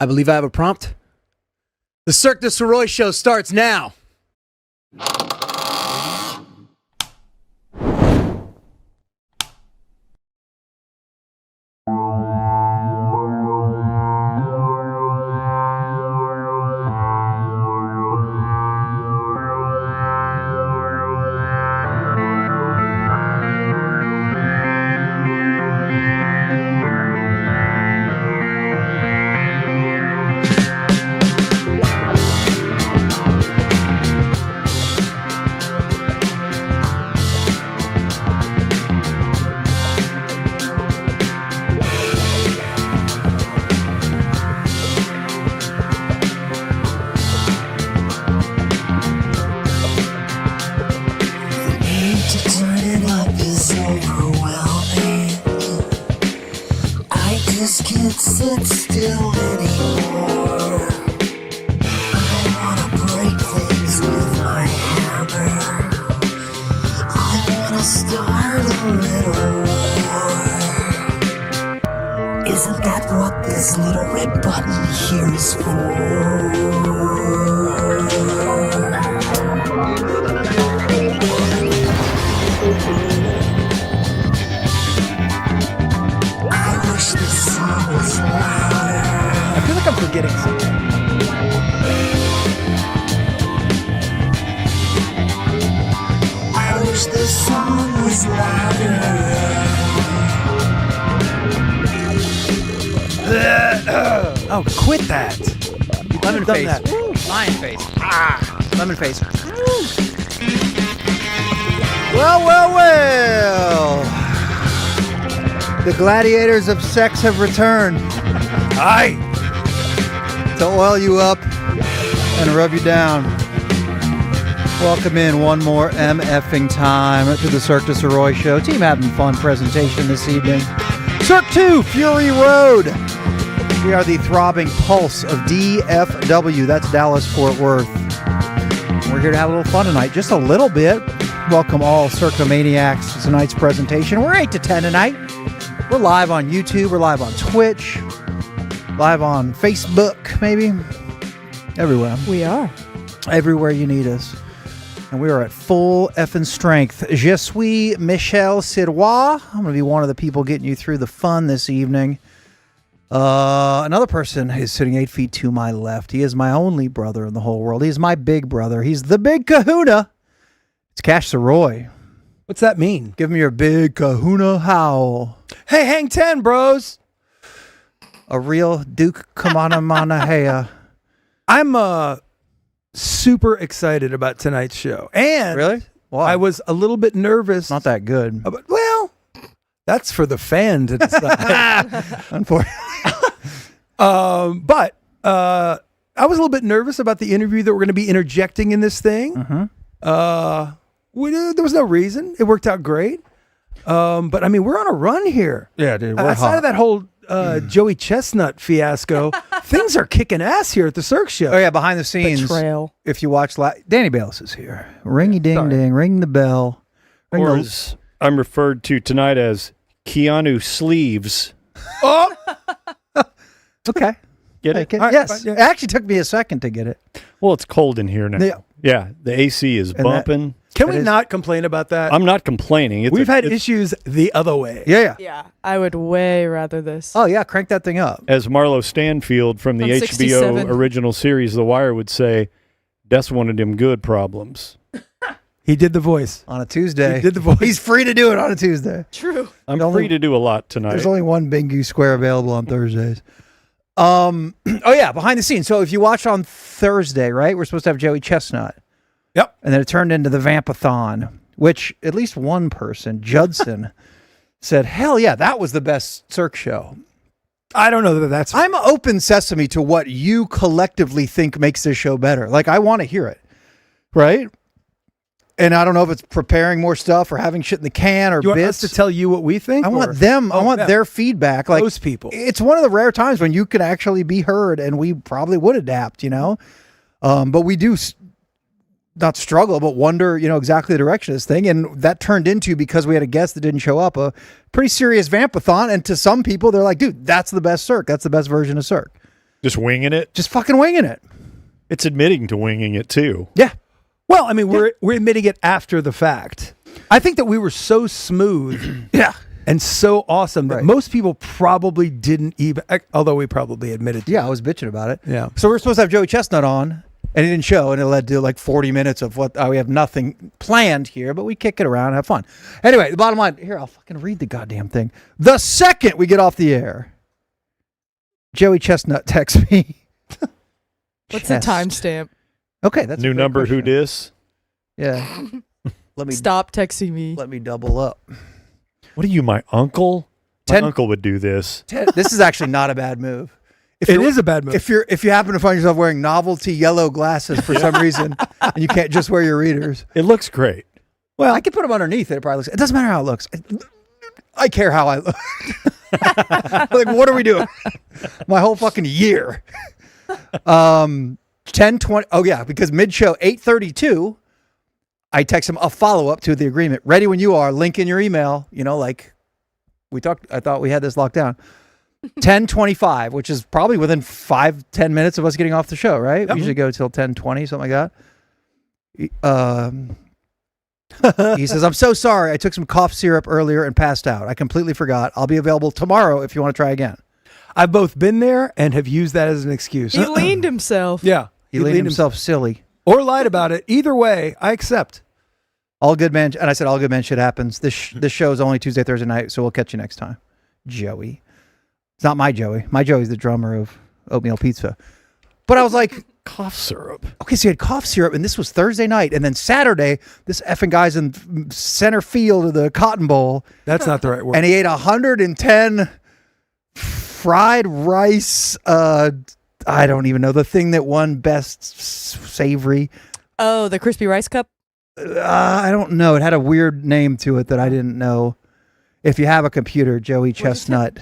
I believe I have a prompt. The Cirque Du Sirois show starts now. Can't sit still anymore. I wanna break things with my hammer. I wanna start a little war. Isn't that what this little red button here is for? I feel like I'm forgetting something. I wish the song was louder. Oh, quit that. Lemon face. That. Lion face. Ah, lemon face. Well. The gladiators of sex have returned. Aye. To oil you up and rub you down. Welcome in one more MFing time to the Cirque Du Sirois show. Team having fun presentation this evening. Cirque 2, Fury Road. We are the throbbing pulse of DFW. That's Dallas-Fort Worth. We're here to have a little fun tonight. Just a little bit. Welcome all Circomaniacs to tonight's presentation. We're 8 to 10 tonight. We're live on YouTube. We're live on Twitch. Live on Facebook, maybe. Everywhere. We are. Everywhere you need us. And we are at full effing strength. Je suis Michel Sirois. I'm going to be one of the people getting you through the fun this evening. Another person is sitting 8 feet to my left. He is my only brother in the whole world. He's my big brother. He's the big kahuna. It's Cash Sirois. What's that mean? Give me your big kahuna howl. Hey, hang 10, bros. A real Duke Kamanamana. I'm super excited about tonight's show. And Really? Why? I was a little bit nervous. Not that good. Well, that's for the fan to decide. Unfortunately. But I was a little bit nervous about the interview that we're going to be interjecting in this thing. Mm-hmm. There was no reason. It worked out great. But I mean, we're on a run here. Yeah, dude. We're Outside hot. of that whole Joey Chestnut fiasco, things are kicking ass here at the Cirque show. Oh, yeah, behind the scenes. Betrayal. If you watch, Danny Bayless is here. Ringy ding Sorry. ding, ring the bell. Ring Or the- as I'm referred to tonight as Keanu Sleeves. Oh, Okay. Get Take it? it. All right, Yes. fine, It actually took me a second to get it. Well, it's cold in here now. Yeah. Yeah, the AC is that- bumping. can It we is- not complain about that? I'm not complaining. We've had it's, issues the other way. Yeah. Yeah, I would way rather this. Oh, yeah. Crank that thing up. as Marlo Stanfield from the From HBO 67. original series The Wire would say, that's one of them good problems. He did the voice. On a Tuesday. He did the voice. He's free to do it on a Tuesday. True. I'm Only- free to do a lot tonight. There's only one Dingu Square available on Thursdays. Oh, yeah. Behind the scenes. So if you watch on Thursday, right, we're supposed to have Joey Chestnut. Yep. And then it turned into the Vampathon, which at least one person, Judson, said, hell yeah, that was the best Cirque show. I don't know that that's. I'm open sesame to what you collectively think makes this show better. Like, I want to hear it, right? And I don't know if it's preparing more stuff or having shit in the can or you want bits. us to tell you what we think? I or- want them. I Oh, want yeah. their feedback. Like Those people. It's one of the rare times when you can actually be heard, and we probably would adapt, you know. But we do not struggle, but wonder, you know, exactly the direction of this thing. And that turned into, because we had a guest that didn't show up, a pretty serious Vampathon. And to some people, they're like, dude, that's the best Cirque. That's the best version of Cirque. Just winging it. Just fucking winging it. It's admitting to winging it too. Yeah. Well, I mean, we're admitting it after the fact. I think that we were so smooth Yeah. and so awesome that Right. most people probably didn't even, although we probably admitted to Yeah, I was bitching about it. Yeah. So we're supposed to have Joey Chestnut on, and he didn't show, and it led to like 40 minutes of what we have nothing planned here, but we kick it around and have fun. Anyway, the bottom line here, I'll fucking read the goddamn thing. The second we get off the air, Joey Chestnut texts me. What's the Chest. timestamp? Okay, that's a New great number. Who question. dis? Yeah. Let me Stop texting me. Let me double up. What are you, my uncle? My 10 uncle would do this. This is actually not a bad move. If It you're- is a bad move. If you happen to find yourself wearing novelty yellow glasses for some reason, and you can't just wear your readers, It looks great. well, I could put them underneath it. It probably looks. It doesn't matter how it looks. I care how I look. Like, what are we doing? My whole fucking year. 10:20. Oh yeah, because mid show 8:32, I text him a follow up to the agreement. Ready when you are. Link in your email. You know, like we talked. I thought we had this locked down. 10:25, which is probably within 5-10 minutes of us getting off the show, right? We usually go till 10:20, something like that. He says, "I'm so sorry. I took some cough syrup earlier and passed out. I completely forgot. I'll be available tomorrow if you want to try again." I've both been there and have used that as an excuse. He leaned himself. Yeah. He leaned himself silly. Or lied about it. Either way, I accept. All good men, and I said all good men shit happens. This show is only Tuesday, Thursday night, so we'll catch you next time. Joey. It's not my Joey. My Joey's the drummer of Oatmeal Pizza. But I was like, Cough syrup. okay, so he had cough syrup, and this was Thursday night, and then Saturday, this effing guy's in center field of the Cotton Bowl, That's not the right word. and he ate 110 fried rice. I don't even know the thing that won best savory. Oh, the crispy rice cup? I don't know. It had a weird name to it that I didn't know. If you have a computer, Joey Chestnut.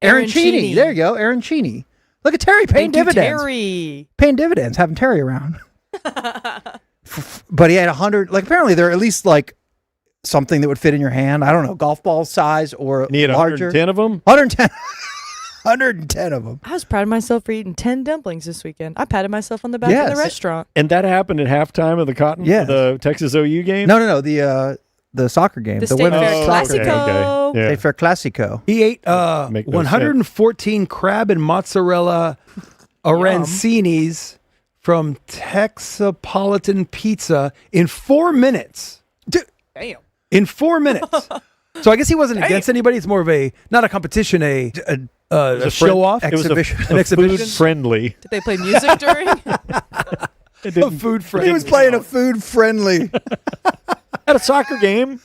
Arancini. There you go. Arancini. Look at Terry paying Thank you, dividends. Terry. Paying dividends, having Terry around. But he had 100. Like, apparently they're at least like something that would fit in your hand. I don't know, golf ball size or And he had larger. 110 of them? 110. 110 of them. I was proud of myself for eating 10 dumplings this weekend. I patted myself on the back in Yes. the restaurant. And that happened at halftime of the Yes. the Texas OU game? No. The soccer game. The The State women's Fair soccer Classico. game. Okay. Yeah. State Fair Classico. He ate Make no 114 crab and mozzarella arancinis from Texapolitan Pizza in 4 minutes. Damn. In 4 minutes. So I guess he wasn't against anybody. It's more of not a competition, a show off. It was Exhibition. a An exhibition? food friendly. Did they play music during? A food friend. He was playing a food friendly. At a soccer game,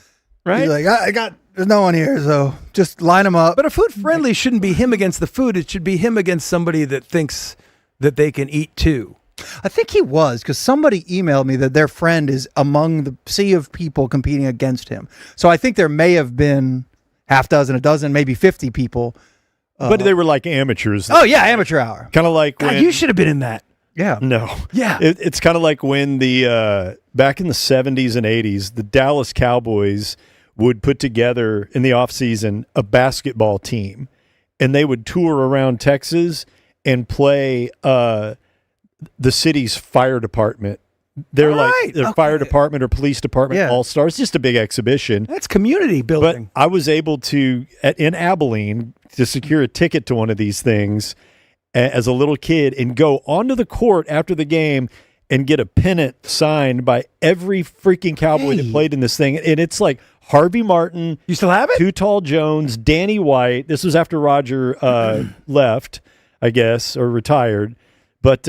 right? He's like, I got, there's no one here, so just line them up. But a food friendly shouldn't be him against the food. It should be him against somebody that thinks that they can eat too. I think he was, because somebody emailed me that their friend is among the sea of people competing against him. So I think there may have been half dozen, a dozen, maybe 50 people. But they were like amateurs. Oh, yeah, amateur hour. Kind of like God, when... you should have been in that. Yeah. No. Yeah. It's kind of like when the back in the 70s and 80s, the Dallas Cowboys would put together in the offseason a basketball team, and they would tour around Texas and play the city's fire department. They're like their fire department or police department all-stars. Just a big exhibition. That's community But building. I was able to, in Abilene, to secure a ticket to one of these things as a little kid and go onto the court after the game and get a pennant signed by every freaking Cowboy that played in this thing. And it's like Harvey Martin, You still have it? Too Tall Jones, Danny White. This was after Roger left, I guess, or retired. But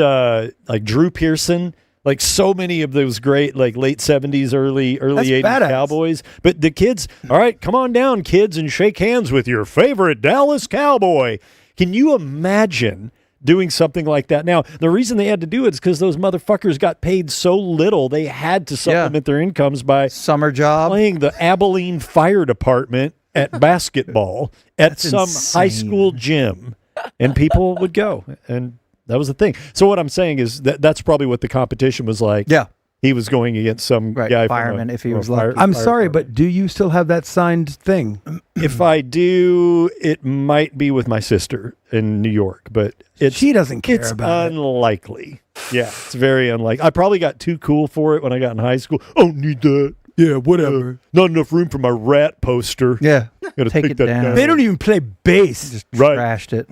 like Drew Pearson, like so many of those great like late 70s, early That's 80s badass. Cowboys. But the kids, all right, come on down, kids, and shake hands with your favorite Dallas Cowboy. Can you imagine doing something like that? Now, the reason they had to do it is because those motherfuckers got paid so little, they had to supplement their incomes by Summer job. playing the Abilene Fire Department at basketball at That's some insane. high school gym. And people would go. And that was the thing. So what I'm saying is that's probably what the competition was like. Yeah. he was going against some Right, guy fireman, if he from a was lucky. I'm fire sorry, department. but do you still have that signed thing? If I do, it might be with my sister in New York, but She doesn't care it's about it. unlikely. Yeah, it's very unlikely. I probably got too cool for it when I got in high school. Oh, need that. Yeah, whatever. Not enough room for my rat poster. Yeah. Gotta Take take it that down. They don't even play bass. Just Right. trashed it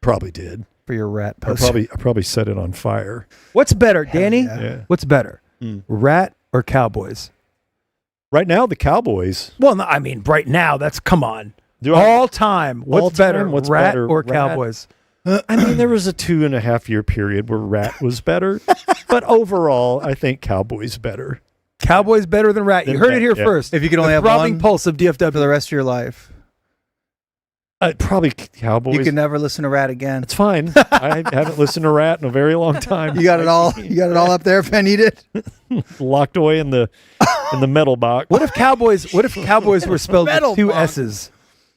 Probably did. for your rat I post. probably set it on fire. What's better, Danny? Yeah. What's better, Mm. Rat or Cowboys? Right now, the Cowboys. Well, no, I mean, right now, come on. Do I- All time. What's All better, time? What's Rat better, or Rat? Cowboys? I mean, there was a 2.5 year period where Rat was better, but overall, I think Cowboys better. Cowboys better than Rat. You Then heard it Rat, here yeah. first. If you could only The have throbbing one pulse of for DFW. the rest of your life, Probably Cowboys. you can never listen to Rat again. It's fine. I haven't listened to Rat in a very long time. You got it all. You got it all up there if I need it. Locked away in the metal box. What if Cowboys? What if Cowboys were spelled Metal with two box. S's?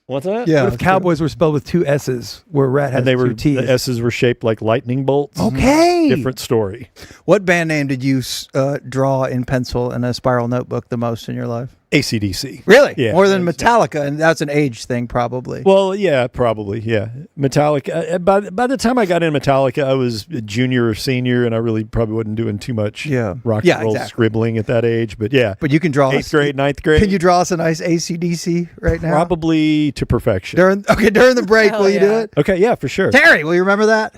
What's that? Yeah. What if Cowboys were spelled with two S's, where Rat has And they two were T's? the S's were shaped like lightning bolts. Okay. Different story. What band name did you draw in pencil in a spiral notebook the most in your life? AC/DC. Really? Yeah. More than Metallica, and that's an age thing, probably. Well, yeah, probably. Yeah. Metallica. By the time I got in Metallica, I was a junior or senior, and I really probably wasn't doing too much rock and roll scribbling at that age. But yeah, But you can draw 8th grade, 9th grade. Can you draw us a nice AC/DC right now? Probably to perfection. During the break, Hell will you do yeah. it? Okay, yeah, for sure. Terry, will you remember that?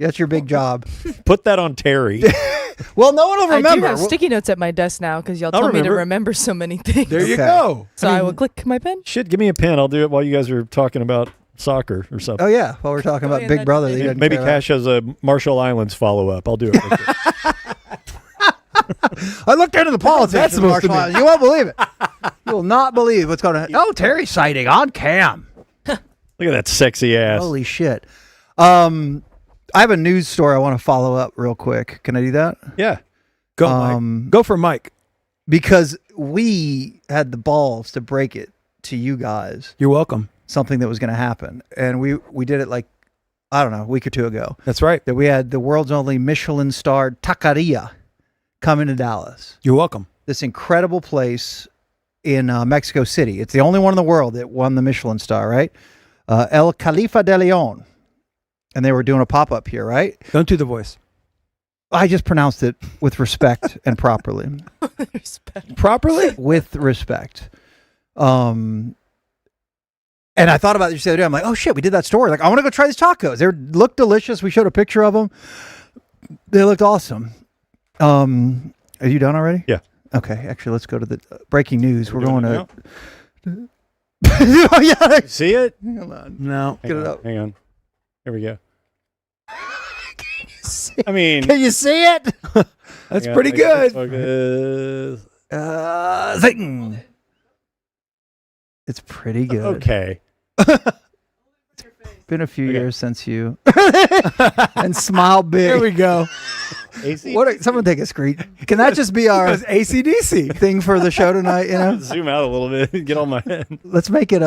That's your big job. Put that on Terry. Well, no one will I remember. do have sticky notes at my desk now because y'all I'll told me to remember. remember so many things. There you Okay. go. So I will click my pen. Shit, give me a pen. I'll do it while you guys are talking about soccer or something. Oh yeah, well we're talking about yeah, Big that's Brother. the that thing. you didn't Maybe care Cash has a Marshall Islands follow up. I'll do it. Right there. about. I looked into the politics. That's of supposed to Marshall mean? Islands. You won't believe it. You will not believe what's going to. Oh, Terry sighting on cam. Look at that sexy ass. Holy shit. I have a news story I want to follow up real quick. Can I do that? Yeah. Go, Mike. Go for Mike. Because we had the balls to break it to you guys, You're welcome. something that was going to happen, and we did it like I don't know, a week or two ago. That's right. That we had the world's only Michelin-starred taqueria coming to Dallas. You're welcome. This incredible place in Mexico City. It's the only one in the world that won the Michelin star, right? El Califa de Leon. And they were doing a pop-up here, right? Don't do the voice. I just pronounced it with respect and properly. Respect. Properly? With respect. And I thought about this the other day. I'm like, oh shit, we did that story. Like, I want to go try these tacos. They looked delicious. We showed a picture of them. They looked awesome. Are you done already? Yeah. Okay. Actually, let's go to the breaking news. We're going to. Now? Oh yeah. See it? Hold on. No. Get it up. Hang on. Here we go. I mean, Can you see it? That's hang on, pretty I got good. this focus. Zing. It's pretty good. Okay. Been a few Okay. years since you. And smile big. There we go. AC. Someone take a screen. Can that just be our That's ACDC. thing for the show tonight? You know, Zoom out a little bit. Get on my head. let's make it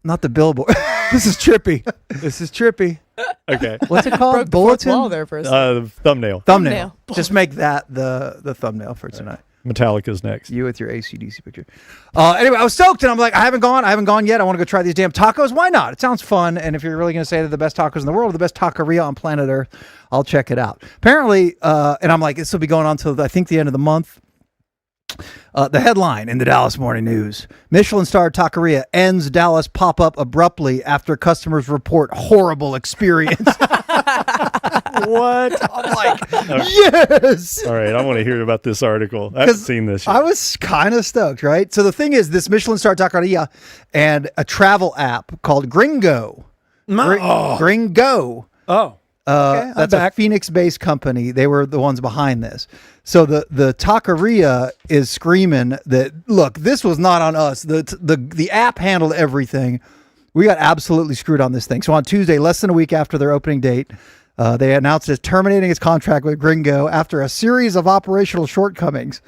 not the billboard. This is trippy. This is trippy. Okay. What's it called? Broke the fourth wall Bulletin. there for a second. Thumbnail. Thumbnail. Just make that the thumbnail for tonight. Metallica's next. You with your ACDC picture. Anyway, I was stoked, and I'm like, I haven't gone yet. I want to go try these damn tacos. Why not? It sounds fun, and if you're really going to say they're the best tacos in the world, the best taqueria on planet Earth, I'll check it out. Apparently, and I'm like, this will be going on till I think the end of the month. The headline in the Dallas Morning News: Michelin-starred taqueria ends Dallas pop-up abruptly after customers report horrible experience. What? I'm like, yes. All right. I want to hear about this article. I haven't seen this yet. I was kind of stoked, right? So the thing is, this Michelin-starred taqueria and a travel app called Gringo. Gringo. Oh. I'm That's a back. Phoenix-based company. They were the ones behind this. So the taqueria is screaming that, look, this was not on us. The app handled everything. We got absolutely screwed on this thing. So on Tuesday, less than a week after their opening date, they announced it's terminating its contract with Gringo after a series of operational shortcomings.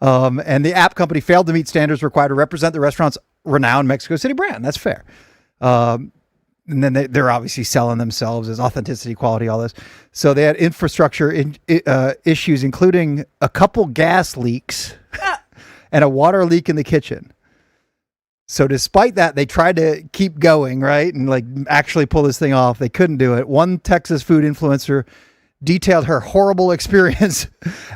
And the app company failed to meet standards required to represent the restaurant's renowned Mexico City brand. That's fair. and then they're obviously selling themselves as authenticity, quality, all this. So they had infrastructure issues, including a couple gas leaks and a water leak in the kitchen. So despite that, they tried to keep going, right? And like actually pull this thing off. They couldn't do it. One Texas food influencer detailed her horrible experience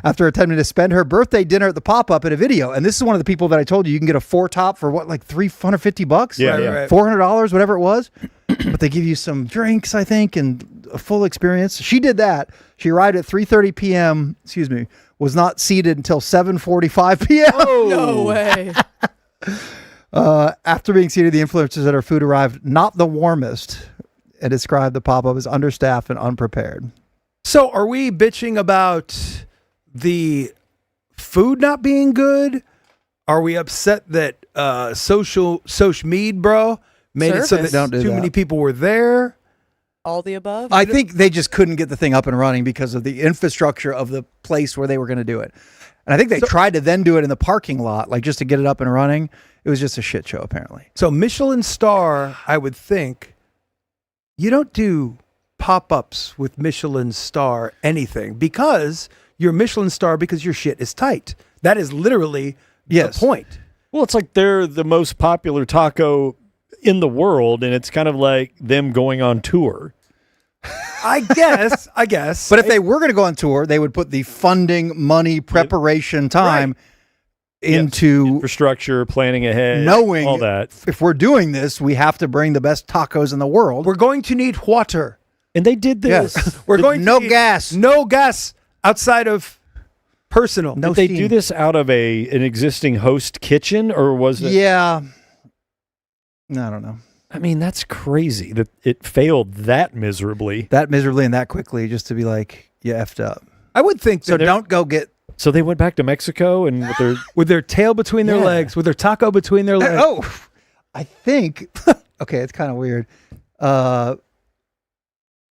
after attempting to spend her birthday dinner at the pop-up in a video. And this is one of the people that I told you can get a 4-top for what, like $350? Yeah, Right. $400, whatever it was. But they give you some drinks, I think, and a full experience. She did that. She arrived at 3:30 p.m. Was not seated until 7:45 p.m. No way. After being seated, the influencers at her food arrived not the warmest and described the pop-up as understaffed and unprepared. So are we bitching about the food not being good? Are we upset that social mead, bro, made it so that Service. Don't do too that. many people were there? All the above. I think they just couldn't get the thing up and running because of the infrastructure of the place where they were going to do it. And I think they tried to then do it in the parking lot, like just to get it up and running. It was just a shit show, apparently. So Michelin star, I would think, you don't do pop-ups with Michelin star anything because you're Michelin star because your shit is tight. That is literally Yes. the point. Well, it's like they're the most popular taco in the world, and it's kind of like them going on tour. I guess. But if they were going to go on tour, they would put the funding, money, preparation time into Infrastructure, planning ahead, knowing all that. if we're doing this, we have to bring the best tacos in the world. we're going to need water. And they did this. Yes. We're going no to need gas. No gas outside of personal. No Did they steam. do this out of an existing host kitchen, or was it? Yeah. I don't know. I mean, that's crazy that it failed that miserably. That miserably and that quickly just to be like, you effed up. I would think So that don't go get... So they went back to Mexico and with their with their tail between their Yeah. legs, with their taco between their legs. Oh, I think... Okay, it's kind of weird.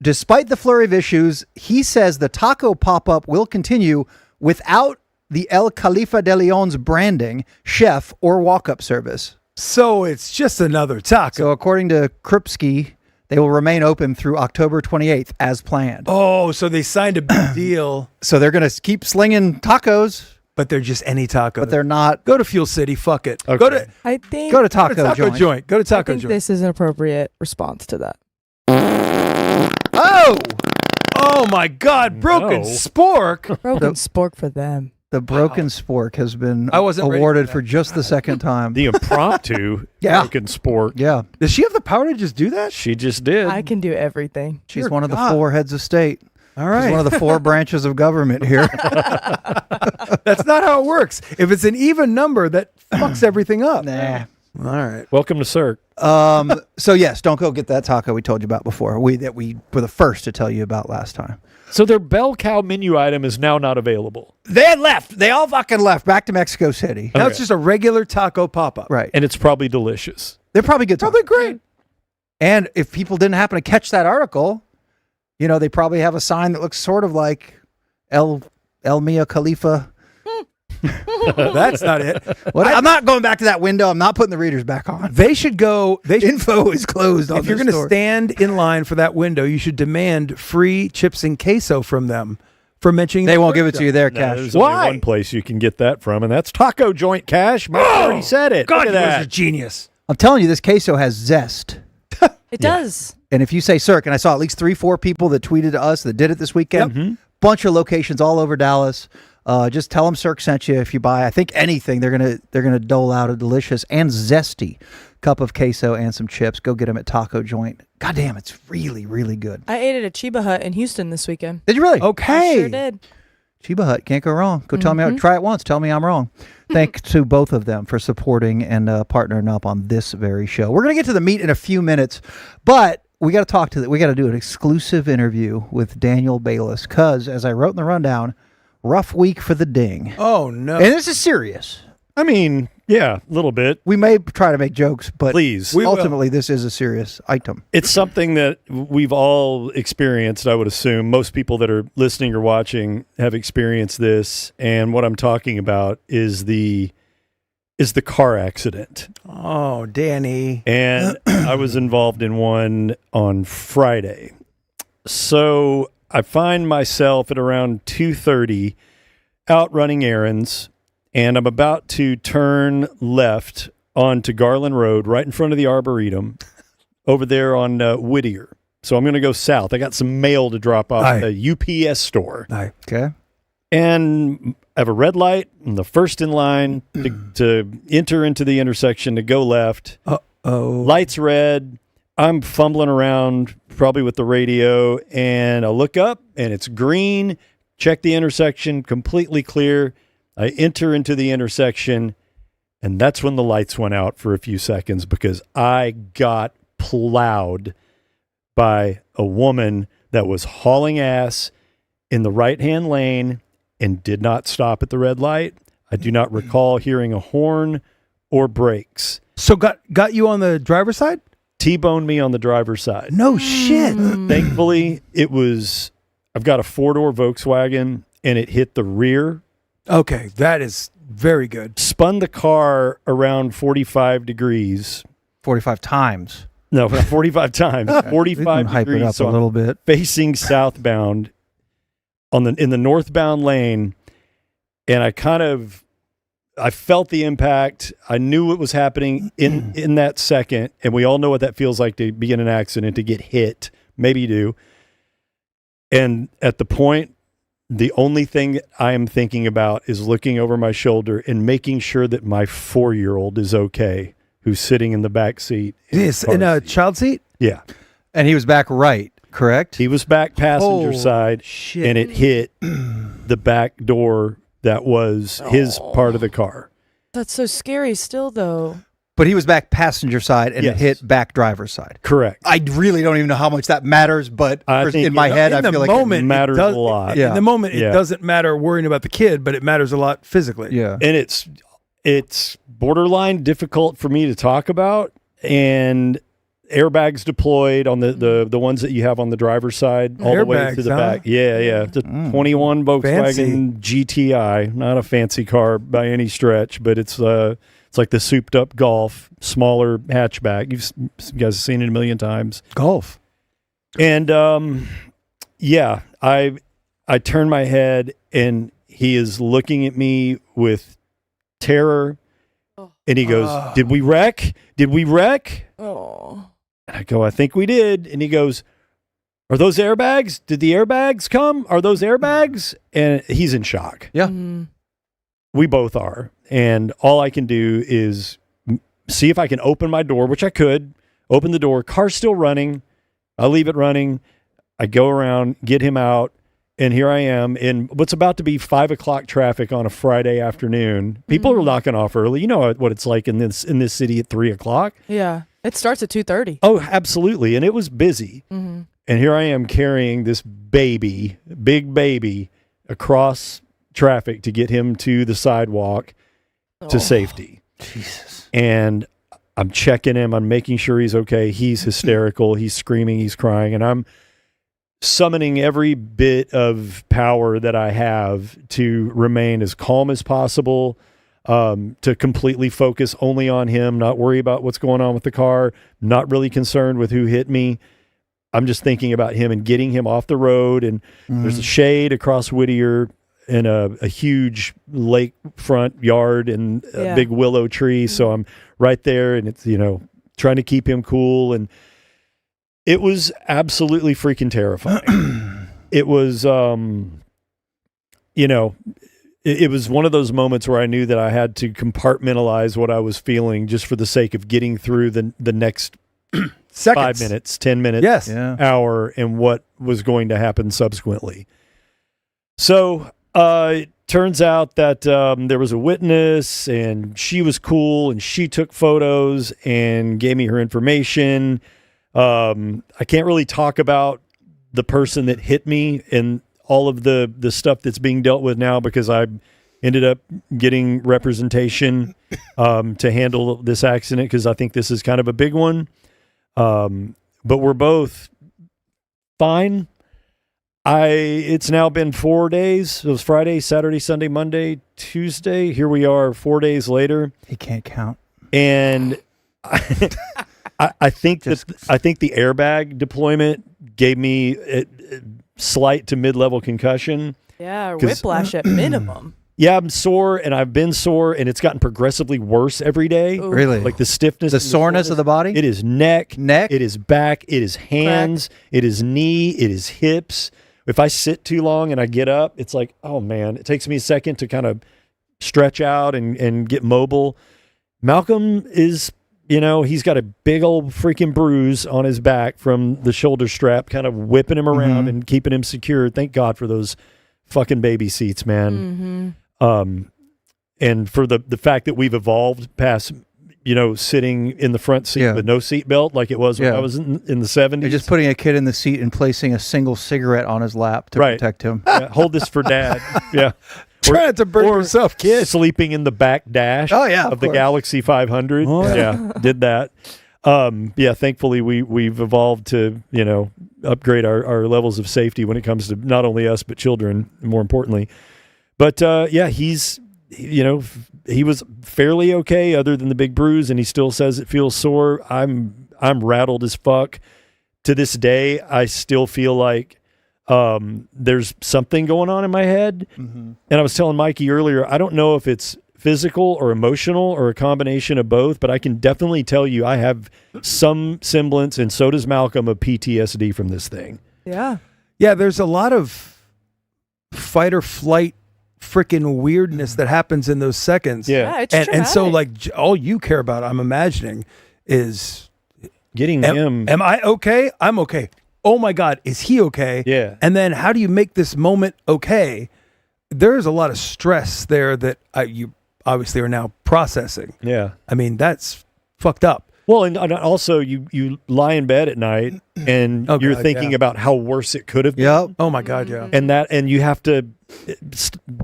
Despite the flurry of issues, he says the taco pop-up will continue without the El Califa de Leon's branding, chef, or walk-up service. So it's just another taco. So according to Krupski, they will remain open through October 28th as planned. Oh, so they signed a big deal, So they're going to keep slinging tacos, but they're just any taco. but they're not. Go to Fuel City. Fuck it. Okay. Go to I think. Go to taco, joint. Go to I taco think joint. this is an appropriate response to that. Oh, Oh my God! Broken No. spork. Broken spork for them. the broken spork has been I wasn't ready awarded for for that. just the second time. the impromptu Yeah. broken sport. Yeah, Does she have the power to just do that? She just did. I can do everything. she's Dear one of the God. 4 heads of state. All She's right. one of the 4 branches of government here. That's not how it works. If it's an even number, that fucks everything up. Nah. All right. Welcome to Cirque. So yes, don't go get that taco we told you about before. We were the first to tell you about last time. So their bell cow menu item is now not available. They had left. They all fucking left back to Mexico City. Now Okay. it's just a regular taco pop-up. Right. And it's probably delicious. They're probably good. Probably tacos. great. And if people didn't happen to catch that article, you know, they probably have a sign that looks sort of like El Mia Khalifa. That's not it. I'm not going back to that window. I'm not putting the readers back on. They should go. Info is closed on If you're this going to store. stand in line for that window, you should demand free chips and queso from them for mentioning. They the won't give it window. to you there, No, Cash. there's Why? only one place you can get that from, and that's Taco Joint Cash. Mike already said it. God, Look you at guys are that. genius. I'm telling you, this queso has zest. It does. And if you say Cirque, and I saw at least 3-4 people that tweeted to us that did it this weekend, bunch of locations all over Dallas. Just tell them Cirque sent you. If you buy, I think anything, they're gonna dole out a delicious and zesty cup of queso and some chips. Go get them at Taco Joint. God damn, it's really, really good. I ate it at Chiba Hut in Houston this weekend. Did you really? Okay. I sure did. Chiba Hut, can't go wrong. Go tell me how. Try it once. Tell me I'm wrong. Thanks to both of them for supporting and partnering up on this very show. We're gonna get to the meat in a few minutes, but we got to we got to do an exclusive interview with Daniel Bayless because, as I wrote in the rundown, rough week for the Ding, Oh no. and this is serious. I mean, yeah, a little bit. We may try to make jokes, but Please. We will. ultimately, this is a serious item. It's something that we've all experienced, I would assume. Most people that are listening or watching have experienced this. And what I'm talking about is the is the car accident. Oh, Danny. And I was involved in one on Friday. So I find myself at around 2:30 out running errands, and I'm about to turn left onto Garland Road right in front of the Arboretum over there on Whittier. So I'm going to go south. I got some mail to drop off at a UPS store. Okay. And I have a red light. I'm the first in line to enter into the intersection to go left. Uh-oh. Light's red. I'm fumbling around probably with the radio, and I look up and it's green. Check the intersection, completely clear. I enter into the intersection, and that's when the lights went out for a few seconds because I got plowed by a woman that was hauling ass in the right-hand lane and did not stop at the red light. I do not recall hearing a horn or brakes. So got you on the driver's side? T-boned me on the driver's side. No shit. Thankfully, I've got a 4-door Volkswagen, and it hit the rear. Okay, that is very good. Spun the car around 45 degrees. 45 times. No, 45 times. 45 Hype degrees. it up So a little bit. facing southbound in the northbound lane, and I felt the impact. I knew what was happening in that second, and we all know what that feels like to be in an accident, to get hit. Maybe you do. And at the point, the only thing I am thinking about is looking over my shoulder and making sure that my 4-year-old is okay, who's sitting in the back seat. Yes, in a child seat? Yeah. And he was back right, correct? He was back passenger side, shit. and it hit the back door that was his part of the car. That's so scary still, though. But he was back passenger side and Yes. it hit back driver's side. Correct. I really don't even know how much that matters, but I think in my head, I in the feel like moment, it matters does- a lot. Yeah. In the moment, Yeah. it doesn't matter worrying about the kid, but it matters a lot physically. yeah. And it's borderline difficult for me to talk about. And airbags deployed on the ones that you have on the driver's side, all the way Airbags, to the huh? back. Yeah. The 21 Volkswagen GTI, not a fancy car by any stretch, but it's like the souped up Golf, smaller hatchback. You guys have seen it a million times. Golf. And I turn my head, and he is looking at me with terror, and he goes, "Did we wreck? Did we wreck?" Oh. And I go, "I think we did." And he goes, "Are those airbags? Did the airbags come? Are those airbags?" And he's in shock. Yeah. We both are. And all I can do is see if I can open my door, which I could. Open the door. Car's still running. I leave it running. I go around, get him out, and here I am in what's about to be 5 o'clock traffic on a Friday afternoon. People are knocking off early. You know what it's like in this city at 3 o'clock. Yeah. It starts at 2:30. Oh, absolutely. And it was busy. Mm-hmm. And here I am carrying this big baby, across traffic to get him to the sidewalk to safety. Jesus. And I'm checking him. I'm making sure he's okay. He's hysterical. He's screaming. He's crying. And I'm summoning every bit of power that I have to remain as calm as possible, to completely focus only on him, not worry about what's going on with the car, not really concerned with who hit me. I'm just thinking about him and getting him off the road. And there's a shade across Whittier and a huge lakefront yard and a big willow tree. So I'm right there, and it's, trying to keep him cool. And it was absolutely freaking terrifying. It was, it was one of those moments where I knew that I had to compartmentalize what I was feeling just for the sake of getting through the next Seconds. 5 minutes, 10 minutes, Yes. Yeah. hour, and what was going to happen subsequently. So it turns out that there was a witness, and she was cool, and she took photos and gave me her information. I can't really talk about the person that hit me and all of the stuff that's being dealt with now, because I ended up getting representation to handle this accident, because I think this is kind of a big one. But we're both fine. It's now been 4 days. It was Friday, Saturday, Sunday, Monday, Tuesday. Here we are 4 days later. He can't count. And I think the airbag deployment gave me a slight to mid-level concussion. Yeah, whiplash at minimum. Yeah, I'm sore, and I've been sore, and it's gotten progressively worse every day. Ooh. Really? Like the stiffness, The soreness of the body? It is neck, Neck? it is back, it is hands, it is knee, it is hips. If I sit too long and I get up, it's like, oh man, it takes me a second to kind of stretch out and get mobile. Malcolm is, he's got a big old freaking bruise on his back from the shoulder strap, kind of whipping him around and keeping him secure. Thank God for those fucking baby seats, man. And for the fact that we've evolved past, sitting in the front seat with no seat belt like it was when I was in the 70s. You're just putting a kid in the seat and placing a single cigarette on his lap to protect him. Yeah, hold this for dad. Yeah. Try not to burn yourself, kid. Sleeping in the back dash of the Galaxy 500. Oh, yeah, did that. Thankfully we've evolved to, upgrade our levels of safety when it comes to not only us but children, more importantly. But he was fairly okay other than the big bruise, and he still says it feels sore. I'm rattled as fuck. To this day, I still feel like there's something going on in my head. And I was telling Mikey earlier, I don't know if it's physical or emotional or a combination of both, but I can definitely tell you I have some semblance, and so does Malcolm, of PTSD from this thing. Yeah. Yeah, there's a lot of fight or flight freaking weirdness that happens in those seconds. Yeah, it's and so traumatic. like all you care about, I'm imagining, is Getting him. am I okay? I'm okay. Oh my God, is he okay? Yeah. And then how do you make this moment okay? There's a lot of stress there that you obviously are now processing. Yeah. I mean, that's fucked up. Well, and also you lie in bed at night and you're thinking about how worse it could have been. Yep. Oh my God, yeah. And you have to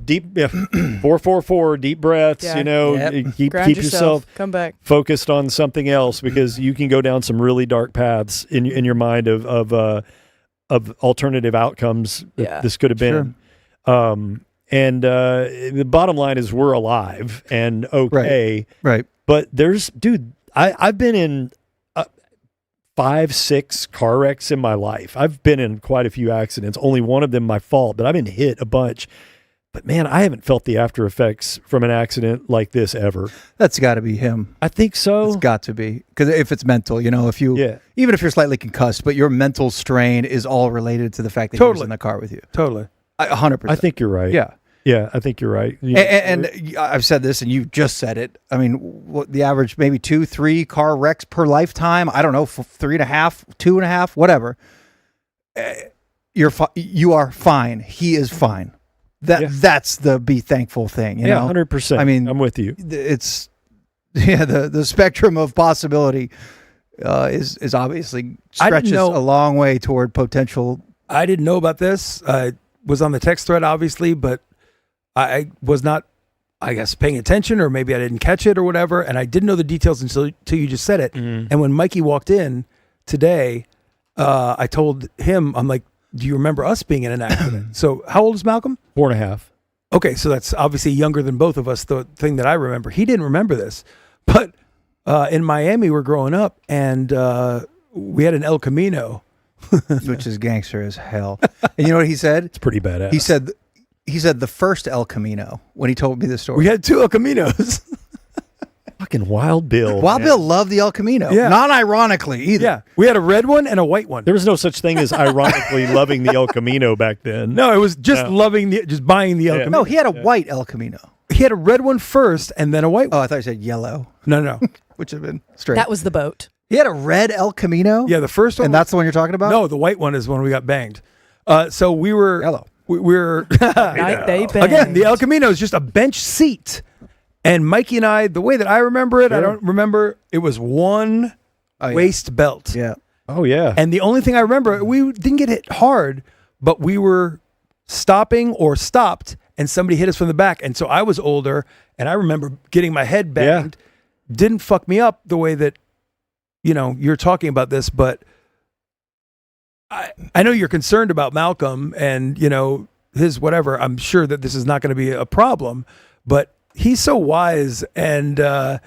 deep 4-4-4 deep breaths, Yeah. keep Ground yourself Come back. focused on something else, because you can go down some really dark paths in your mind of alternative outcomes that this could have been. And the bottom line is we're alive and okay. Right. But I've been in 5-6 car wrecks in my life. I've been in quite a few accidents, only one of them my fault, but I've been hit a bunch. But man, I haven't felt the after effects from an accident like this ever. That's got to be him. I think so. It's got to be, because if it's mental, if you, even if you're slightly concussed, but your mental strain is all related to the fact that he was in the car with you. Totally. 100%. I think you're right. Yeah. Yeah, I think you're right. And I've said this, and you just said it. I mean, what the average, maybe 2-3 car wrecks per lifetime. I don't know, 3.5, 2.5, whatever. You are fine. He is fine. That's the be thankful thing. You know? 100%. I mean, I'm with you. It's the spectrum of possibility is obviously stretches a long way toward potential. I didn't know about this. I was on the text thread, obviously, but I was not, I guess, paying attention, or maybe I didn't catch it or whatever. And I didn't know the details until you just said it. And when Mikey walked in today, I told him, I'm like, do you remember us being in an accident? So how old is Malcolm? 4.5. Okay, so that's obviously younger than both of us, the thing that I remember. He didn't remember this. But in Miami, we're growing up, and we had an El Camino. Which is gangster as hell. And you know what he said? It's pretty badass. He said the first El Camino when he told me the story. We had 2 El Caminos. Fucking Wild Bill. Bill loved the El Camino. Yeah. Not ironically either. Yeah. We had a red one and a white one. There was no such thing as ironically loving the El Camino back then. No, it was just just buying the El Camino. No, he had a white El Camino. He had a red one first and then a white one. Oh, I thought you said yellow. No. Which would have been straight. That was the boat. He had a red El Camino? Yeah, the first one. And that's the one you're talking about? No, the white one is when we got banged. So we were... Yellow. We were... Night they banged. Again, the El Camino is just a bench seat. And Mikey and I, the way that I remember it, I don't remember, it was one waist belt. Yeah. Oh, yeah. And the only thing I remember, we didn't get hit hard, but we were stopping or stopped, and somebody hit us from the back. And so I was older, and I remember getting my head banged. Didn't fuck me up the way that, you're talking about this, but I know you're concerned about Malcolm and, his whatever. I'm sure that this is not going to be a problem, but he's so wise and the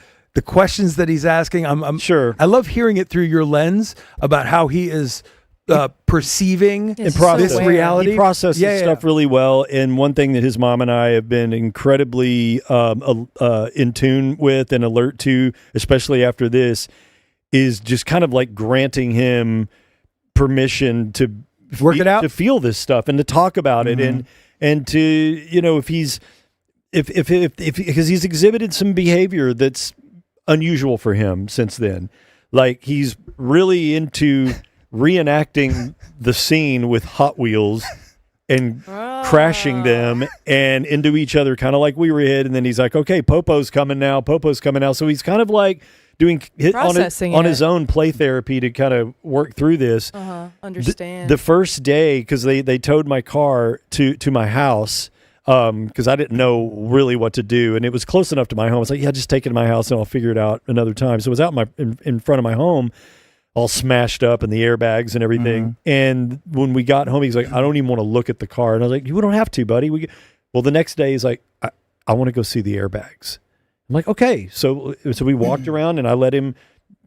questions that he's asking, I'm Sure. I love hearing it through your lens about how he is perceiving Yes, this so aware. reality. He processes stuff really well. And one thing that his mom and I have been incredibly in tune with and alert to, especially after this, is just kind of like granting him permission to Work it out, to feel this stuff and to talk about it, and to if he's because he's exhibited some behavior that's unusual for him since then. Like he's really into reenacting the scene with Hot Wheels and crashing them and into each other, kind of like we were hit. And then he's like, okay, Popo's coming now. So he's kind of like doing on his own play therapy to kind of work through this. Understand. The first day, because they towed my car to my house, because I didn't know really what to do, and it was close enough to my home. It's like, yeah, just take it to my house and I'll figure it out another time. So it was out in front of my home, all smashed up, and the airbags and everything. And when we got home, he's like, I don't even want to look at the car. And I was like, you don't have to, buddy. Well, the next day he's like, I want to go see the airbags. I'm like, okay. So we walked around and I let him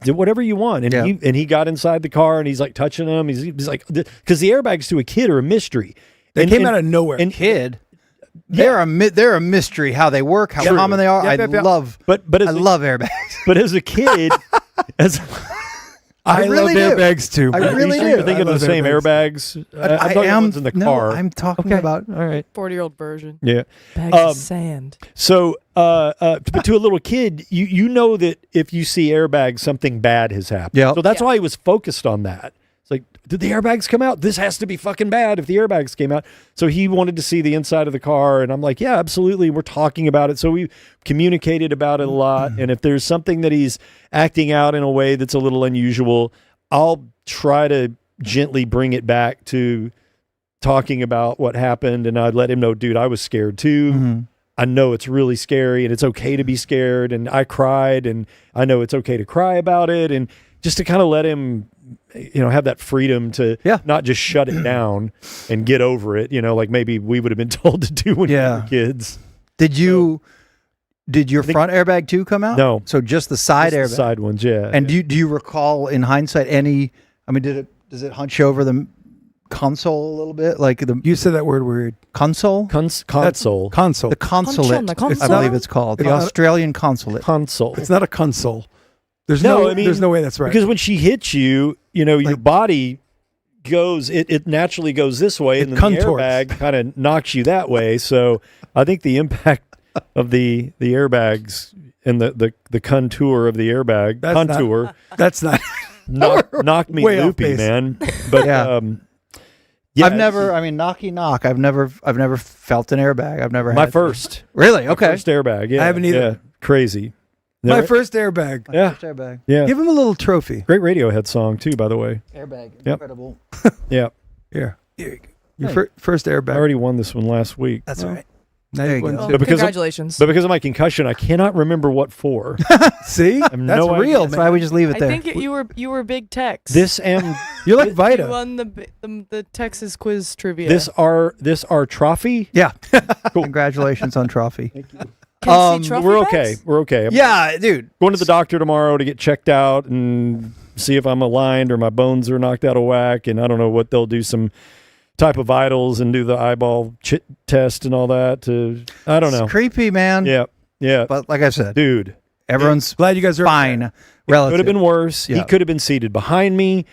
do whatever you want. And he got inside the car and he's like touching them. He's like, because the airbags to a kid are a mystery. They came out of nowhere. And kid, they're a mystery how they work, how common they are. I love airbags. But as a kid, I really love do. airbags too. I really sure do. you're thinking of the same airbags. I thought the ones in the car. I'm talking about. All right. 40-year-old version. Yeah. Bags of sand. So, but to a little kid, you know that if you see airbags, something bad has happened. Yeah. So that's why he was focused on that. It's like, did the airbags come out? This has to be fucking bad if the airbags came out. So he wanted to see the inside of the car, and I'm like, yeah, absolutely. We're talking about it. So we communicated about it a lot. And if there's something that he's acting out in a way that's a little unusual, I'll try to gently bring it back to talking about what happened. And I'd let him know, dude, I was scared too. I know it's really scary and it's okay to be scared. And I cried, and I know it's okay to cry about it. And just to kind of let him, have that freedom to not just shut it down and get over it, like maybe we would have been told to do when we were kids. Did your front airbag too come out? No. So just the side airbag? The side ones, yeah. And do you recall in hindsight does it hunch over the console a little bit? Like You said that word weird. console? Console. Console. The consulate, the console. I believe it's called. The Australian consulate. Console. It's not a console. There's there's no way that's right. Because when she hits you, your body goes, it naturally goes this way, and then the airbag kind of knocks you that way. So I think the impact of the airbags and the contour of the airbag, That's not knocked me way off loopy, base. man. But I've never, knocky knock. I've never felt an airbag. I've never had my first. Really? Okay. First airbag. Yeah, I haven't either. Yeah, crazy. My first airbag. Yeah. First airbag. Yeah. Give him a little trophy. Great Radiohead song too, by the way. Airbag. Yep. Incredible. Yeah. Here you go. Your first airbag. I already won this one last week. That's all right. Now There you you won go. two. But because Congratulations. But because of my concussion, I cannot remember what for. See? That's no idea. real, That's man. why we just leave it I there. think you were big Tex. You're like You Vita. won the Texas quiz trivia. This our trophy. Yeah. Congratulations on trophy. Can you see trophy We're bags? okay. We're okay. I'm Yeah, dude. going to the doctor tomorrow to get checked out and see if I'm aligned or my bones are knocked out of whack. And I don't know what they'll do, some type of vitals and do the eyeball test and all that. I don't know. It's creepy, man. Yeah. But like I said, Dude, everyone's Glad you guys are fine. could have been worse. Yeah. He could have been seated behind me.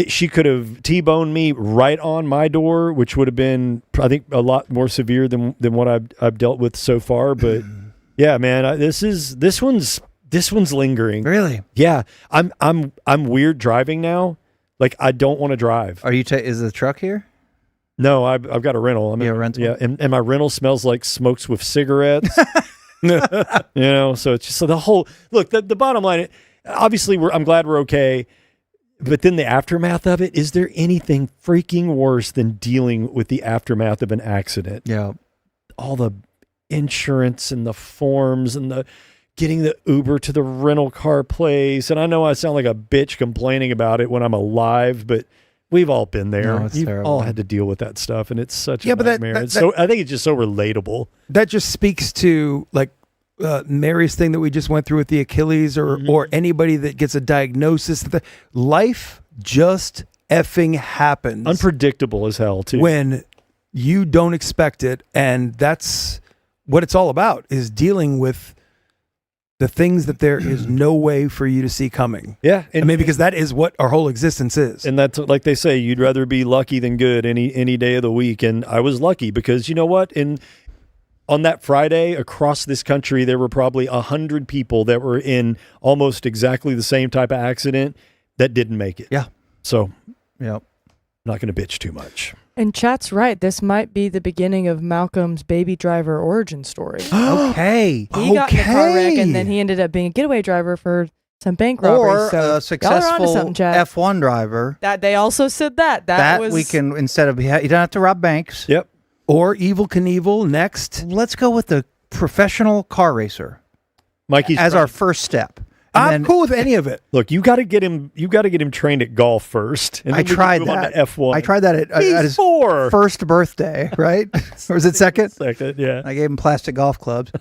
She could have T-boned me right on my door, which would have been, I think, a lot more severe than what I've dealt with so far. But yeah, man, this one's lingering. Really? Yeah, I'm weird driving now. Like I don't want to drive. Are you? Is the truck here? No, I've got a rental. Rental. Yeah, and my rental smells like smokes with cigarettes. So it's just the whole look. The bottom line, obviously, I'm glad we're okay. But then the aftermath of it, is there anything freaking worse than dealing with the aftermath of an accident? Yeah. All the insurance and the forms and the getting the Uber to the rental car place. And I know I sound like a bitch complaining about it when I'm alive, but We've all been there. No, it's You've terrible. all had to deal with that stuff, and it's such a Yeah, but nightmare. I think it's just so relatable. That just speaks to like Mary's thing that we just went through with the Achilles, or anybody that gets a diagnosis. Life just effing happens. Unpredictable as hell, too. When you don't expect it, and that's what it's all about, is dealing with the things that there is no way for you to see coming. Yeah. I mean, because that is what our whole existence is. And that's like they say, you'd rather be lucky than good any day of the week. And I was lucky because you know what? On that Friday across this country, there were probably 100 people that were in almost exactly the same type of accident that didn't make it. Yeah. So Yep. I'm not going to bitch too much. And chat's right. This might be the beginning of Malcolm's baby driver origin story. Okay. He got in a car wreck, and then he ended up being a getaway driver for some bank robberies. Or So a y'all are onto successful something, chat. F1 driver. That they also said that was We can, instead of, you don't have to rob banks. Yep. Or Evel Knievel next. Let's go with the professional car racer Mikey's as trying- our first step. I'm cool with any of it. Look, you got to get him trained at golf first. And then I we can tried move on that. to F1. I tried that at He's his 4. first birthday, right? Or was it second? Second, yeah. I gave him plastic golf clubs.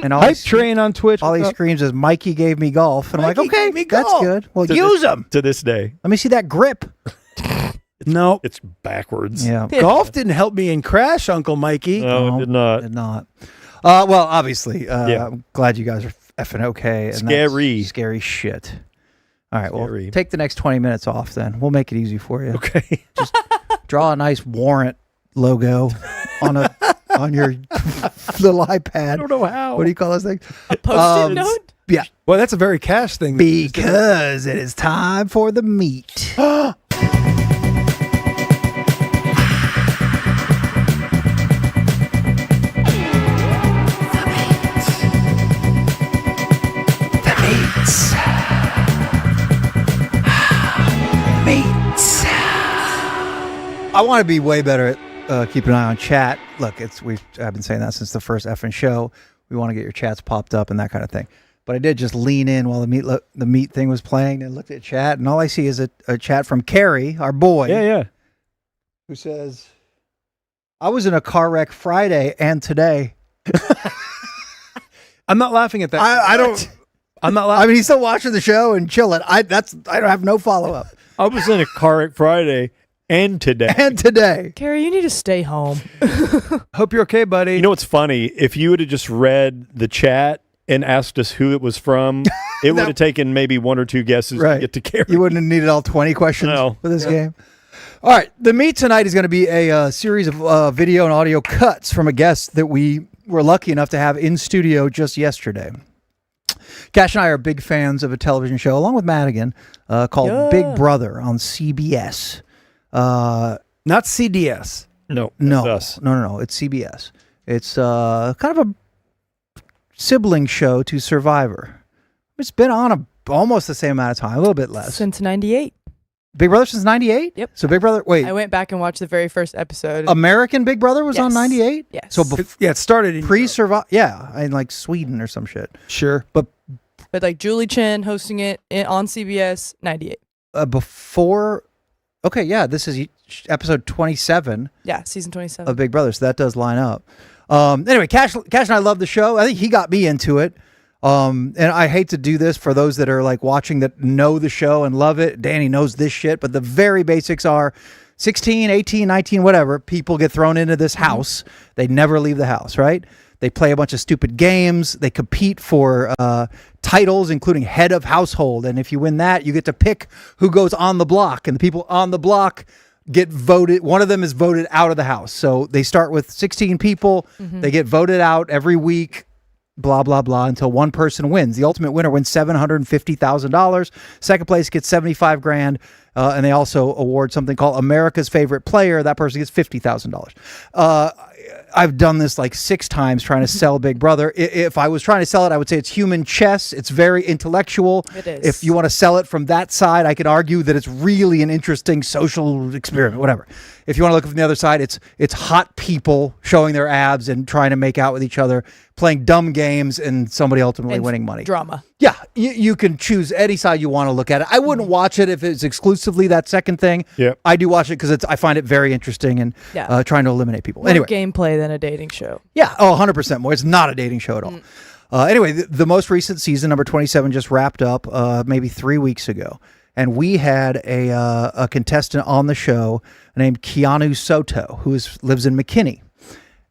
And all Hype he, train on Twitch. all he screams is, Mikey gave me golf. And I'm Mikey like, okay, gave me that's golf. good. Well, To use this- them. To this day. Let me see that grip. No. It's backwards. Yeah. Golf didn't help me in Crash, Uncle Mikey. No, it did not. Did not. Well, obviously, Yeah. I'm glad you guys are effing okay. And Scary. that's scary shit. All right, Scary. well, take the next 20 minutes off then. We'll make it easy for you. Okay. Draw a nice warrant logo on your little iPad. I don't know how. What do you call those things? a post-it note. Yeah. Well, that's a very Cash thing. Because it is time for the meat. Meats. I want to be way better at keeping an eye on chat. Look, I've been saying that since the first effing show. We want to get your chats popped up and that kind of thing. But I did just lean in while the meat thing was playing and looked at chat, and all I see is a chat from Carrie, our boy, Yeah. who says, "I was in a car wreck Friday and today." I'm not laughing at that. I don't. I'm not I laughing. mean, he's still watching the show and chilling. I don't have no follow up. I was in a car wreck Friday and today. And today, Carrie, you need to stay home. Hope you're okay, buddy. You know what's funny? If you would have just read the chat and asked us who it was from, it would have taken maybe one or two guesses Right. to get to Carrie. you wouldn't have needed all 20 questions No. for this game. All right, the meat tonight is going to be a series of video and audio cuts from a guest that we were lucky enough to have in studio just yesterday. Cash and I are big fans of a television show, along with Madigan, called Yeah. Big Brother on CBS. Not CDS. No, No, that's us. no, it's CBS. It's kind of a sibling show to Survivor. It's been on almost the same amount of time, a little bit less. Since 98. Big Brother since 98? Yep. So Big Brother, wait, I went back and watched the very first episode. American Big Brother was on Yes. 98? Yes. So Yeah, it started in pre-Survivor, yeah, in like Sweden or some shit. Sure. But But like Julie Chen hosting it on CBS, 98. before, okay, yeah, this is episode 27 Yeah, season 27. of Big Brother, so that does line up. Anyway, Cash and I love the show. I think he got me into it. And I hate to do this for those that are like watching that know the show and love it. Danny knows this shit, but the very basics are 16, 18, 19, whatever. People get thrown into this house. They never leave the house, right? They play a bunch of stupid games. They compete for titles, including head of household. And if you win that, you get to pick who goes on the block. And the people on the block get voted. One of them is voted out of the house. So they start with 16 people. They get voted out every week. Blah, blah, blah, until one person wins. The ultimate winner wins $750,000. Second place gets $75,000. And they also award something called America's Favorite Player. That person gets $50,000. I've done this like 6 times trying to sell Big Brother. If I was trying to sell it, I would say it's human chess. It's very intellectual. It is. If you want to sell it from that side, I could argue that it's really an interesting social experiment, whatever. If you want to look from the other side, it's hot people showing their abs and trying to make out with each other, playing dumb games, and somebody ultimately And winning money. Drama. Yeah, You can choose any side you want to look at it. I wouldn't watch it if it's exclusively that second thing. Yep. I do watch it because I find it very interesting and trying to eliminate people. More Anyway, gameplay than a dating show. yeah, 100% more. It's not a dating show at all. Anyway, the most recent season, number 27, just wrapped up maybe 3 weeks ago. And we had a contestant on the show named Keanu Soto, who lives in McKinney.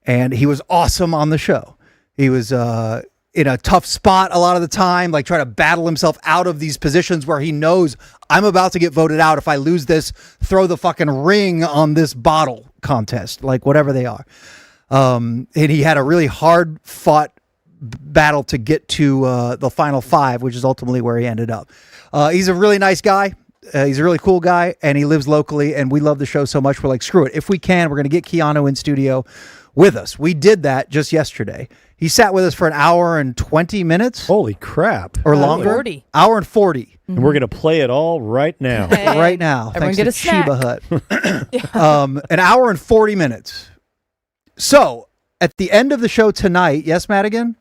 And he was awesome on the show. He was in a tough spot a lot of the time, like trying to battle himself out of these positions where he knows I'm about to get voted out. If I lose this, throw the fucking ring on this bottle contest, like whatever they are. And he had a really hard fought battle to get to the final 5, which is ultimately where he ended up. He's a really nice guy. He's a really cool guy, and he lives locally, and we love the show so much. We're like, screw it. If we can, we're going to get Keanu in studio with us. We did that just yesterday. He sat with us for an hour and 20 minutes. Holy crap. Or longer. 40. Hour and 40. And we're going to play it all right now. Hey, Right now. everyone Thanks get to a snack. Sheba Hut. An hour and 40 minutes. So, at the end of the show tonight, yes, Madigan?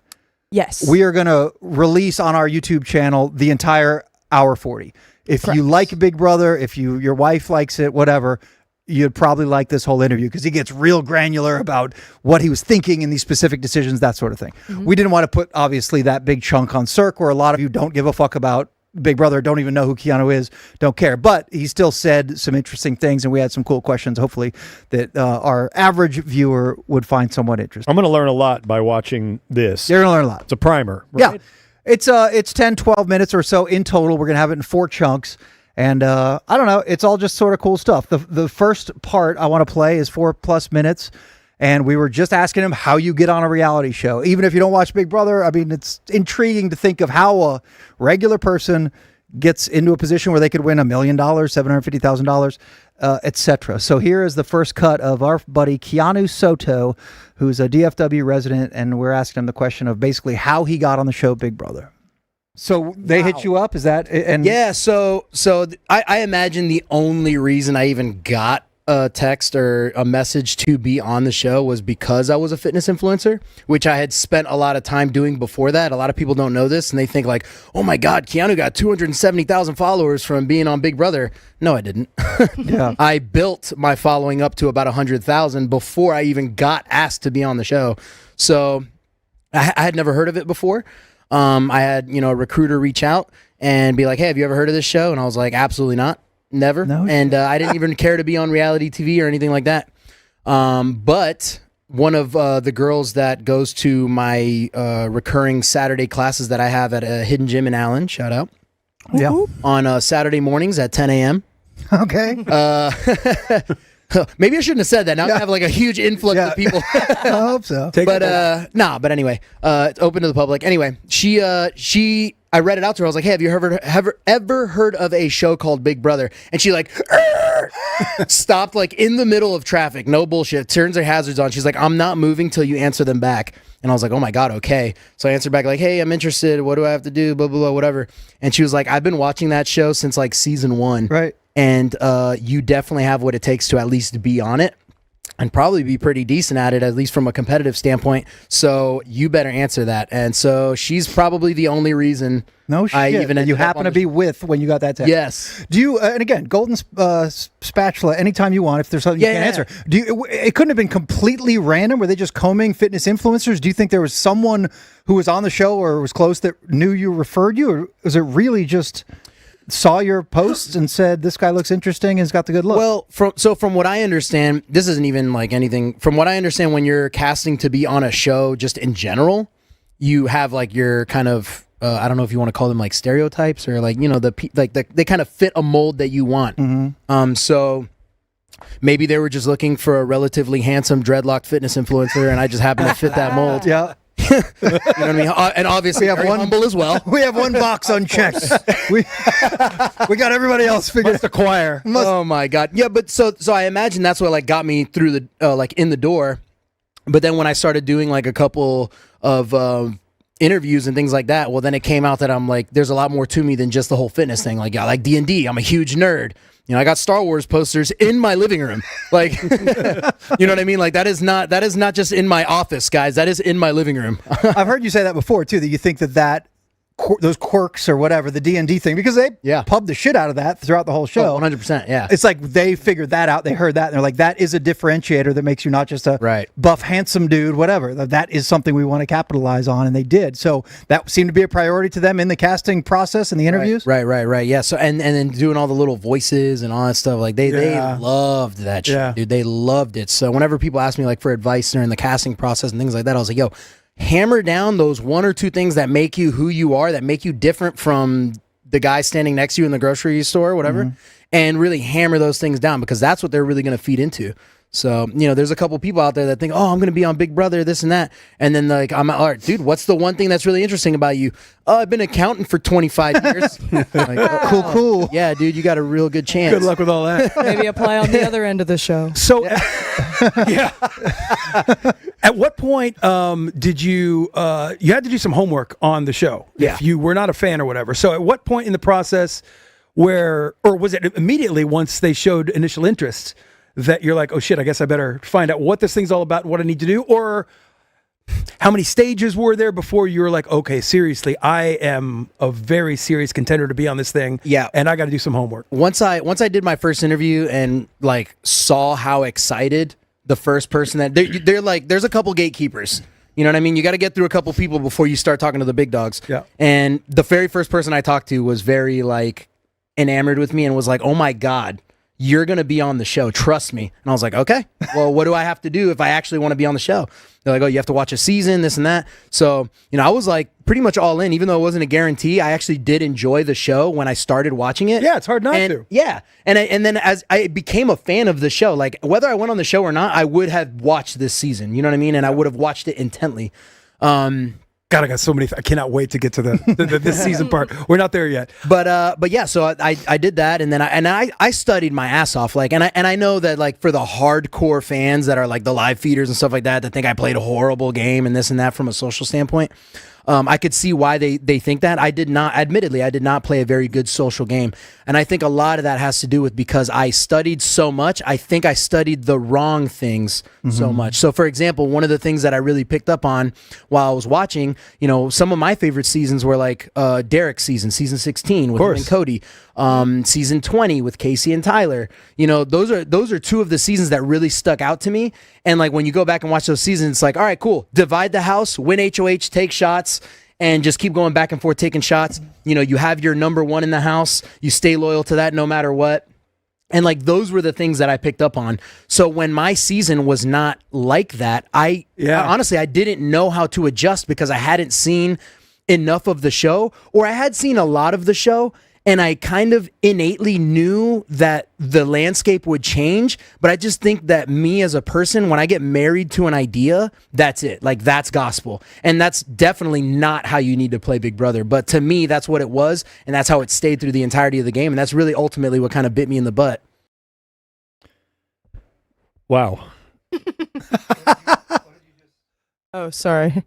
Yes. We are going to release on our YouTube channel the entire hour 40. If you Correct. like Big Brother, if your wife likes it, whatever, you'd probably like this whole interview because he gets real granular about what he was thinking in these specific decisions, that sort of thing. We didn't want to put, obviously, that big chunk on Cirque, where a lot of you don't give a fuck about Big Brother, don't even know who Keanu is, don't care. But he still said some interesting things, and we had some cool questions, hopefully, that our average viewer would find somewhat interesting. I'm going to learn a lot by watching this. You're going to learn a lot. It's a primer, right? Yeah. It's 10, 12 minutes or so in total. We're going to have it in 4 chunks. And I don't know. It's all just sort of cool stuff. The first part I want to play is 4+ minutes. And we were just asking him how you get on a reality show. Even if you don't watch Big Brother, I mean, it's intriguing to think of how a regular person gets into a position where they could win $1 million, $750,000, etc. So here is the first cut of our buddy Keanu Soto, who's a DFW resident. And we're asking him the question of basically how he got on the show Big Brother. So they hit you up? Is that? And Yeah, so I imagine the only reason I even got a text or a message to be on the show was because I was a fitness influencer, which I had spent a lot of time doing before that. A lot of people don't know this, and they think like, oh my God, Keanu got 270,000 followers from being on Big Brother. No, I didn't. Yeah. I built my following up to about 100,000 before I even got asked to be on the show. So I had never heard of it before. I had, a recruiter reach out and be like, hey, have you ever heard of this show? And I was like, absolutely not. Never. No. And I didn't even care to be on reality TV or anything like that. But one of the girls that goes to my recurring Saturday classes that I have at a hidden gym in Allen, shout out, Yeah. on Saturday mornings at 10 a.m. Okay. Maybe I shouldn't have said that. Now I have like a huge influx of people. I hope so. But anyway, it's open to the public. Anyway, I read it out to her. I was like, hey, have you ever heard of a show called Big Brother? And she like stopped like in the middle of traffic. No bullshit. Turns her hazards on. She's like, I'm not moving till you answer them back. And I was like, oh my God, okay. So I answered back like, hey, I'm interested. What do I have to do? Blah, blah, blah, whatever. And she was like, I've been watching that show since like season 1. Right. And you definitely have what it takes to at least be on it and probably be pretty decent at it, at least from a competitive standpoint. So you better answer that. And so she's probably the only reason No shit. I even ended you up happen on to the be with when you got that text. Yes. Do you? And again, golden spatula. Anytime you want, if there's something you can't answer. Do you? It couldn't have been completely random. Were they just combing fitness influencers? Do you think there was someone who was on the show or was close that knew you, referred you, or was it really just saw your posts and said this guy looks interesting and has got the good look? Well, from what I understand, this isn't even like anything. From what I understand, when you're casting to be on a show, just in general, you have like your kind of I don't know if you want to call them like stereotypes or like they kind of fit a mold that you want. Mm-hmm. So maybe they were just looking for a relatively handsome dreadlocked fitness influencer, and I just happen to fit that mold. Yeah. You know what I mean? And obviously, We have very one- humble as well. We have one box unchecked. we got everybody else figured. Must acquire. Oh my God. Yeah, but so I imagine that's what like got me through the like in the door. But then when I started doing like a couple of interviews and things like that, well, then it came out that I'm like, there's a lot more to me than just the whole fitness thing. Like, I like D&D. I'm a huge nerd. I got Star Wars posters in my living room. Like, you know what I mean? Like that is not just in my office, guys. That is in my living room. I've heard you say that before too, that you think that those quirks or whatever, the D&D thing, because they pubbed the shit out of that throughout the whole show. 100%, yeah. It's like they figured that out. They heard that, and they're like, that is a differentiator that makes you not just a buff, handsome dude, whatever. That is something we want to capitalize on, and they did. So that seemed to be a priority to them in the casting process and the interviews. Right. Yeah. So and then doing all the little voices and all that stuff, like they loved that shit, dude. They loved it. So whenever people ask me like for advice during the casting process and things like that, I was like, yo, hammer down those one or two things that make you who you are, that make you different from the guy standing next to you in the grocery store or whatever, and really hammer those things down, because that's what they're really going to feed into. So, there's a couple people out there that think, oh, I'm going to be on Big Brother, this and that. And then like, I'm all right, dude, what's the one thing that's really interesting about you? Oh, I've been accounting for 25 years. Like, cool. Yeah, dude, you got a real good chance. Good luck with all that. Maybe apply on the other end of the show. So, at what point did you had to do some homework on the show if you were not a fan or whatever? So at what point in the process or was it immediately once they showed initial interest that you're like, oh shit, I guess I better find out what this thing's all about and what I need to do? Or how many stages were there before you were like, okay, seriously, I am a very serious contender to be on this thing. Yeah. And I got to do some homework. Once I did my first interview and like saw how excited the first person that they're like, there's a couple gatekeepers. You know what I mean? You got to get through a couple people before you start talking to the big dogs. Yeah. And the very first person I talked to was very like enamored with me and was like, oh my God, you're going to be on the show. Trust me. And I was like, okay, well, what do I have to do if I actually want to be on the show? They're like, oh, you have to watch a season, this and that. So, I was like pretty much all in, even though it wasn't a guarantee. I actually did enjoy the show when I started watching it. Yeah, it's hard not to. Yeah. And then as I became a fan of the show, like whether I went on the show or not, I would have watched this season. You know what I mean? And I would have watched it intently. God, I got so many. I cannot wait to get to this season part. We're not there yet. But yeah, so I did that, and then I studied my ass off. Like, and I know that like for the hardcore fans that are like the live feeders and stuff like that think I played a horrible game and this and that from a social standpoint. I could see why they think that. Admittedly, I did not play a very good social game. And I think a lot of that has to do with because I studied so much. I think I studied the wrong things so much. So for example, one of the things that I really picked up on while I was watching, some of my favorite seasons were like Derek's season 16 with him and Cody, season 20 with Casey and Tyler. Those are two of the seasons that really stuck out to me. And like when you go back and watch those seasons, it's like, all right, cool. Divide the house, win HOH, take shots, and just keep going back and forth taking shots. You have your number one in the house. You stay loyal to that no matter what. And like those were the things that I picked up on. So when my season was not like that, honestly, I didn't know how to adjust because I hadn't seen enough of the show, or I had seen a lot of the show. And I kind of innately knew that the landscape would change, but I just think that me as a person, when I get married to an idea, that's it. Like, that's gospel. And that's definitely not how you need to play Big Brother. But to me, that's what it was, and that's how it stayed through the entirety of the game. And that's really ultimately what kind of bit me in the butt. Wow. Oh, sorry.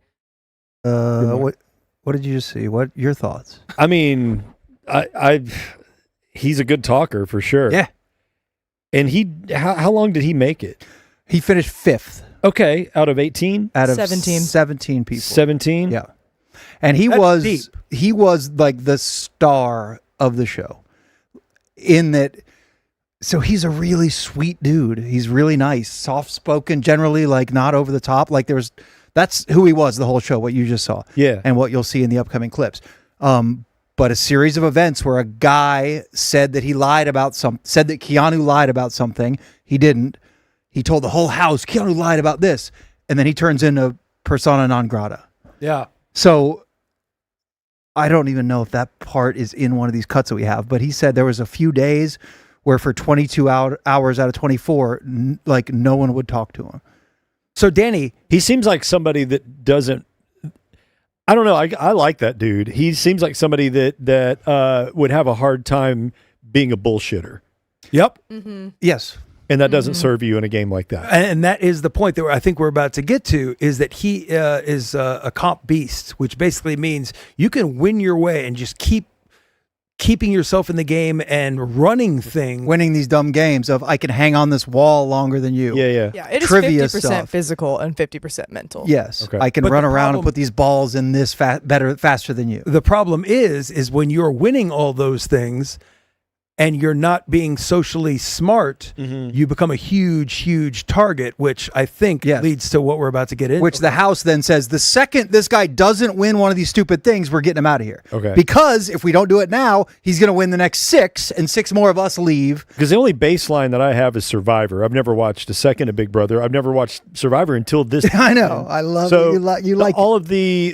What did you just see? What your thoughts? I mean, he's a good talker for sure. Yeah. And how long did he make it? He finished 5th. Okay, out of 18? Out of 17 people. 17? Yeah. And he was like the star of the show. In that, so he's a really sweet dude. He's really nice, soft-spoken, generally like not over the top. Like that's who he was the whole show, what you just saw. Yeah. And what you'll see in the upcoming clips. But a series of events where a guy said that said that Keanu lied about something. He didn't. He told the whole house, Keanu lied about this. And then he turns into persona non grata. Yeah. So I don't even know if that part is in one of these cuts that we have, but he said there was a few days where for 22 hours out of 24, like no one would talk to him. So Danny, he seems like somebody that doesn't, I don't know. I like that dude. He seems like somebody that would have a hard time being a bullshitter. Yep. Mm-hmm. Yes. And that doesn't serve you in a game like that. And that is the point that I think we're about to get to, is that he is a comp beast, which basically means you can win your way and just keep keeping yourself in the game and running things. Winning these dumb games of I can hang on this wall longer than you. Yeah. Yeah, it is Trivia 50% stuff. physical and 50% mental. Yes, Okay. I can But run the around and problem- put these balls in this faster than you. The problem is when you're winning all those things and you're not being socially smart, you become a huge target, which I think Yes. leads to what we're about to get into. Which the house then says, the second this guy doesn't win one of these stupid things, we're getting him out of here. Okay. Because if we don't do it now, he's going to win the next 6, and 6 more of us leave. Because the only baseline that I have is Survivor. I've never watched a second of Big Brother. I've never watched Survivor until this. I know. I love So it. You like all of the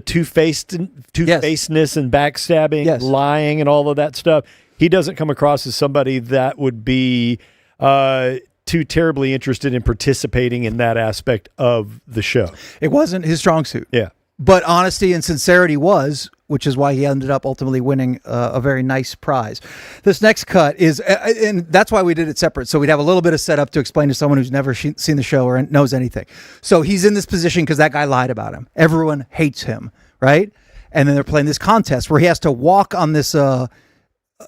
two-facedness and backstabbing, Yes. lying, and all of that stuff. He doesn't come across as somebody that would be too terribly interested in participating in that aspect of the show. it wasn't his strong suit. Yeah. But honesty and sincerity was, which is why he ended up ultimately winning a very nice prize. This next cut is, and that's why we did it separate. So we'd have a little bit of setup to explain to someone who's never seen the show or knows anything. So he's in this position because that guy lied about him. Everyone hates him, right? And then they're playing this contest where he has to walk on this, it's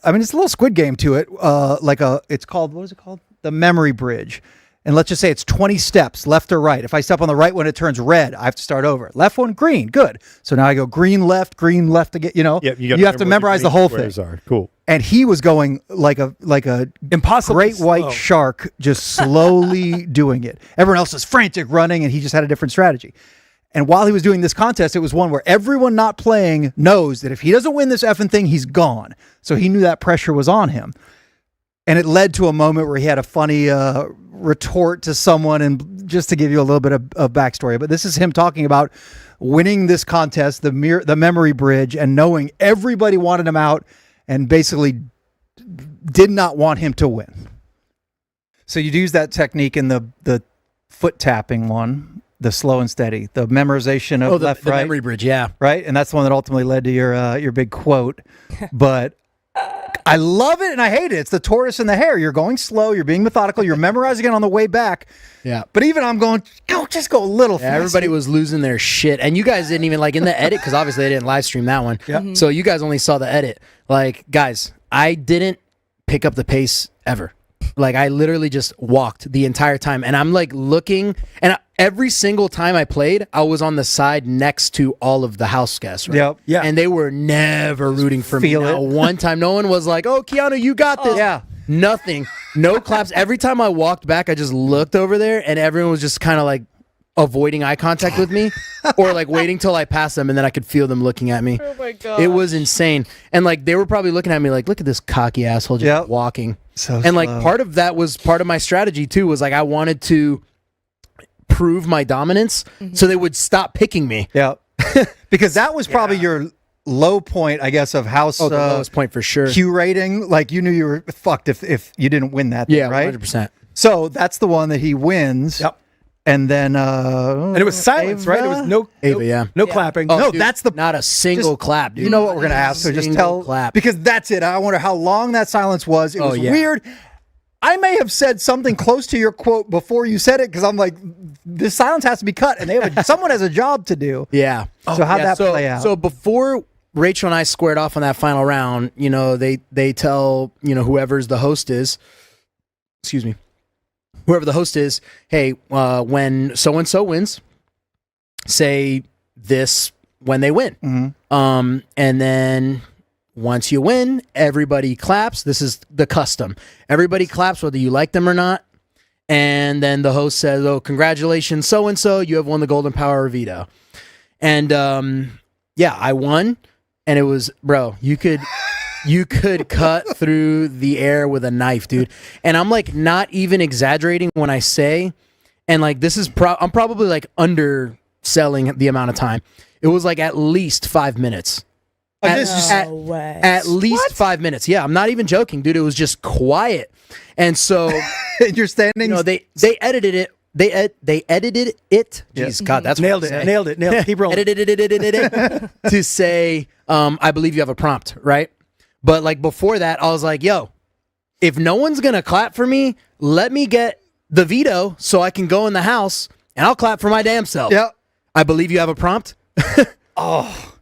a little Squid Game to it. It's called, what is it called? The memory bridge. And let's just say it's 20 steps, left or right. If I step on the right one, it turns red. I have to start over. Left one, green. Good. So now I go green, left to get, Yep, you have to memorize the whole thing. Are. Cool. And he was going like a Impossibly great white slow. shark, just slowly doing it. Everyone else was frantic running, and he just had a different strategy. And while he was doing this contest, it was one where everyone not playing knows that if he doesn't win this effing thing, he's gone. So he knew that pressure was on him. And it led to a moment where he had a funny retort to someone, and just to give you a little bit of backstory. But this is him talking about winning this contest, the memory bridge, and knowing everybody wanted him out and basically did not want him to win. So you'd use that technique in the foot tapping one, the slow and steady, the memorization of left, the right, memory bridge, yeah. right, and that's the one that ultimately led to your big quote. But I love it and I hate it. It's the tortoise and the hare. You're going slow. You're being methodical. You're memorizing it on the way back. Yeah. But even I'm going, just go a little Yeah, faster. everybody was losing their shit, and you guys didn't even like in the edit because obviously they didn't live stream that one. Yeah. So you guys only saw the edit. Like, guys, I didn't pick up the pace ever. Like, I literally just walked the entire time, and I'm like looking, and every single time I played, I was on the side next to all of the house guests. Right? Yep. Yeah. And they were never rooting for me. Feel Not it. one time, no one was like, "Oh, Keanu, you got this." Yeah. Nothing. No claps. Every time I walked back, I just looked over there, and everyone was just kind of like avoiding eye contact with me, or like waiting till I passed them, and then I could feel them looking at me. Oh my god. It was insane. And like they were probably looking at me like, look at this cocky asshole just Yep. walking. So And like slow. part of that was part of my strategy too, was like I wanted to prove my dominance so they would stop picking me. Yeah. Because that was probably your low point, I guess, of house Oh, the lowest point for sure. Q rating. Like you knew you were fucked if you didn't win that thing, Yeah, right? 100%. So that's the one that he wins. Yep. And then And it was silence, right? It was no Ava, yeah. no clapping. Oh, No, dude, that's the- not a single clap, dude. You know what we're gonna ask? So just Single tell clap. because that's it. I wonder how long that silence was. It Oh, was yeah. weird. I may have said something close to your quote before you said it because I'm like, this silence has to be cut, and they have someone has a job to do. Yeah. So how'd that play out? So before Rachel and I squared off on that final round, you know, they tell, you know, whoever's the host is, excuse me, whoever the host is, hey, when so-and-so wins, say this when they win. Mm-hmm. And then once you win, everybody claps. This is the custom. Everybody claps whether you like them or not. And then the host says, oh, congratulations, so-and-so, you have won the Golden Power of Veto. And yeah, I won. And it was, bro, you could cut through the air with a knife, dude. And I'm like not even exaggerating when I say, and like this is I'm probably like underselling the amount of time. It was like at least 5 minutes. No way. At least 5 minutes. Yeah, I'm not even joking, dude. It was just quiet. And so You're standing. you know, they edited it. They edited it. Jeez, God, that's Nailed what it. Nailed it. Keep rolling. edited it to say, I believe you have a prompt, right? But like before that, I was like, yo, if no one's gonna clap for me, let me get the veto so I can go in the house and I'll clap for my damn self. Yeah. I believe you have a prompt.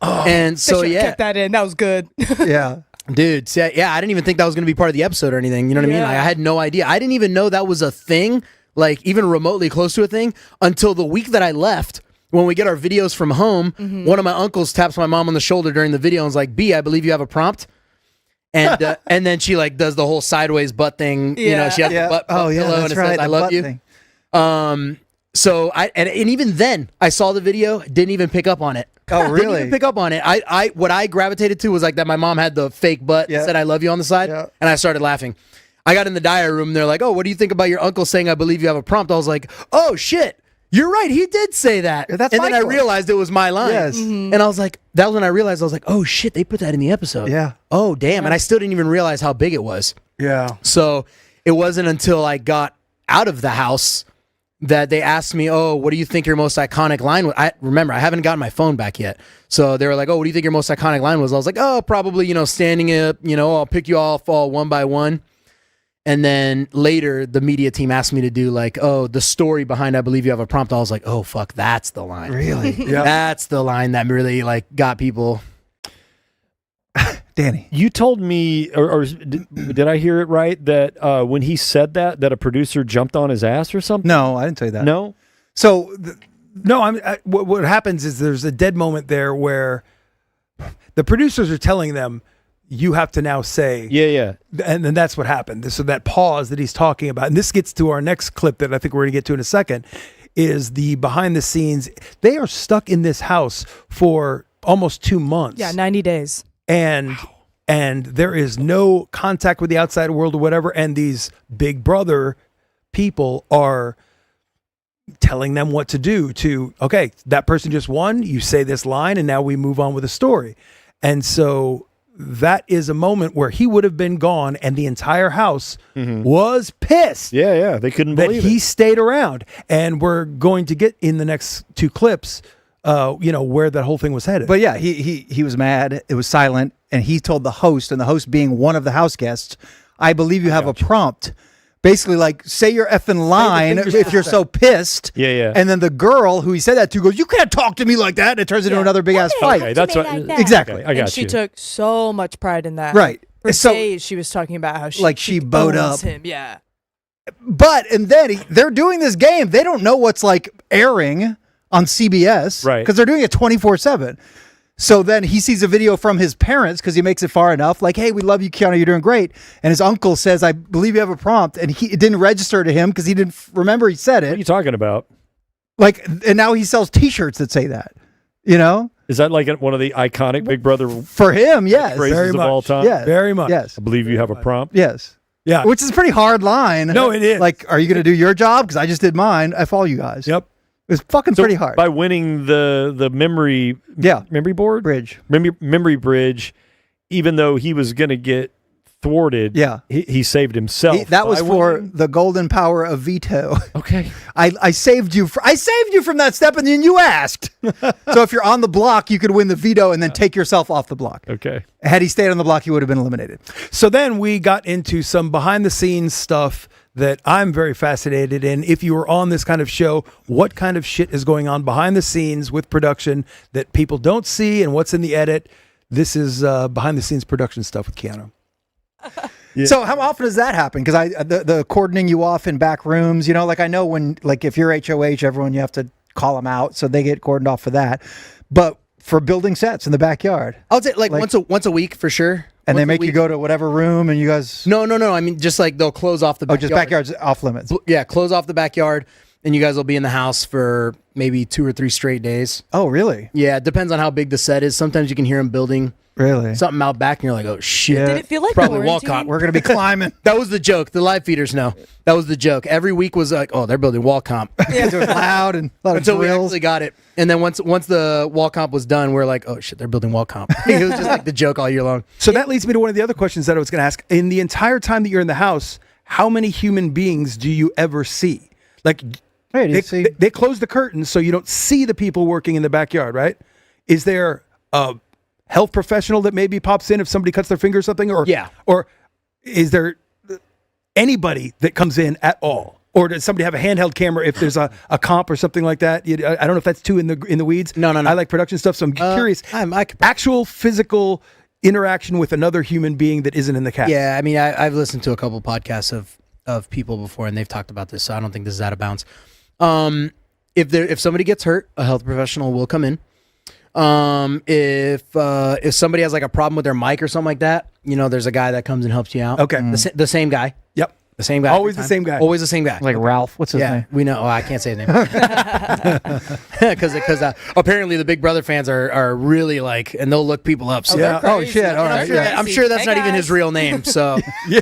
And so Should've yeah, kept that in. That was good. Yeah. Dude, yeah, I didn't even think that was going to be part of the episode or anything. You know what I mean? Like, I had no idea. I didn't even know that was a thing, like even remotely close to a thing, until the week that I left. When we get our videos from home, one of my uncles taps my mom on the shoulder during the video and is like, "B, I believe you have a prompt." And and then she like does the whole sideways butt thing. You know, she has the butt pillow and it says, "I love you." Thing. So and even then, I saw the video, didn't even pick up on it. Oh, really? Didn't even pick up on it. What I gravitated to was like that my mom had the fake butt that said "I love you" on the side, and I started laughing. I got in the diary room, and they're like, "Oh, what do you think about your uncle saying I believe you have a prompt?" I was like, "Oh shit, you're right. He did say that." That's and then I realized it was my line. Yes. And I was like, that was when I realized, I was like, oh shit, they put that in the episode. Yeah. Oh damn, and I still didn't even realize how big it was. Yeah. So it wasn't until I got out of the house that they asked me, "Oh, what do you think your most iconic line was?" I remember I haven't gotten my phone back yet. So they were like, "Oh, what do you think your most iconic line was?" I was like, "Oh, probably, standing up, I'll pick you all one by one." And then later the media team asked me to do like, "Oh, the story behind I believe you have a prompt." I was like, "Oh, fuck, that's the line." Really? Yeah. That's the line that really like got people. Danny. You told me, or did I hear it right, that when he said that a producer jumped on his ass or something? No, I didn't tell you that. No? So, what happens is there's a dead moment there where the producers are telling them, you have to now say, Yeah. and then that's what happened. So that pause that he's talking about, and this gets to our next clip that I think we're going to get to in a second, is the behind the scenes. They are stuck in this house for almost 2 months. Yeah, 90 days. And there is no contact with the outside world or whatever, and these Big Brother people are telling them what to do. Okay, that person just won, you say this line, and now we move on with the story. And so that is a moment where he would have been gone, and the entire house was pissed. Yeah, they couldn't that believe he it. stayed around. And we're going to get in the next 2 clips where that whole thing was headed. But yeah, he was mad. It was silent, and he told the host, and the host being one of the house guests, "I believe you have a prompt." Basically, like, say your effing line if you're so pissed. Yeah. And then the girl who he said that to goes, "You can't talk to me like that." And it turns into another big ass fight. Okay, that's what. Exactly. Okay, I got And she you. took so much pride in that. Right. For So- days she was talking about how she bowed owns up. him. Yeah. And then they're doing this game. They don't know what's like airing on CBS, Right. Because they're doing it 24/7. So then he sees a video from his parents because he makes it far enough. Like, "Hey, we love you, Keanu. You're doing great." And his uncle says, "I believe you have a prompt," and it didn't register to him because he didn't remember he said What are it. you talking about? Like, and now he sells T-shirts that say that. Is that like one of the iconic Big Brother For him, yes, phrases very of much. all time? yes, Very much. yes, I believe you have a prompt. yes. Yeah. Which is a pretty hard line. No, it is. Like, are you going to do your job? Because I just did mine. F all you guys. Yep. It's fucking So pretty hard. by winning the memory board Bridge. memory bridge, even though he was going to get thwarted, Yeah. he saved himself. That was by for winning. the golden power of veto. Okay. I saved you. I saved you from that step, and then you asked. So if you're on the block, you could win the veto and then take yourself off the block. Okay. Had he stayed on the block, he would have been eliminated. So then we got into some behind the scenes stuff that I'm very fascinated in. If you were on this kind of show, what kind of shit is going on behind the scenes with production that people don't see, and what's in the edit? This is behind the scenes production stuff with Keanu. Yeah. So how often does that happen? Because the cordoning you off in back rooms, like I know when, like if you're HOH, everyone, you have to call them out, so they get cordoned off for that. But for building sets in the backyard, I would say like once a week for sure. and they Once a make you week. go to whatever room, and you guys. No. I mean, just like they'll close off the Oh, backyard. just backyard's off limits. Yeah, close off the backyard, and you guys will be in the house for maybe 2 or 3 straight days. Oh, really? Yeah, it depends on how big the set is. Sometimes you can hear them building Really? something out back, and you're like, oh shit. Yeah. Did it feel like Probably quarantine? Walcott. We're gonna be climbing. That was the joke. The live feeders know. That was the joke. Every week was like, oh, they're building wall comp. It was loud and a lot of Until we drills. actually got it. And then once the wall comp was done, we're like, oh shit, they're building wall comp. It was just like the joke all year long. So that leads me to one of the other questions that I was going to ask. In the entire time that you're in the house, how many human beings do you ever see? Like, Hey, do you see? they close the curtains so you don't see the people working in the backyard, right? Is there a health professional that maybe pops in if somebody cuts their finger or something? Or Yeah. Or is there anybody that comes in at all? Or does somebody have a handheld camera if there's a comp or something like that? I don't know if that's too in the weeds. No. I like production stuff, so I'm curious. I could- Actual physical interaction with another human being that isn't in the cast. Yeah, I mean, I've listened to a couple podcasts of people before, and they've talked about this, so I don't think this is out of bounds. If somebody gets hurt, a health professional will come in. If somebody has like a problem with their mic or something like that, there's a guy that comes and helps you out. Okay. The same guy. Yep. The same guy. Always the same guy. Always the same guy. Like Ralph. What's his name? We know. Oh, I can't say his name because apparently the Big Brother fans are really like, and they'll look people up. So Yeah. Oh, shit. All right. I'm sure that's Hey, not even his guys. real name. So yeah,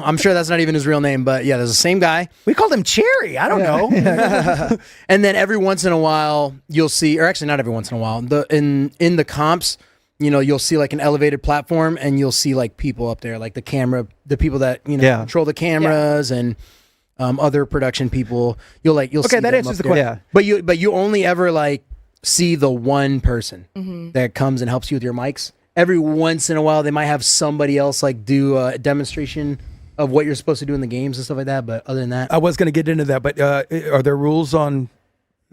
I'm sure that's not even his real name. But yeah, there's the same guy. We called him Cherry. I don't know. And then every once in a while you'll see, or actually not every once in a while, in the comps, you'll see like an elevated platform, and you'll see like people up there, like the people that control the cameras and other production people. You'll see that them answers up the there. question. But you only ever like see the one person that comes and helps you with your mics. Every once in a while, they might have somebody else like do a demonstration of what you're supposed to do in the games and stuff like that. But other than that, I was going to get into that, but are there rules on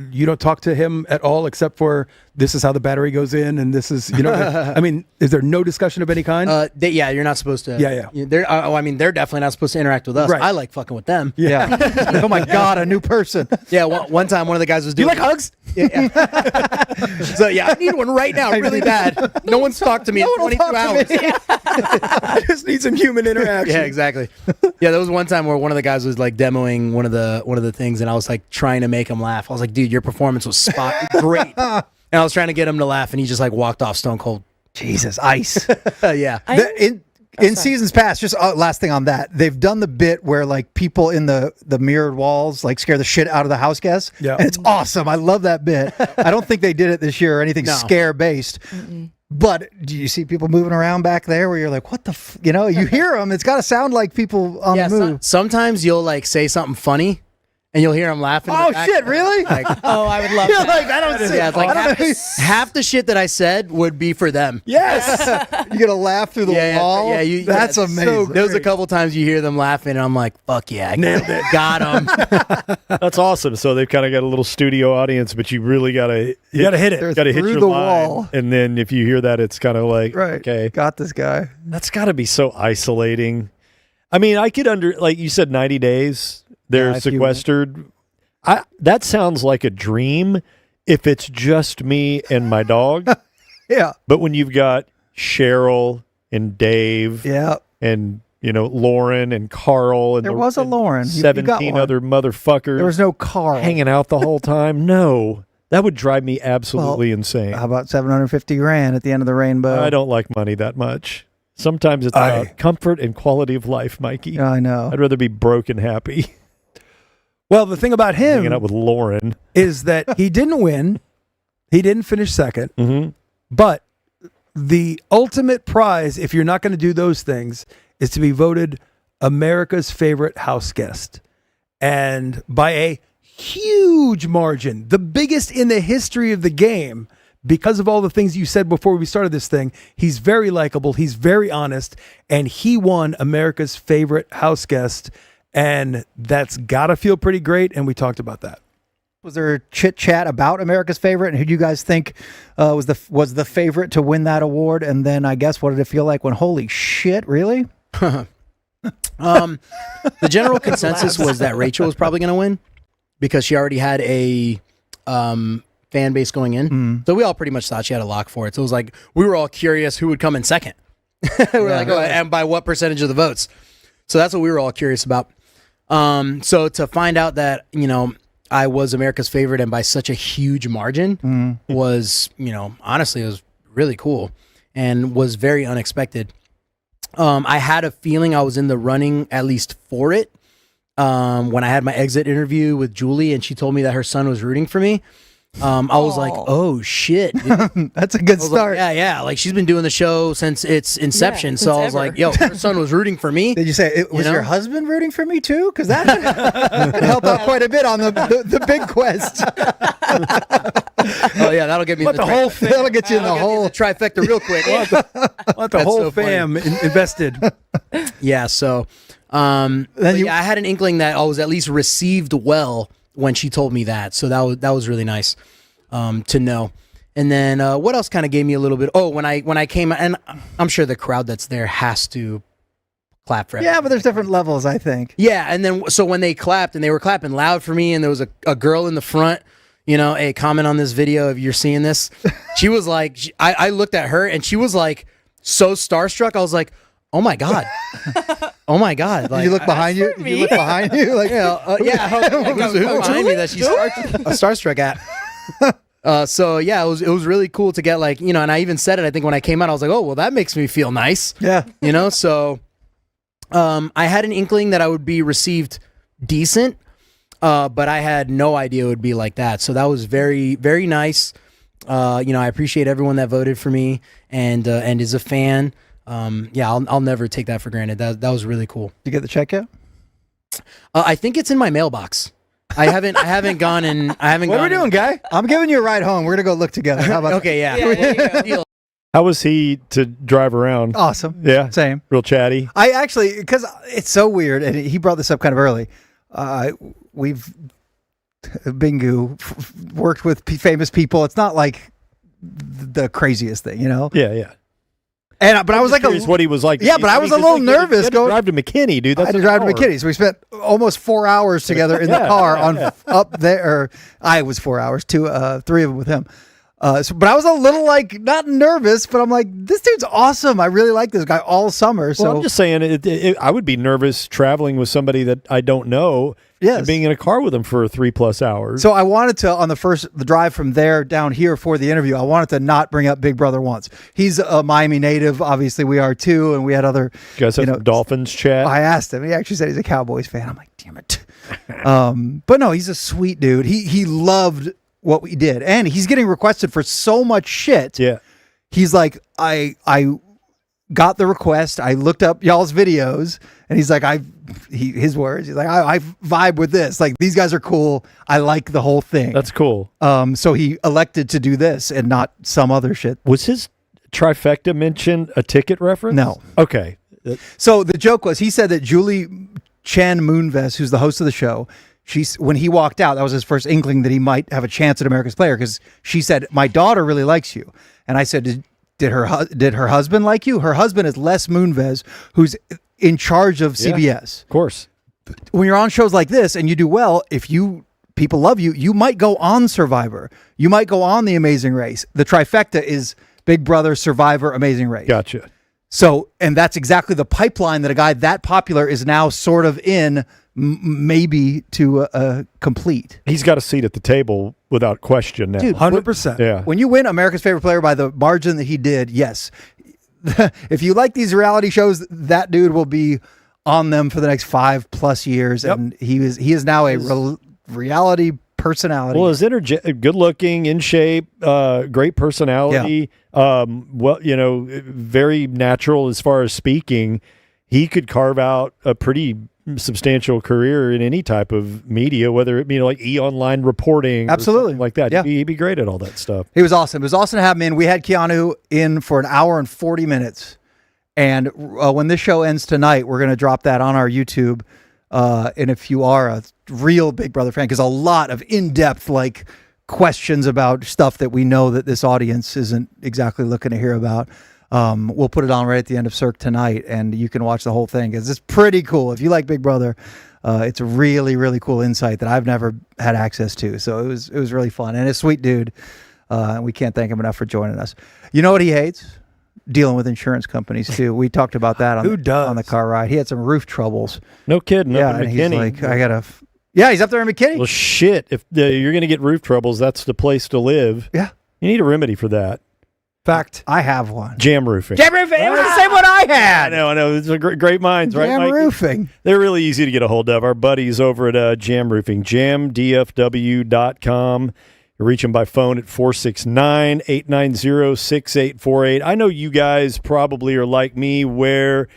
you don't talk to him at all except for this is how the battery goes in and this is, I mean, is there no discussion of any kind? you're not supposed to. Yeah. They're definitely not supposed to interact with us. Right. I like fucking with them. Yeah. Oh my God, a new person. Yeah, one time one of the guys was Do you doing. like hugs? Yeah. So yeah, I need one right now, really bad. No one's talked to me in 22 hours. I just need some human interaction. Yeah, exactly. Yeah, there was one time where one of the guys was like demoing one of the things, and I was like trying to make him laugh. I was like, dude, your performance was great. And I was trying to get him to laugh, and he just like walked off stone cold. Jesus, ice. Yeah. In seasons past, just last thing on that, they've done the bit where like people in the mirrored walls like scare the shit out of the house guests. Yeah. And it's awesome. I love that bit. I don't think they did it this year or anything scare based. But do you see people moving around back there where you're like, what the you hear them. It's got to sound like people on the move. Sometimes you'll like say something funny, and you'll hear them laughing. Oh shit, really? Like, Oh, I would love You're that. like, I don't see yeah, it's like I don't know. half the shit that I said would be for them. Yes. You're going to laugh through the wall. Yeah, That's amazing. There was a couple times you hear them laughing, and I'm like, fuck yeah, Nailed it. got them. That's awesome. So they've kind of got a little studio audience, but you really got to hit it. They're Got to hit through your the line. wall. And then if you hear that, it's kind of like, Right. okay, Got this guy. that's got to be so isolating. I mean, I could like you said, 90 days. They're Yeah, if you- sequestered. That sounds like a dream if it's just me and my dog. Yeah. But when you've got Cheryl and Dave Yeah. and Lauren and Carl and There was a Lauren. You got 17 one. other motherfuckers There was no Carl. hanging out the whole time. No, that would drive me absolutely insane. How about 750 grand at the end of the rainbow? I don't like money that much. Sometimes it's about comfort and quality of life, Mikey. I know. I'd rather be broke and happy Well, the thing about hanging him out with Lauren. is that he didn't win. He didn't finish second. Mm-hmm. But the ultimate prize, if you're not going to do those things, is to be voted America's favorite house guest. And by a huge margin, the biggest in the history of the game, because of all the things you said before we started this thing. He's very likable. He's very honest. And he won America's favorite house guest. And that's got to feel pretty great. And we talked about that. Was there chit chat about America's favorite, and who do you guys think was the favorite to win that award? And then I guess what did it feel like when holy shit, really? The general consensus was that Rachel was probably going to win because she already had a fan base going in. So we all pretty much thought she had a lock for it. So it was like we were all curious who would come in second. We're like, oh, and by what percentage of the votes? So that's what we were all curious about. So to find out that I was America's favorite and by such a huge margin was honestly it was really cool and was very unexpected. I had a feeling I was in the running at least for it when I had my exit interview with Julie and she told me that her son was rooting for me. I was like, oh shit. Dude. That's a good I was start. like, yeah. Like she's been doing the show since its inception. So I was like, yo, her son was rooting for me. Did you say it was your husband rooting for me too? Because that could help out quite a bit on the big quest. Oh yeah, that'll get me in the whole That'll get you in the hole. trifecta real quick. Let the whole so funny. fam invested. Yeah, so I had an inkling that I was at least received well when she told me that. So that was really nice to know. And then what else kind of gave me a little bit? Oh, when I came, and I'm sure the crowd that's there has to clap for everything. Yeah, but there's different levels, I think. Yeah, and then so when they clapped, and they were clapping loud for me, and there was a girl in the front, hey, comment on this video if you're seeing this. She was like, I looked at her, and she was like so starstruck. I was like, oh my God. Oh my God. Like, Did you look behind you? Did you look behind you? Like, who's behind me that she's starstruck at? So yeah, it was really cool to get and I even said it, I think when I came out, I was like, oh, well, that makes me feel nice. Yeah. So I had an inkling that I would be received decent, but I had no idea it would be like that. So that was very, very nice. I appreciate everyone that voted for me and is a fan. I'll never take that for granted. That was really cool. Did you get the check yet? I think it's in my mailbox. I haven't gone and I haven't. What gone are we doing, guy? I'm giving you a ride home. We're gonna go look together. How about okay, yeah. Deal. How was he to drive around? Awesome. Yeah. Same. Real chatty. I actually, because it's so weird, and he brought this up kind of early. We've Dingu worked with famous people. It's not like the craziest thing, Yeah. But I was like, curious what he was like. Yeah, but I was a little nervous You had to going. drive to McKinney, dude. I had to drive to McKinney, so we spent almost 4 hours together in the car up there. Or I was 4 hours, 3 of them with him. But I was a little not nervous, but I'm like, this dude's awesome. I really like this guy all summer. So Well, I'm just saying, I would be nervous traveling with somebody that I don't know. Yes. And being in a car with them for 3+ hours. So I wanted to, on the drive from there down here for the interview, I wanted to not bring up Big Brother once. He's a Miami native. Obviously, we are too. And we had other. You guys have some Dolphins chat? I asked him. He actually said he's a Cowboys fan. I'm like, damn it. But no, he's a sweet dude. He loved what we did. And he's getting requested for so much shit. Yeah. He's like, I got the request. I looked up y'all's videos, and he's like, his words. He's like, I vibe with this. Like, these guys are cool. I like the whole thing. That's cool. So he elected to do this and not some other shit. Was his trifecta mention a ticket reference? No. Okay. So the joke was, he said that Julie Chan Moonves, who's the host of the show, when he walked out, that was his first inkling that he might have a chance at America's Player, because she said, my daughter really likes you. And I said, did her husband like you? Her husband is Les Moonves, who's in charge of CBS. Of course. When you're on shows like this and you do well, if people love you, you might go on Survivor. You might go on The Amazing Race. The trifecta is Big Brother, Survivor, Amazing Race. Gotcha. So, and that's exactly the pipeline that a guy that popular is now sort of in, maybe to complete. He's got a seat at the table without question now. Dude, 100%. Yeah. When you win America's Favorite Player by the margin that he did, yes. If you like these reality shows, that dude will be on them for the next 5+ years. Yep. And he is now a reality personality. Well, is good looking, in shape, great personality. Very natural as far as speaking. He could carve out a pretty substantial career in any type of media, whether it be like online reporting, absolutely, or something like that. Yeah. He'd be great at all that stuff. He was awesome. It was awesome to have him in. We had Keanu in for an hour and 40 minutes. And when this show ends tonight, we're going to drop that on our YouTube. And if you are a real Big Brother fan, because a lot of in-depth questions about stuff that we know that this audience isn't exactly looking to hear about. We'll put it on right at the end of Cirque tonight, and you can watch the whole thing, because it's pretty cool. If you like Big Brother, it's a really, really cool insight that I've never had access to. So it was really fun, and a sweet dude. And we can't thank him enough for joining us. You know what he hates? Dealing with insurance companies too. We talked about that on the car ride. He had some roof troubles. No kidding. Yeah, and he's like, I gotta. Yeah, he's up there in McKinney. Well, shit. If you're going to get roof troubles, that's the place to live. Yeah, you need a remedy for that. Fact, I have one. Jam roofing. Jam roofing. It was the same one I had. I know. It's a great minds, right, Jam Mike? roofing. They're really easy to get a hold of. Our buddies over at Jam Roofing, jamdfw.com. You reach them by phone at 469-890-6848. I know you guys probably are like me, where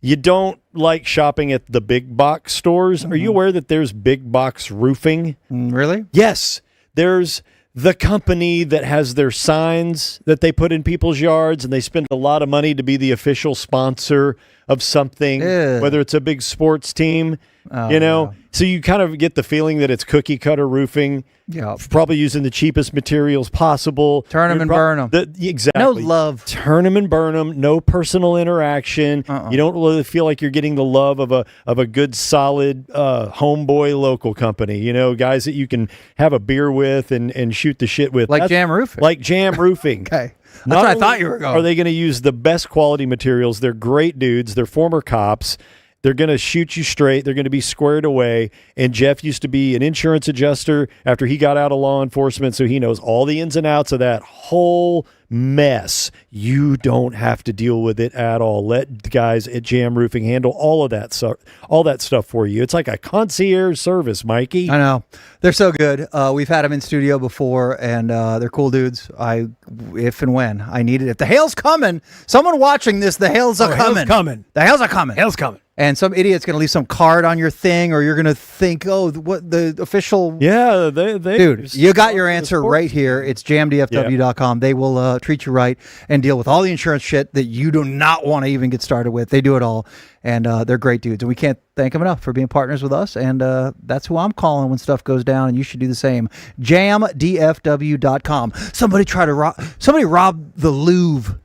you don't like shopping at the big box stores. Are you aware that there's big box roofing? Really? Yes. There's the company that has their signs that they put in people's yards, and they spend a lot of money to be the official sponsor of something, whether it's a big sports team. Oh, you know, yeah. so you kind of get the feeling that it's cookie cutter roofing. Yeah. Probably using the cheapest materials possible. Turn 'em and burn 'em. Exactly. No love. Turn them and burn them. No personal interaction. You don't really feel like you're getting the love of a good, solid homeboy local company. You know, guys that you can have a beer with and shoot the shit with. Like Jam Roofing. Like Jam Roofing. Okay. That's Not what I only thought you were going. Are they going to use the best quality materials? They're great dudes. They're former cops. They're going to shoot you straight. They're going to be squared away. And Jeff used to be an insurance adjuster after he got out of law enforcement, so he knows all the ins and outs of that whole mess. You don't have to deal with it at all. Let the guys at Jam Roofing handle all that stuff for you. It's like a concierge service, Mikey. I know. They're so good. We've had them in studio before, and they're cool dudes. If and when I need it. If the hail's coming, someone watching this, the hail's are coming. The hail's are coming. Hail's coming. And some idiot's going to leave some card on your thing, or you're going to think, oh, what the official... Yeah, they Dude, you got your answer right here. It's jamdfw.com. They will treat you right and deal with all the insurance shit that you do not want to even get started with. They do it all, and they're great dudes. And we can't thank them enough for being partners with us, and that's who I'm calling when stuff goes down, and you should do the same. jamdfw.com. Somebody robbed the Louvre.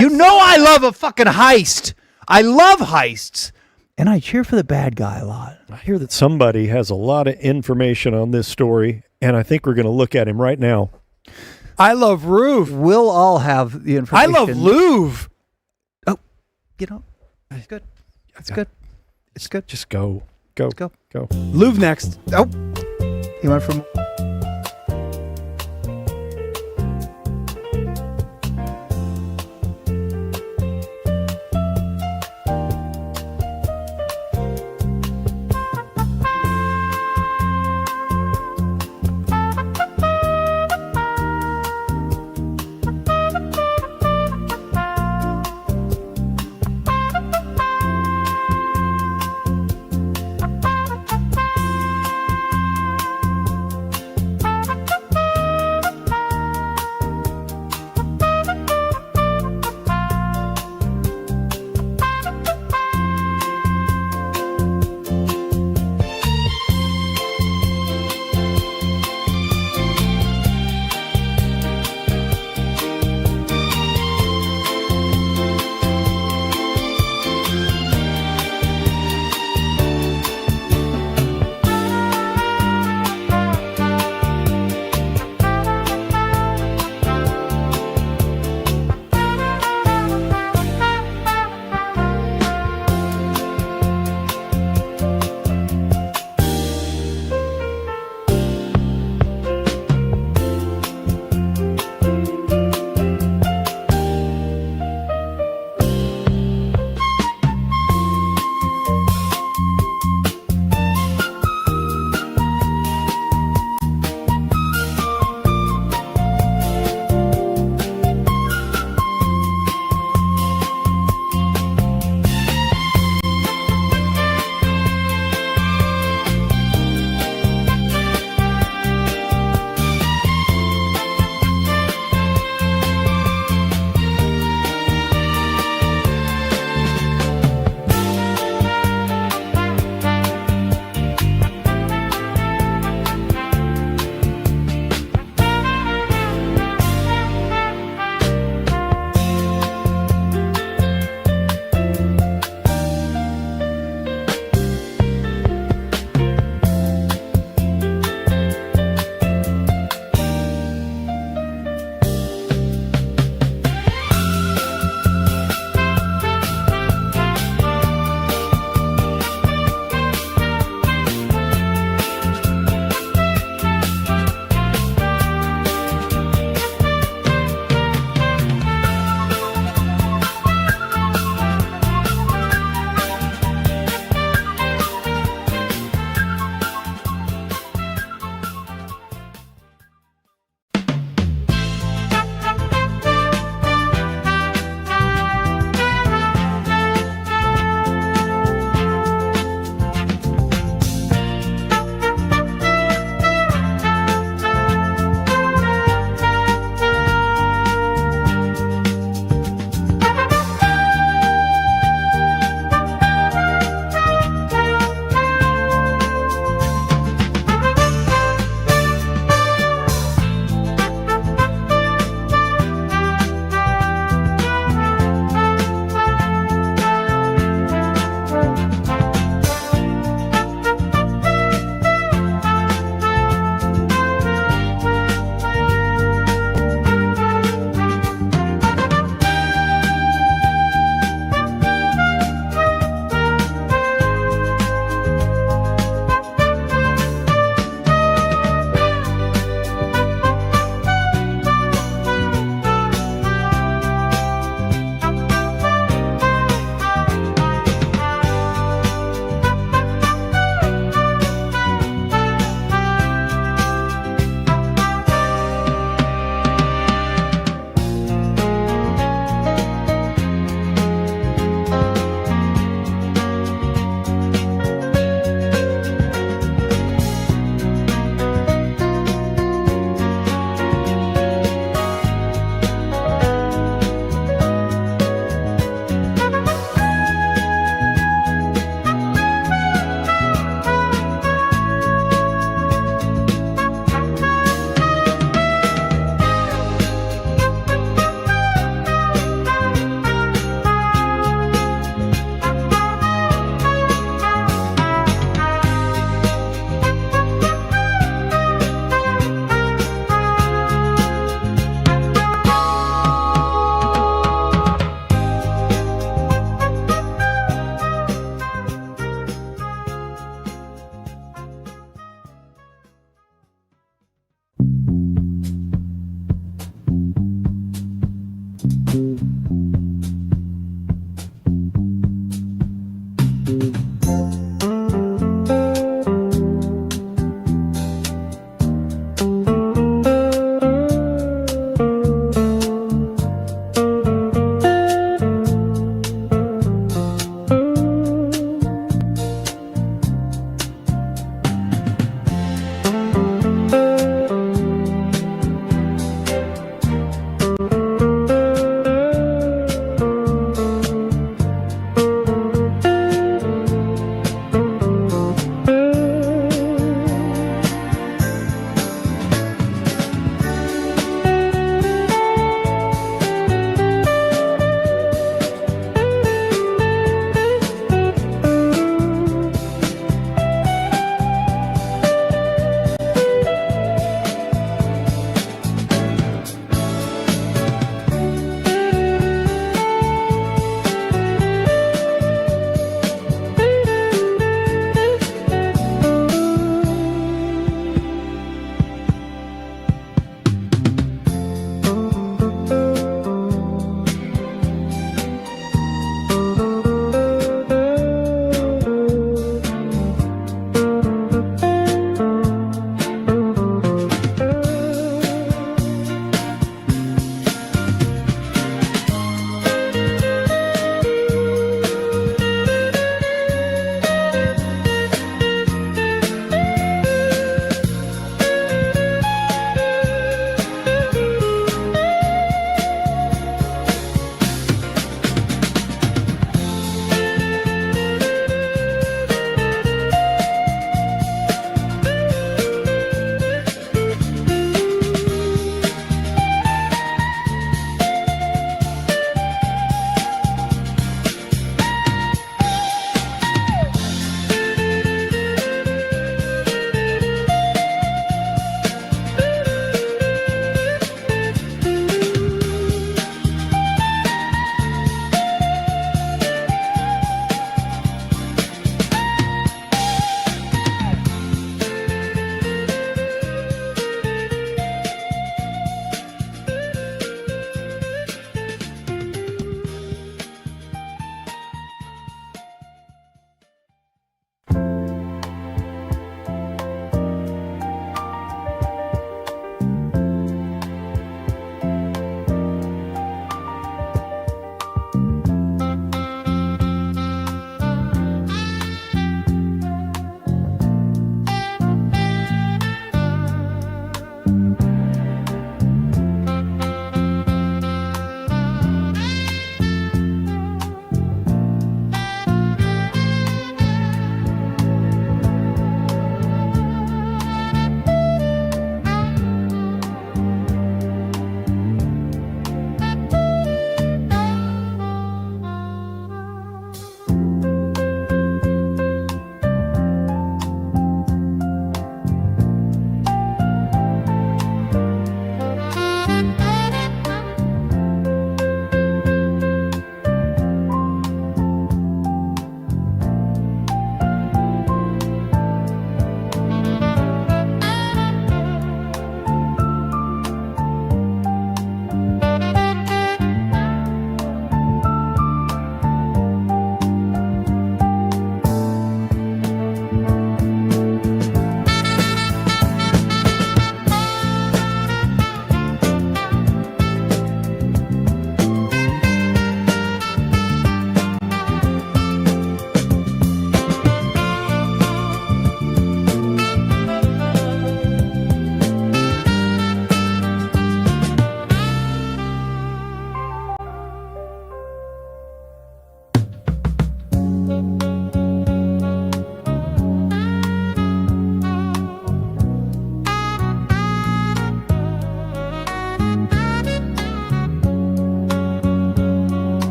You know I love a fucking heist. I love heists, and I cheer for the bad guy a lot. I hear that somebody has a lot of information on this story, and I think we're going to look at him right now. I love roof. We'll all have the I information. love Louvre. Oh, it's good. It's good. It's good. Just go. Let's go. Louvre next. Oh, he went from...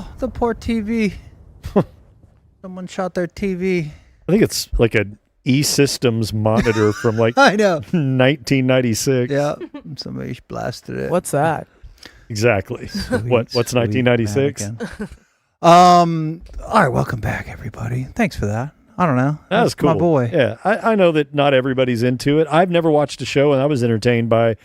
Oh, the poor TV. Someone shot their TV. I think it's like an E-Systems monitor from like I know. 1996. Yeah, somebody blasted it. What's that? Exactly. What's Sweet 1996? mannequin. All right, welcome back, everybody. Thanks for that. I don't know. That was That's cool. my boy. Yeah, I know that not everybody's into it. I've never watched a show, and I was entertained by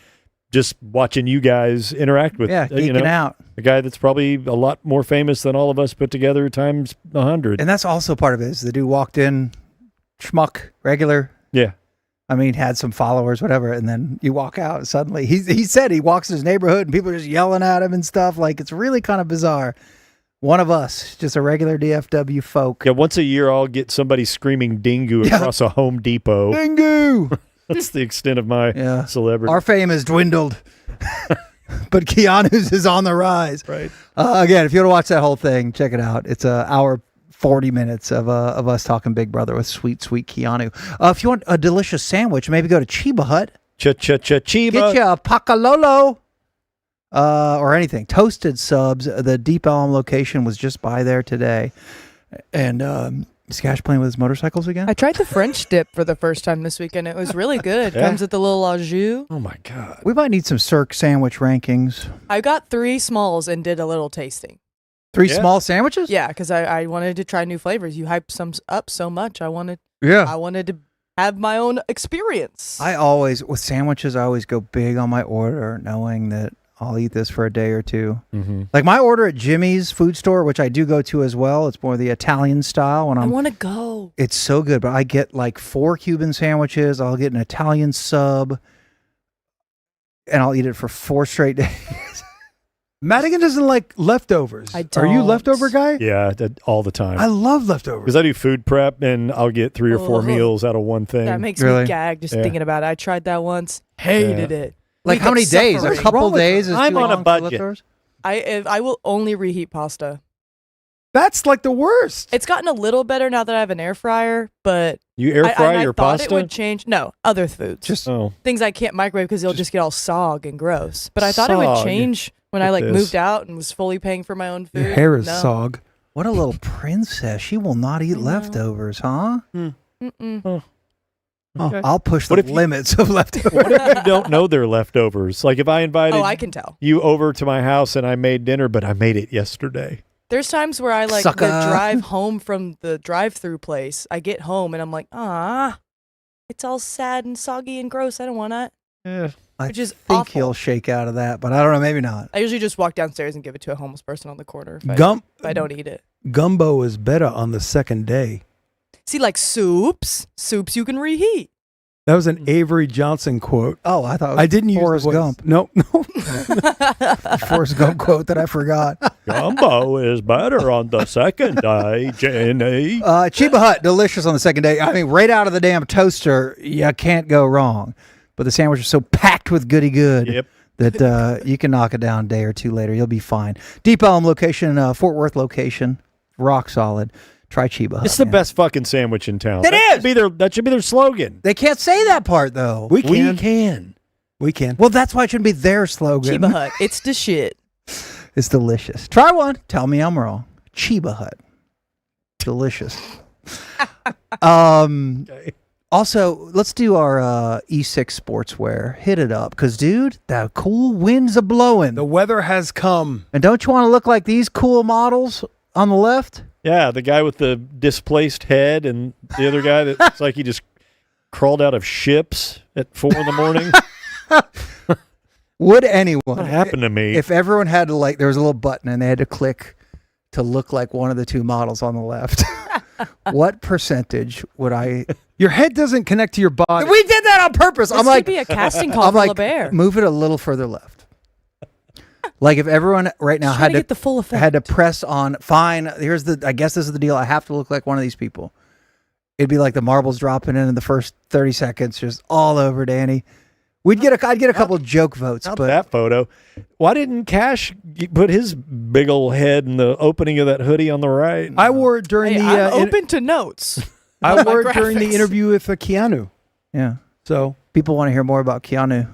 just watching you guys interact with. Yeah, geeking out. A guy that's probably a lot more famous than all of us put together times 100. And that's also part of it. Is the dude walked in, schmuck, regular. Yeah. I mean, had some followers, whatever, and then you walk out and suddenly he said he walks his neighborhood and people are just yelling at him and stuff. Like, it's really kind of bizarre. One of us, just a regular DFW folk. Yeah, once a year I'll get somebody screaming Dingu across a Home Depot. Dingu! That's the extent of my celebrity. Our fame has dwindled, but Keanu's is on the rise. Right. Again, if you want to watch that whole thing, check it out. It's an hour, 40 minutes of us talking Big Brother with sweet Keanu. If you want a delicious sandwich, maybe go to Chiba Hut. Chiba. Get you a Pakalolo. Or anything. Toasted subs. The Deep Elm location was just by there today. And is Cash playing with his motorcycles again? I tried the French dip for the first time this weekend. It was really good. Yeah. Comes with the little au jus. Oh my God. We might need some Cirque sandwich rankings. I got 3 smalls and did a little tasting. 3 Yeah. small sandwiches? Yeah, because I wanted to try new flavors. You hyped some up so much. I wanted to have my own experience. I always, with sandwiches, I always go big on my order, knowing that I'll eat this for a day or two. Mm-hmm. Like my order at Jimmy's food store, which I do go to as well. It's more the Italian style. When I want to go. It's so good, but I get like 4 Cuban sandwiches. I'll get an Italian sub, and I'll eat it for 4 straight days. Madigan doesn't like leftovers. I Are you a don't. leftover guy? Yeah, all the time. I love leftovers. Because I do food prep and I'll get 3 or 4 Ugh. meals out of one thing. That makes Really? me gag just Yeah. thinking about it. I tried that once. Hated it. Like Week how of many days? A suffering. couple Wrong with days? her. Is I'm too on a long for budget. leftovers? I will only reheat pasta. That's like the worst. It's gotten a little better now that I have an air fryer, but You air fry your I thought pasta? it would change. No, other foods. Just things I can't microwave because it'll just get all sog and gross. But I thought it would Sog. change when I Look like at this. moved out and was fully paying for my own food. Your hair is No. sog. what a little princess. She will not eat I know. leftovers, huh? Mm-mm. Okay. I'll push What the if you- limits of leftovers. What if you don't know they're leftovers? Like if I invited Oh, I can tell. you over to my house and I made dinner, but I made it yesterday. There's times where I like Sucker. the drive home from the drive-through place. I get home and I'm like, it's all sad and soggy and gross. I don't want that. Yeah. I Which is think awful. he'll shake out of that, but I don't know. Maybe not. I usually just walk downstairs and give it to a homeless person on the corner if I don't eat it. Gumbo is better on the second day. See, like soups you can reheat. That was an Avery Johnson quote. Oh, I thought it was I didn't use Forrest the voice. Gump. No. Forrest Gump quote that I forgot. Gumbo is better on the second day, Jenny. Chiba Hut, delicious on the second day. I mean, right out of the damn toaster, you can't go wrong. But the sandwich is so packed with goody good Yep. that you can knock it down a day or two later. You'll be fine. Deep Elm location, Fort Worth location, rock solid. Try Chiba Hut. It's the man. best fucking sandwich in town. It That is! should be their slogan. They can't say that part though. We can. can. We can. Well, that's why it shouldn't be their slogan. Chiba Hut. It's the shit. It's delicious. Try one. Tell me I'm wrong. Chiba Hut. Delicious. Also, let's do our E6 sportswear. Hit it up. Because, dude, the cool winds are blowing. The weather has come. And don't you want to look like these cool models on the left? Yeah, the guy with the displaced head and the other guy that looks like he just crawled out of ships at 4 a.m. Would anyone? What happened to me? If everyone had to, like, there was a little button and they had to click to look like one of the 2 models on the left, what percentage would I... Your head doesn't connect to your body. We did that on purpose. This I'm could like, be a casting call I'm for like, LeBear. move it a little further left. Like if everyone right now Just had trying to to get the full effect. had to press on. Fine, here's the. I guess this is the deal. I have to look like one of these people. It'd be like the marbles dropping in the first 30 seconds, just all over Danny. I'd get a couple joke votes, Not but that photo. Why didn't Cash put his big old head in the opening of that hoodie on the right? I wore it during Hey, the. I'm open to notes. I My wore it during the graphics. interview with Keanu. yeah, So people want to hear more about Keanu.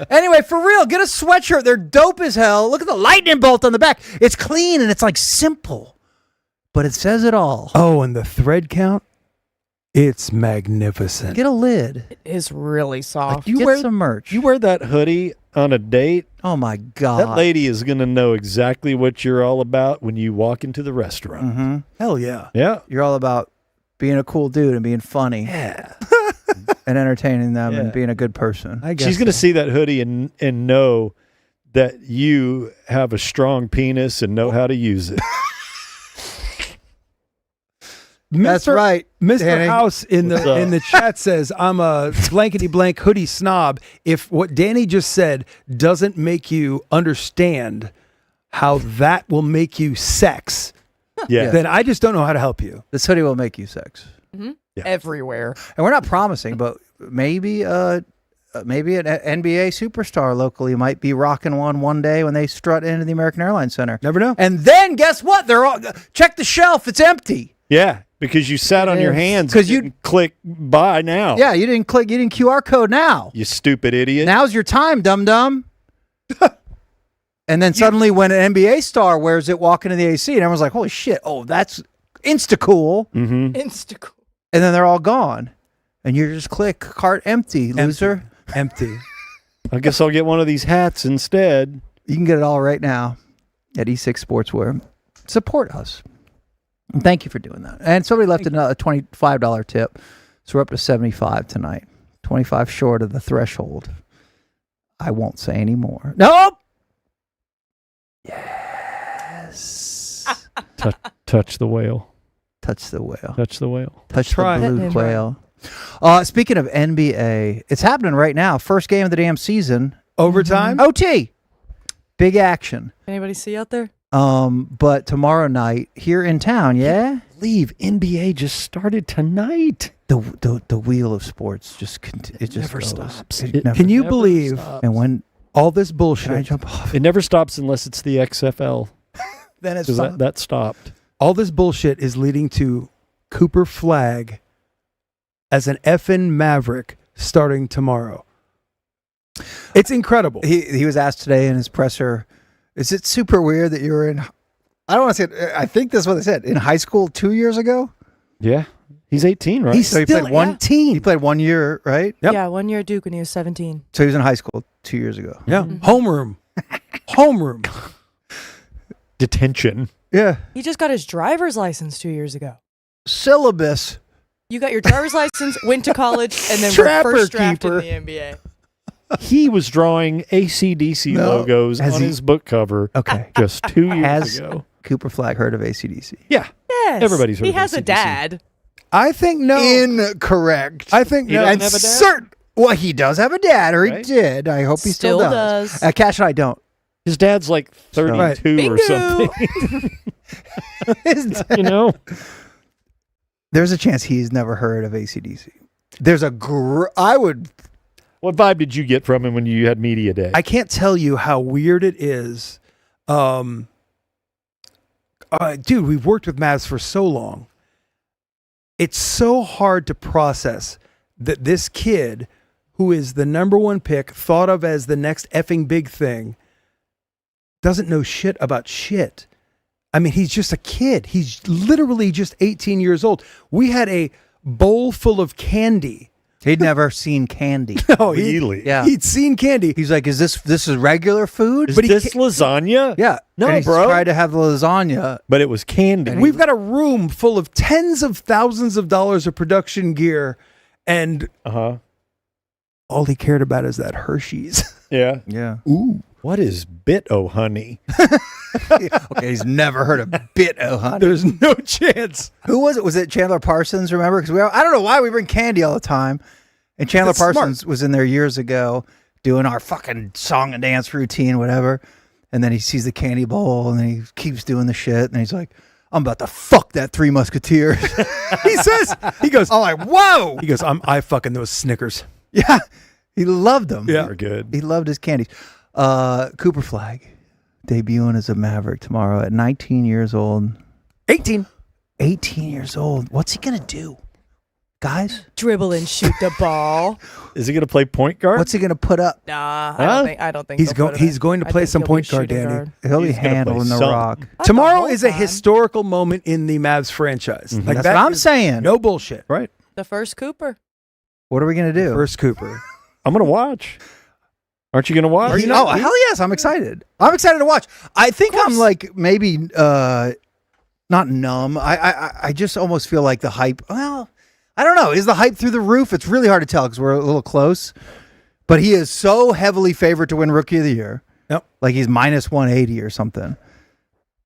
Anyway, for real, get a sweatshirt. They're dope as hell. Look at the lightning bolt on the back. It's clean and it's like simple, but it says it all. Oh, and the thread count, it's magnificent. Get a lid. It is really soft. You Get wear some merch. You wear that hoodie on a date, Oh my God. that lady is going to know exactly what you're all about when you walk into the restaurant. Mm-hmm. Hell yeah. Yeah. You're all about being a cool dude and being funny Yeah. and entertaining them Yeah. and being a good person. I guess She's going to so. see that hoodie and know that you have a strong penis and know how to use it. That's right, Mr. Danny. House in What's up? the chat says I'm a blankety blank hoodie snob. If what Danny just said doesn't make you understand how that will make you sex, Yeah. then I just don't know how to help you. This hoodie will make you sex. Mhm. Yeah. Everywhere. And we're not promising, but maybe an NBA superstar locally might be rocking one day when they strut into the American Airlines Center. Never know. And then guess what? They're all check the shelf. It's empty. Yeah. Because you sat on your is. hands 'Cause because you- you click buy now. Yeah, you didn't click. You didn't QR code now. You stupid idiot. Now's your time, dum dum. And then suddenly, when an NBA star wears it, walking to the AC, and everyone's like, "Holy shit! Oh, that's insta cool." Mm-hmm. Insta. And then they're all gone, and you just click cart empty, loser. Empty. I guess I'll get one of these hats instead. You can get it all right now at E6 Sportswear. Support us. And thank you for doing that. And somebody left a $25 tip, so we're up to 75 tonight. 25 short of the threshold. I won't say any more. Nope. Yes. Touch the whale. Touch the whale. Touch the whale. Touch Try. the blue Hit him. whale. Speaking of NBA, it's happening right now. First game of the damn season. Overtime? OT. Big action. Anybody see out there? But tomorrow night here in town, yeah. Leave. NBA just started tonight. The wheel of sports just it just never goes. stops. It never- Can you Never believe stops. and when all this can I bullshit? jump off? It never stops unless it's the XFL. Then it's Because that stopped. All this bullshit is leading to Cooper Flag as an effing Maverick starting tomorrow. It's incredible. He was asked today in his presser, is it super weird that you were in, I don't want to say it, I think that's what they said, in high school 2 years ago? Yeah. He's 18, right? He's So he still played one 18. He played 1 year, right? Yep. Yeah, 1 year at Duke when he was 17. So he was in high school 2 years ago. Yeah. Homeroom. Homeroom. Detention. Yeah. He just got his driver's license 2 years ago. Syllabus. You got your driver's license, went to college, and then were Trapper first drafted keeper. in the NBA. He was drawing AC/DC No. logos Has on he- his book cover Okay. just 2 years Has ago. Cooper Flag heard of AC/DC? Yeah. Yes. Everybody's heard He of has a AC/DC. dad. I think no. Incorrect. I think He no. doesn't and have a dad? certain. Well, he does have a dad, or he Right? did. I hope he still Still does. does. Cash and I don't. His dad's like 32 or Dingu. something. His dad- You know? There's a chance he's never heard of AC/DC. There's a I would. What vibe did you get from him when you had media day? I can't tell you how weird it is. Dude, we've worked with Mavs for so long. It's so hard to process that this kid, who is the number one pick, thought of as the next effing big thing, doesn't know shit about shit. I mean, he's just a kid. He's literally just 18 years old. We had a bowl full of candy. He'd never seen candy. No, Really? Yeah. he'd seen candy. He's like, is this is regular food? Is But he this can't- lasagna? Yeah. No, and he's bro. tried to have the lasagna. But it was candy. We've got a room full of tens of thousands of dollars of production gear, and Uh-huh. all he cared about is that Hershey's. Yeah. Yeah. Ooh. What is bit, oh honey? Okay, he's never heard a bit of honey. There's no chance. Who was it? Was it Chandler Parsons? Remember? Because I don't know why we bring candy all the time. And Chandler That's smart. Parsons was in there years ago doing our fucking song and dance routine, whatever. And then he sees the candy bowl and then he keeps doing the shit. And he's like, I'm about to fuck that Three Musketeers. He goes, I'm like, whoa. he goes, I fucking those Snickers. Yeah. He loved them. Yeah. They're good. He loved his candies. Cooper Flag debuting as a Maverick tomorrow at 19 years old. 18. 18 years old. What's he going to do? guys? Dribble and shoot the ball. Is he going to play point guard? What's he going to put up? Nah, Huh? I don't think He's they'll going. put him He's in. going to I play think some he'll be point guard, shooting Danny. guard. He'll be He's gonna play handling the some. rock. Not the Tomorrow whole is a time. historical moment in the Mavs franchise. Like That's that what I'm is saying. No bullshit. Right. The first Cooper. What are we going to do? First Cooper. I'm going to watch. Aren't you going to watch? Hell yes, I'm excited. I'm excited to watch. I think I'm like maybe not numb. I just almost feel like the hype. Well, I don't know. Is the hype through the roof? It's really hard to tell because we're a little close. But he is so heavily favored to win Rookie of the Year. Yep. Like he's minus 180 or something.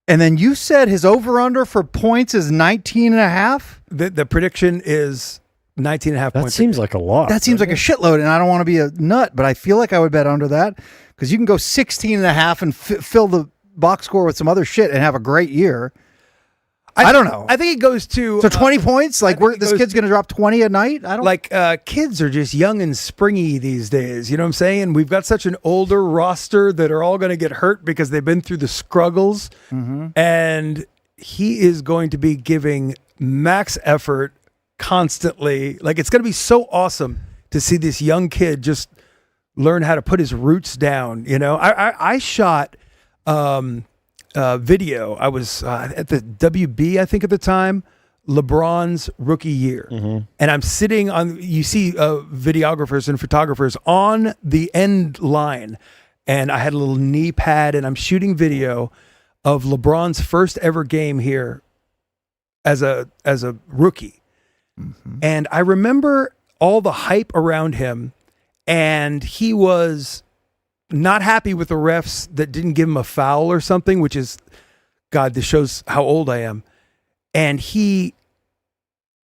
And then you said his over-under for points is 19 and a half? The prediction is 19 and a half That points. seems like a lot. That seems like a shitload, and I don't want to be a nut, but I feel like I would bet under that because you can go 16 and a half and fill the box score with some other shit and have a great year. I don't know. I think it goes to So 20 points? Like think it this goes kid's going to drop 20 a night? I don't like kids are just young and springy these days. You know what I'm saying? We've got such an older roster that are all going to get hurt because they've been through the struggles. And he is going to be giving max effort constantly. Like it's going to be so awesome to see this young kid just learn how to put his roots down. You know, I shot video. I was at the WB, I think at the time, LeBron's rookie year. And I'm sitting on, you see videographers and photographers on the end line. And I had a little knee pad and I'm shooting video of LeBron's first ever game here as a rookie. And I remember all the hype around him, and he was not happy with the refs that didn't give him a foul or something, which is, God, this shows how old I am. And he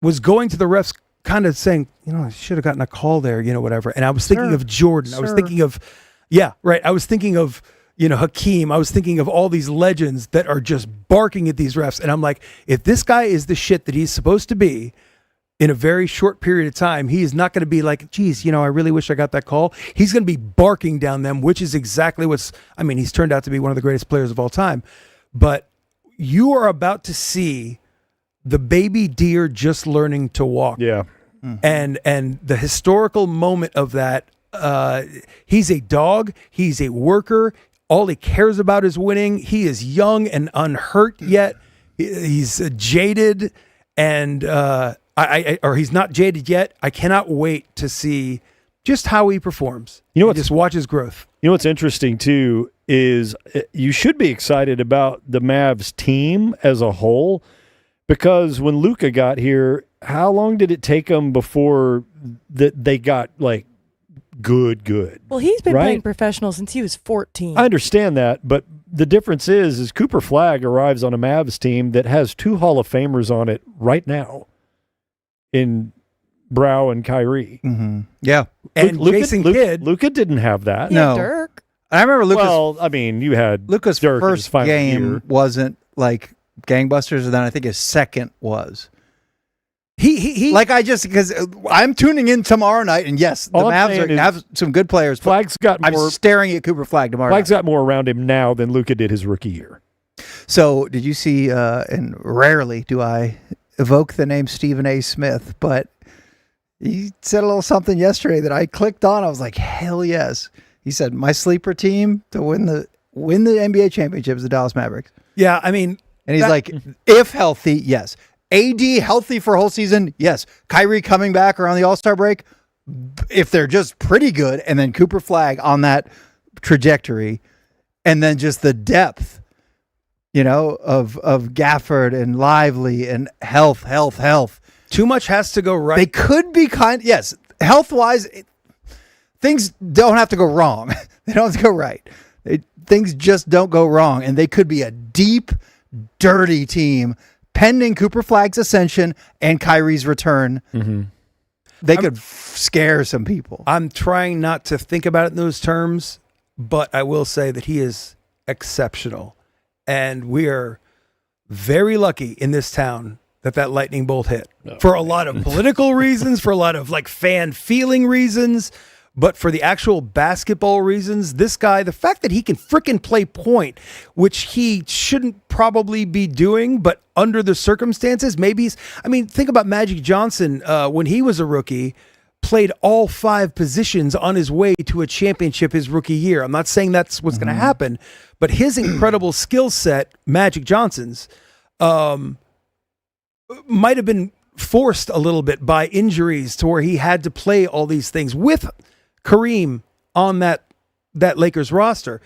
was going to the refs kind of saying, you know, I should have gotten a call there, you know, whatever. And I was thinking of Jordan. I was thinking of, yeah, right. I was thinking of, you know, Hakeem. I was thinking of all these legends that are just barking at these refs. And I'm like, if this guy is the shit that he's supposed to be in a very short period of time, he is not going to be like, geez, you know, I really wish I got that call. He's going to be barking down them, which is exactly he's turned out to be one of the greatest players of all time. But you are about to see the baby deer just learning to walk. Yeah. And the historical moment of that, he's a dog, he's a worker, all he cares about is winning. He is young and unhurt yet. He's jaded and or he's not jaded yet. I cannot wait to see just how he performs. You know and just watch his growth. You know what's interesting too is you should be excited about the Mavs team as a whole, because when Luka got here, how long did it take them before that they got like good? Well, he's been right? playing professional since he was 14. I understand that, but the difference is Cooper Flagg arrives on a Mavs team that has two Hall of Famers on it right now in Brow and Kyrie. Yeah. And Jason Kidd. Luka didn't have that. He had No. Dirk. I remember Lucas. Well, I mean, you had Lucas' Dirk in his first final game year. wasn't like gangbusters, and then I think his second was. He Like because I'm tuning in tomorrow night, and yes, the All I'm Mavs saying is have some good players. But Flagg's got I'm more. staring at Cooper Flagg tomorrow Flagg's night. got more around him now than Luka did his rookie year. So did you see, and rarely do I evoke the name Stephen A. Smith, but he said a little something yesterday that I clicked on. I was like, hell yes. He said, my sleeper team to win the NBA championship is the Dallas Mavericks. yeah, I mean, And he's like, if healthy, yes. AD healthy for a whole season, yes. Kyrie coming back around the All-Star break, if they're just pretty good, and then Cooper Flagg on that trajectory, and then just the depth, you know, of Gafford and Lively and health. too much has to go right. They could be yes, health-wise, things don't have to go wrong. They don't have to go right. Things just don't go wrong, and they could be a deep, dirty team pending Cooper Flagg's ascension and Kyrie's return. They could scare some people. I'm trying not to think about it in those terms, but I will say that he is exceptional. And we are very lucky in this town that lightning bolt hit for a lot of political reasons, for a lot of like fan feeling reasons. But for the actual basketball reasons, this guy, the fact that he can frickin' play point, which he shouldn't probably be doing, but under the circumstances, maybe think about Magic Johnson when he was a rookie, played all 5 positions on his way to a championship his rookie year. I'm not saying that's what's going to happen, but his incredible skill set, Magic Johnson's, might have been forced a little bit by injuries to where he had to play all these things with Kareem on that Lakers roster.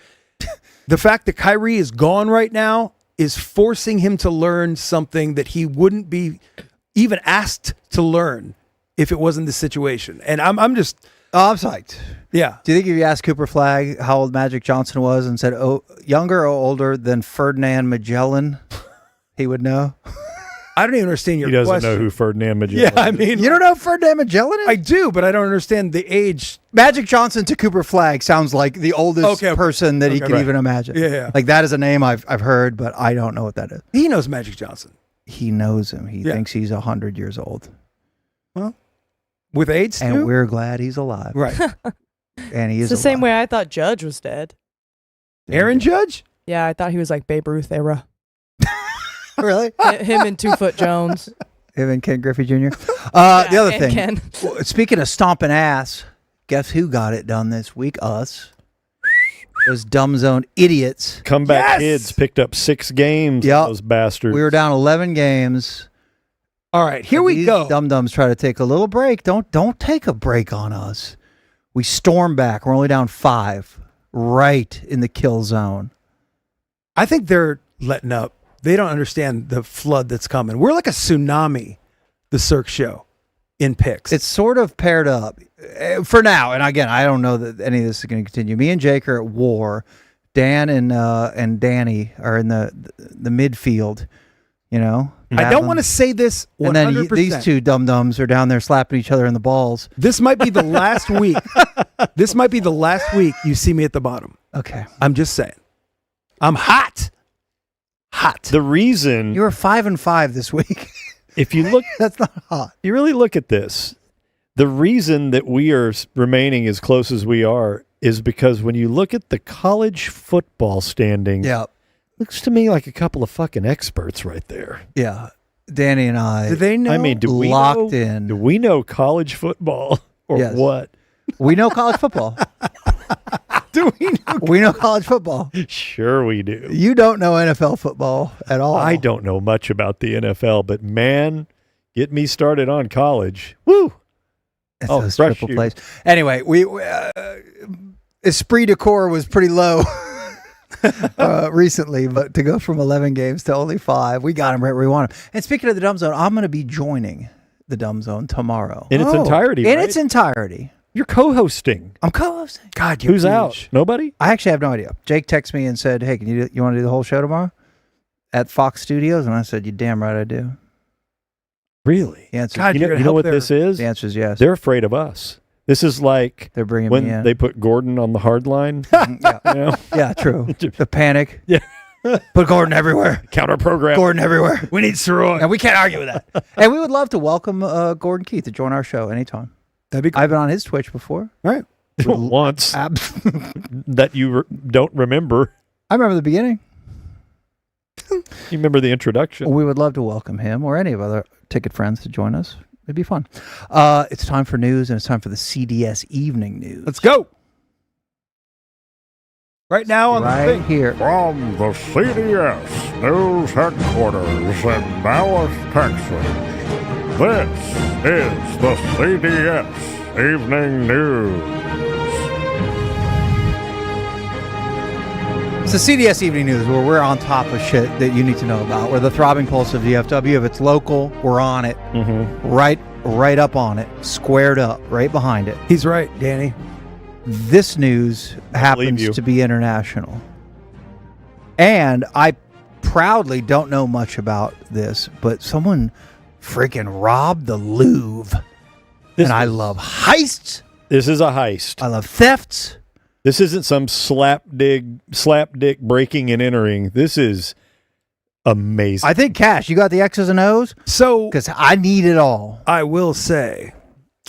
The fact that Kyrie is gone right now is forcing him to learn something that he wouldn't be even asked to learn if it wasn't the situation. And I'm psyched. Yeah. Do you think if you asked Cooper Flagg how old Magic Johnson was and said, younger or older than Ferdinand Magellan, he would know? I don't even understand your He doesn't question. know who Ferdinand Magellan is. You don't know who Ferdinand Magellan is? I do, but I don't understand the age. Magic Johnson to Cooper Flagg sounds like the oldest person that he could right. even imagine. Yeah. Like that is a name I've heard, but I don't know what that is. He knows Magic Johnson. He knows him. He thinks he's 100 years old. Well, with AIDS And too? we're glad he's alive. Right. And he is It's the same alive. way I thought Judge was dead. Aaron Judge? Yeah, I thought he was like Babe Ruth era. Really? Him and 2 Foot Jones. Him and Ken Griffey Jr. The other and thing. Ken. Speaking of stomping ass, guess who got it done this week? Us. Those dumb zone idiots. Comeback kids picked up 6 games. Yep. Those bastards. We were down 11 games. All right, here we go. Dum-dums try to take a little break. Don't take a break on us. We storm back. We're only down 5. Right in the kill zone. I think they're letting up. They don't understand the flood that's coming. We're like a tsunami, the Cirque show, in picks. It's sort of paired up for now. And again, I don't know that any of this is going to continue. Me and Jake are at war. Dan and Danny are in the midfield. You know, I don't want to say this 100%. And then these two dum-dums are down there slapping each other in the balls. This might be the last week. This might be the last week you see me at the bottom. Okay. I'm just saying. I'm hot. The reason You were 5-5 this week. if you look, That's not hot. you really look at this, the reason that we are remaining as close as we are is because when you look at the college football standings, Yeah. looks to me like a couple of fucking experts right there. Yeah. Danny and I Do they know? I mean, do we locked know, in. Do we know college football or Yes. what? We know college football. Do we know? We know college football. Sure, we do. You don't know NFL football at all. I don't know much about the NFL, but man, get me started on college. Woo! It's Oh, those fresh triple you. plays. Anyway, we esprit de corps was pretty low recently, but to go from 11 games to only 5, we got him right where we want him. And speaking of the Dumb Zone, I'm going to be joining the Dumb Zone tomorrow. In its entirety, In right? its entirety. You're co-hosting. I'm co-hosting. God, you're Who's huge. out? Nobody? I actually have no idea. Jake texted me and said, "Hey, you want to do the whole show tomorrow at Fox Studios?" And I said, "You damn right I do." Really? The answer, God, You you're know, gonna you know help what their- this is? the answer is yes. They're afraid of us. This is like They're bringing me when in. they put Gordon on the hard line. yeah. You know? Yeah, true. The panic. Yeah. Put Gordon everywhere. Counter program. Gordon everywhere. We need Sirois. And we can't argue with that. And we would love to welcome Gordon Keith to join our show anytime. That'd be cool. I've been on his Twitch before. Right. Once Abs- that you don't remember. I remember the beginning. You remember the introduction. We would love to welcome him or any of our ticket friends to join us. It'd be fun. It's time for news, and it's time for the CDS evening news. Let's go. Right now on the right thing. here. From the CDS News Headquarters in Dallas, Texas, this is the CDS Evening News. It's the CDS Evening News, where we're on top of shit that you need to know about. We're the throbbing pulse of DFW. If it's local, we're on it. Mm-hmm. Right up on it. Squared up, right behind it. He's right, Danny. This news happens you. to be international. And I proudly don't know much about this, but someone freaking robbed the Louvre. And I love heists. This is a heist. I love thefts. This isn't some slapdick breaking and entering. This is amazing. I think, Cash, you got the X's and O's? So Because I need it all. I will say,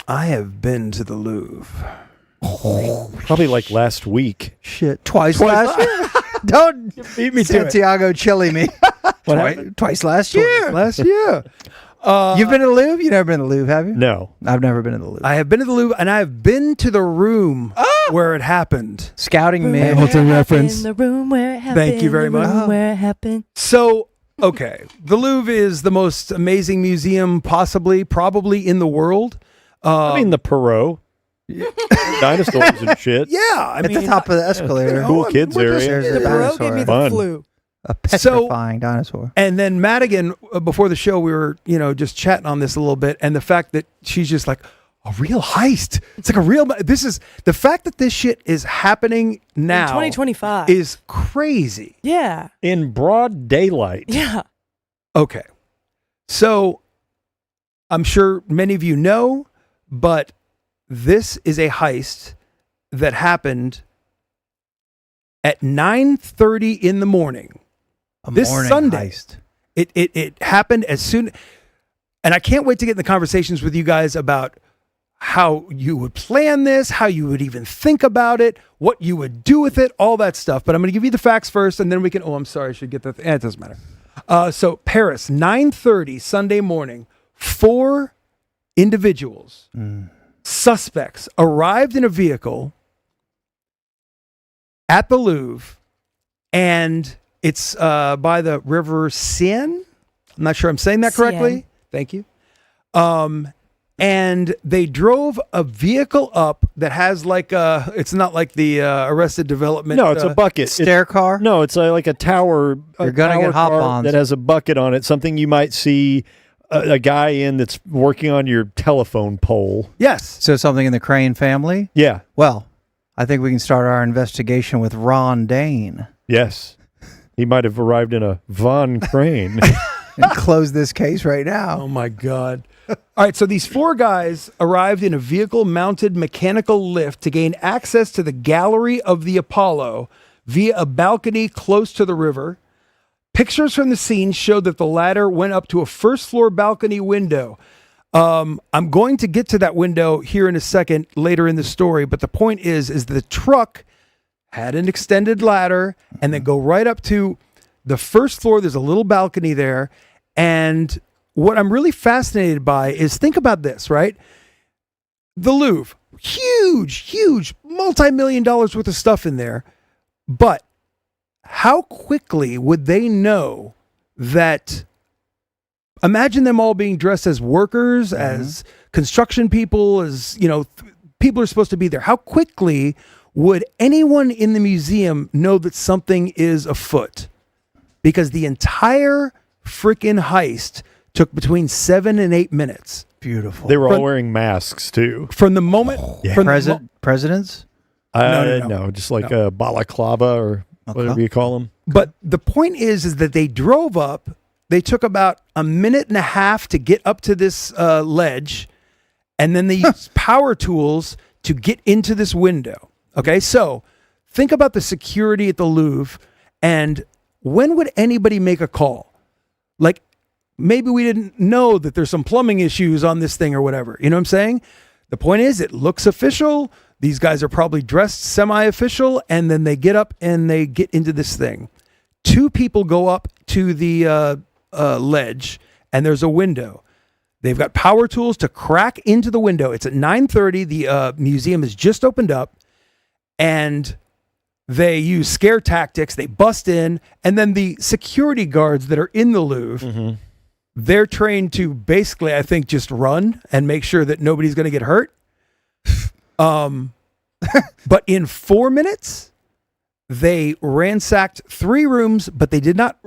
I have been to the Louvre. Probably like last week. Shit, twice last year. Don't Beat me to it. Santiago chili me. Twice last year. Last year. You've been to the Louvre? You never been to the Louvre, have you? No. I've never been to the Louvre. I have been to the Louvre, and I have been to the room where it happened. Scouting me. Hamilton reference. In the room where it happened. Thank you very the room much. Where it happened. So, okay, the Louvre is the most amazing museum probably in the world. I mean, the Perot. Dinosaurs and shit. Yeah, I At mean, the top of the escalator. Cool kids area. There's The a Perot gave me dinosaur. the Fun. flu. A petrifying dinosaur. And then Madigan, before the show, we were, just chatting on this a little bit, and the fact that she's just like, a real heist. It's like a real. This is the fact that this shit is happening now. In 2025. Is crazy. Yeah. In broad daylight. Yeah. Okay, so I'm sure many of you know, but this is a heist that happened at 9:30 in the morning. This morning Sunday. heist. It happened as soon, and I can't wait to get in the conversations with you guys about how you would plan this, how you would even think about it, what you would do with it, all that stuff. But I'm going to give you the facts first, and then we can. Oh, I'm sorry, I should get that. It doesn't matter. So Paris, 9:30 Sunday morning, 4 individuals, suspects, arrived in a vehicle at the Louvre, and it's by the River Seine. I'm not sure I'm saying that correctly. Seine. Thank you. And they drove a vehicle up that has like it's not like the Arrested Development. No, it's a bucket. Stair car? No, it's like a tower. You're gonna tower get car hop-ons. that has a bucket on it. Something you might see a guy in that's working on your telephone pole. Yes. So something in the Crane family? Yeah. Well, I think we can start our investigation with Ron Dane Yes. He might have arrived in a Von Crane. and close this case right now. Oh my God. All right, so these 4 guys arrived in a vehicle-mounted mechanical lift to gain access to the Gallery of the Apollo via a balcony close to the river. Pictures from the scene showed that the ladder went up to a first-floor balcony window. I'm going to get to that window here in a second later in the story, but the point is the truck had an extended ladder and then go right up to the first floor. There's a little balcony there, and what I'm really fascinated by is, think about this, right? The Louvre, huge, multi-million dollars worth of stuff in there. But how quickly would they know that? Imagine them all being dressed as workers, as construction people, as, people are supposed to be there. How quickly would anyone in the museum know that something is afoot? Because the entire freaking heist took between 7 and 8 minutes. Beautiful. They were all wearing masks too. From the moment, Presidents? No, just like a balaclava or whatever you call them. But the point is that they drove up. They took about a minute and a half to get up to this ledge, and then they used power tools to get into this window. Okay, so think about the security at the Louvre, and when would anybody make a call? Like, maybe we didn't know that there's some plumbing issues on this thing or whatever. You know what I'm saying? The point is, it looks official. These guys are probably dressed semi-official, and then they get up and they get into this thing. 2 people go up to the ledge, and there's a window. They've got power tools to crack into the window. It's at 9:30. The museum has just opened up, and they use scare tactics. They bust in, and then the security guards that are in the Louvre, they're trained to basically, I think, just run and make sure that nobody's going to get hurt. But in 4 minutes, they ransacked 3 rooms, but they did not.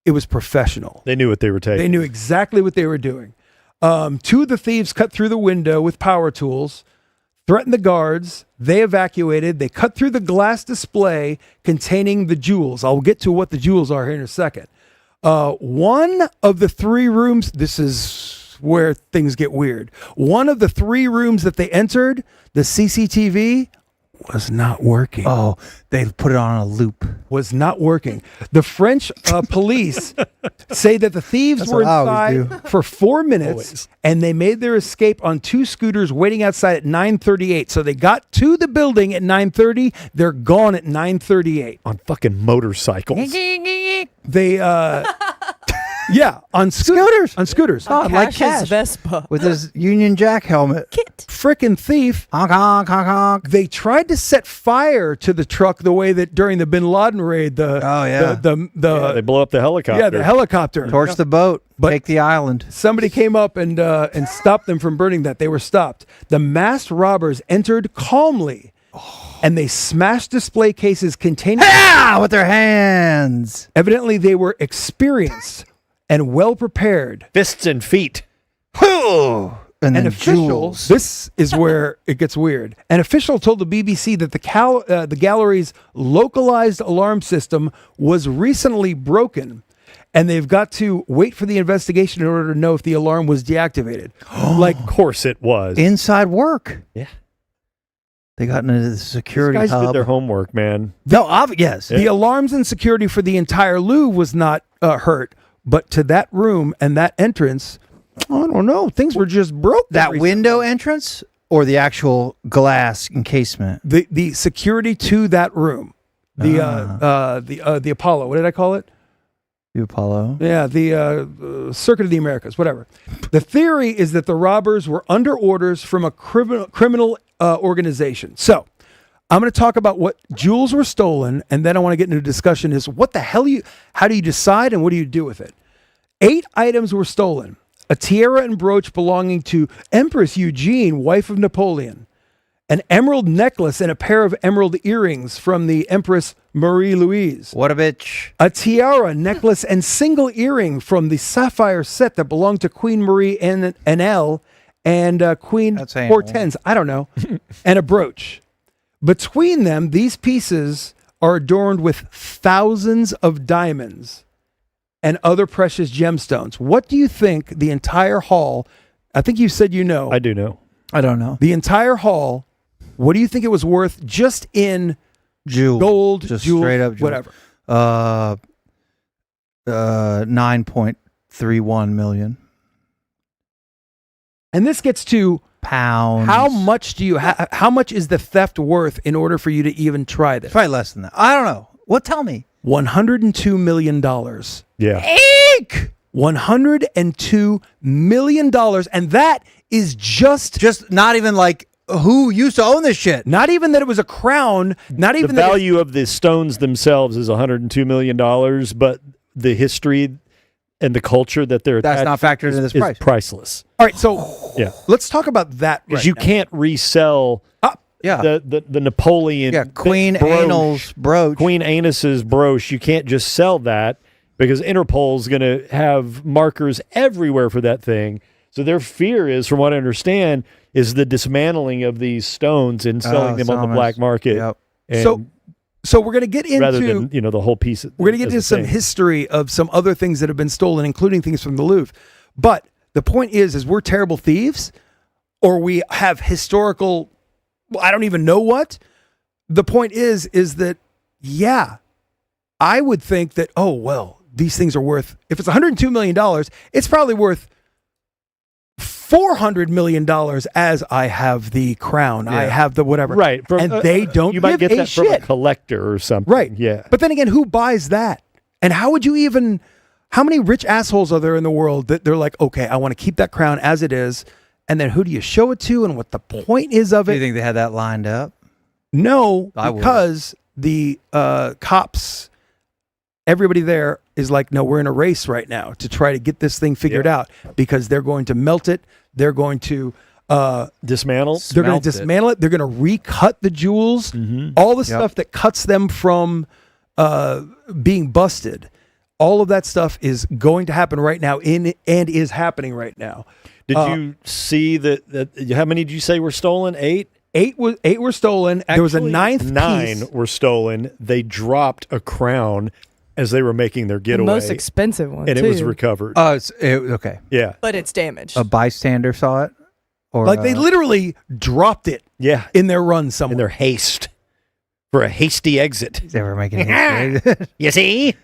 It was professional. They knew what they were taking. They knew exactly what they were doing. 2 of the thieves cut through the window with power tools, threatened the guards. They evacuated. They cut through the glass display containing the jewels. I'll get to what the jewels are here in a second. One of the 3 rooms, this is where things get weird. One of the 3 rooms that they entered, the CCTV was not working. Oh, they put it on a loop. Was not working. The French police say that the thieves That's were what I always inside for 4 minutes, and they made their escape on 2 scooters waiting outside at 9:38. So they got to the building at 9:30. They're gone at 9:38. On fucking motorcycles. They, yeah, on scooters. On scooters. Oh, like Cash's Cash Vespa. with his Union Jack helmet. Kit. Frickin' thief. Honk, honk, honk, honk. They tried to set fire to the truck the way that during the Bin Laden raid, They blow up the helicopter. the helicopter. Torch the boat. But- Take the island. Somebody came up and stopped them from burning that. They were stopped. The masked robbers entered calmly, and they smashed display cases containing. Ah, with their hands. Evidently, they were experienced and well prepared. Fists and feet. And An then official. jewels. This is where it gets weird. An official told the BBC that the gallery's localized alarm system was recently broken, and they've got to wait for the investigation in order to know if the alarm was deactivated. Like, Of course it was. Inside work. Yeah. They got into the security These guys hub. did their homework, man. No, yes. the alarms and security for the entire Louvre was not hurt, but to that room and that entrance, I don't know. Things were just broke. That window entrance or the actual glass encasement? the security to that room, the Apollo. What did I call it? The Apollo. Yeah, the Circuit of the Americas, whatever. The theory is that the robbers were under orders from a criminal organization. So I'm going to talk about what jewels were stolen, and then I want to get into a discussion is what the hell how do you decide and what do you do with it? 8 items were stolen. A tiara and brooch belonging to Empress Eugene, wife of Napoleon. An emerald necklace and a pair of emerald earrings from the Empress Marie-Louise. What a bitch. A tiara, necklace, and single earring from the sapphire set that belonged to Queen Marie Anne and Queen That's Anne. Hortense. I don't know. And a brooch. Between them, these pieces are adorned with thousands of diamonds and other precious gemstones. What do you think the entire hall, I think you said you know. I do know. I don't know. The entire hall, what do you think it was worth just in Jewel. gold, Just jewels, straight up jewel. whatever? 9.31 million And this gets to pounds. how much do you how much is the theft worth in order for you to even try this? Probably less than that. I don't know. What? Tell me. $102 million. Yeah. Eek! $102 million. And that is just Not even like who used to own this shit. not even that it was a crown, not The even that value of the stones themselves is $102 million, but the history and the culture that they're That's not attached factored into this is price. priceless. All right, so Yeah. let's talk about that. Because Right you now. can't resell Yeah. the Napoleon Queen brooch, Anal's brooch. Queen Anus's brooch. You can't just sell that because Interpol's going to have markers everywhere for that thing. So their fear is, from what I understand, is the dismantling of these stones and selling them on the black market. Yep. And So we're going to get rather into than the whole piece. we're going to get into some history of some other things that have been stolen, including things from the Louvre. But the point is we're terrible thieves, or we have historical. Well, I don't even know what. The point is that yeah, I would think that these things are worth. If it's $102 million, it's probably worth $400 million. As I have the crown, I have the whatever, Right. and they don't. You might give get a that from a shit. collector or something. Right. Yeah. But then again, who buys that? And how would you even, how many rich assholes are there in the world that they're like, okay, I want to keep that crown as it is. And then who do you show it to and what the point is of Do you it? think they had that lined up? No, I would. because the cops, everybody there is like, no, we're in a race right now to try to get this thing figured out because they're going to melt it. They're going to Dismantle. They're going Smelt to it. dismantle it. They're going to recut the jewels, all the stuff that cuts them from being busted. All of that stuff is going to happen right now and is happening right now. Did you see that? How many did you say were stolen? 8? Eight were stolen. There was a Actually, ninth 9 piece. were stolen. They dropped a crown as they were making their The getaway. most expensive one, and too. it was recovered. Okay. Yeah. But it's damaged. A bystander saw it, or Like they literally dropped it Yeah. in their run somewhere. In their haste. for a hasty exit. He's ever making it. You see?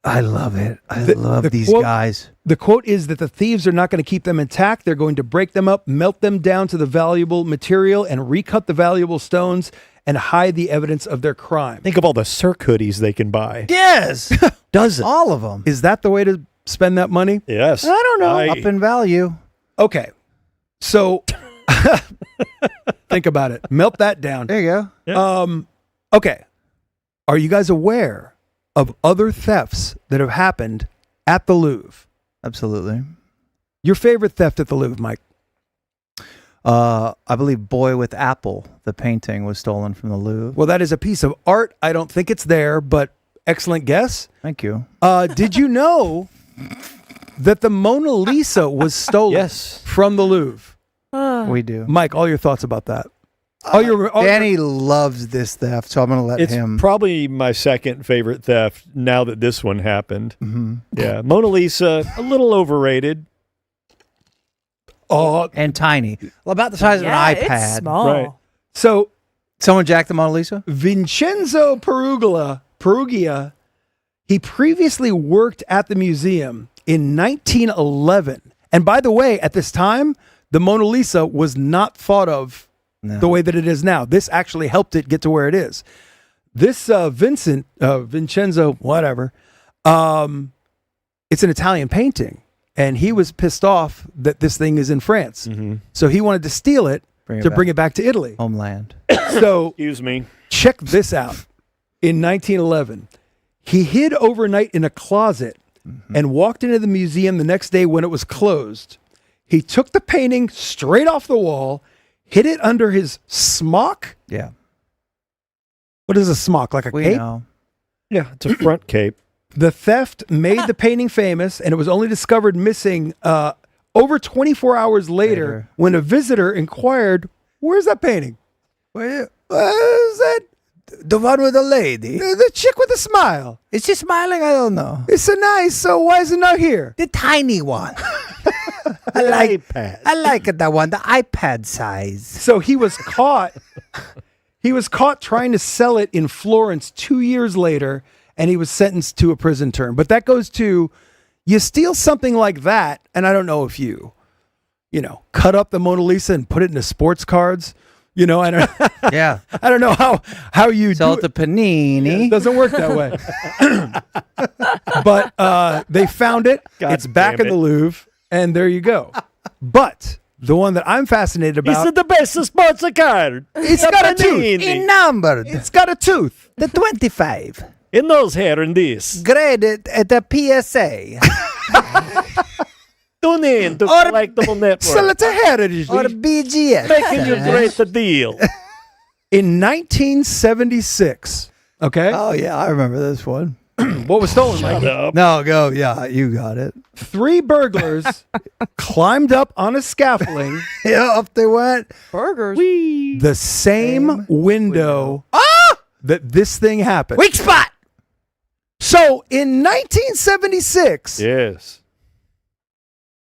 I love it. I love the these quote- guys. The quote is that the thieves are not going to keep them intact. They're going to break them up, melt them down to the valuable material, and recut the valuable stones and hide the evidence of their crime. Think of all the Cirque hoodies they can buy. Yes. Doesn't. All of them. Is that the way to spend that money? Yes. I don't know. Up in value. Okay. So think about it. Melt that down. There you go. Okay. Are you guys aware of other thefts that have happened at the Louvre? Absolutely. Your favorite theft at the Louvre, Mike? I believe Boy with Apple, the painting, was stolen from the Louvre. Well, that is a piece of art. I don't think it's there, but excellent guess. Thank you. Did you know that the Mona Lisa was stolen Yes. from the Louvre? We do. Mike, all your thoughts about that? Danny loves this theft, so I'm going to let It's him. probably my second favorite theft now that this one happened. Mhm. Yeah. Mona Lisa, a little overrated. Oh, And tiny. Well, about the size Yeah, of an iPad. it's small. Right. so Someone jacked the Mona Lisa? Vincenzo Perugia, he previously worked at the museum in 1911. And by the way, at this time, the Mona Lisa was not thought of No. the way that it is now. This actually helped it get to where it is. This Vincenzo, whatever, it's an Italian painting. And he was pissed off that this thing is in France. Mm-hmm. So he wanted to steal it to bring it back to Italy. Homeland. So Excuse me. check this out. In 1911, he hid overnight in a closet and walked into the museum the next day when it was closed. He took the painting straight off the wall, hid it under his smock. Yeah. What is a smock? Like a We cape? know. Yeah, it's a front cape. The theft made the painting famous, and it was only discovered missing over 24 hours later when a visitor inquired, "Where's that painting?" Where's that? the one with the lady? The chick with the smile. Is she smiling? I don't know. It's so nice. So why is it not here? The tiny one. I like it, that one, the iPad size. So he was caught. He was caught trying to sell it in Florence 2 years later, and he was sentenced to a prison term. But that goes to, you steal something like that, and I don't know if you cut up the Mona Lisa and put it into sports cards. I don't. Yeah. I don't know how you Sell do it to Panini. It doesn't work that way. But they found it. God It's back damn in the it. Louvre, and there you go. But the one that I'm fascinated about, the best sports card. it's got a tooth. Numbered. It's got a tooth. The 25. In those hair and this. Graded at the PSA. Tune in to Or- Collectible Network. Sell it to Heritage. Or BGS. Making you great the deal. In 1976, okay? Oh, yeah, I remember this one. What was stolen, Mike? Shut up. No, go. Yeah, you got it. 3 burglars climbed up on a scaffolding Yeah, up they went. Burgers. the same window that this thing happened. Weak spot. So in 1976, Yes.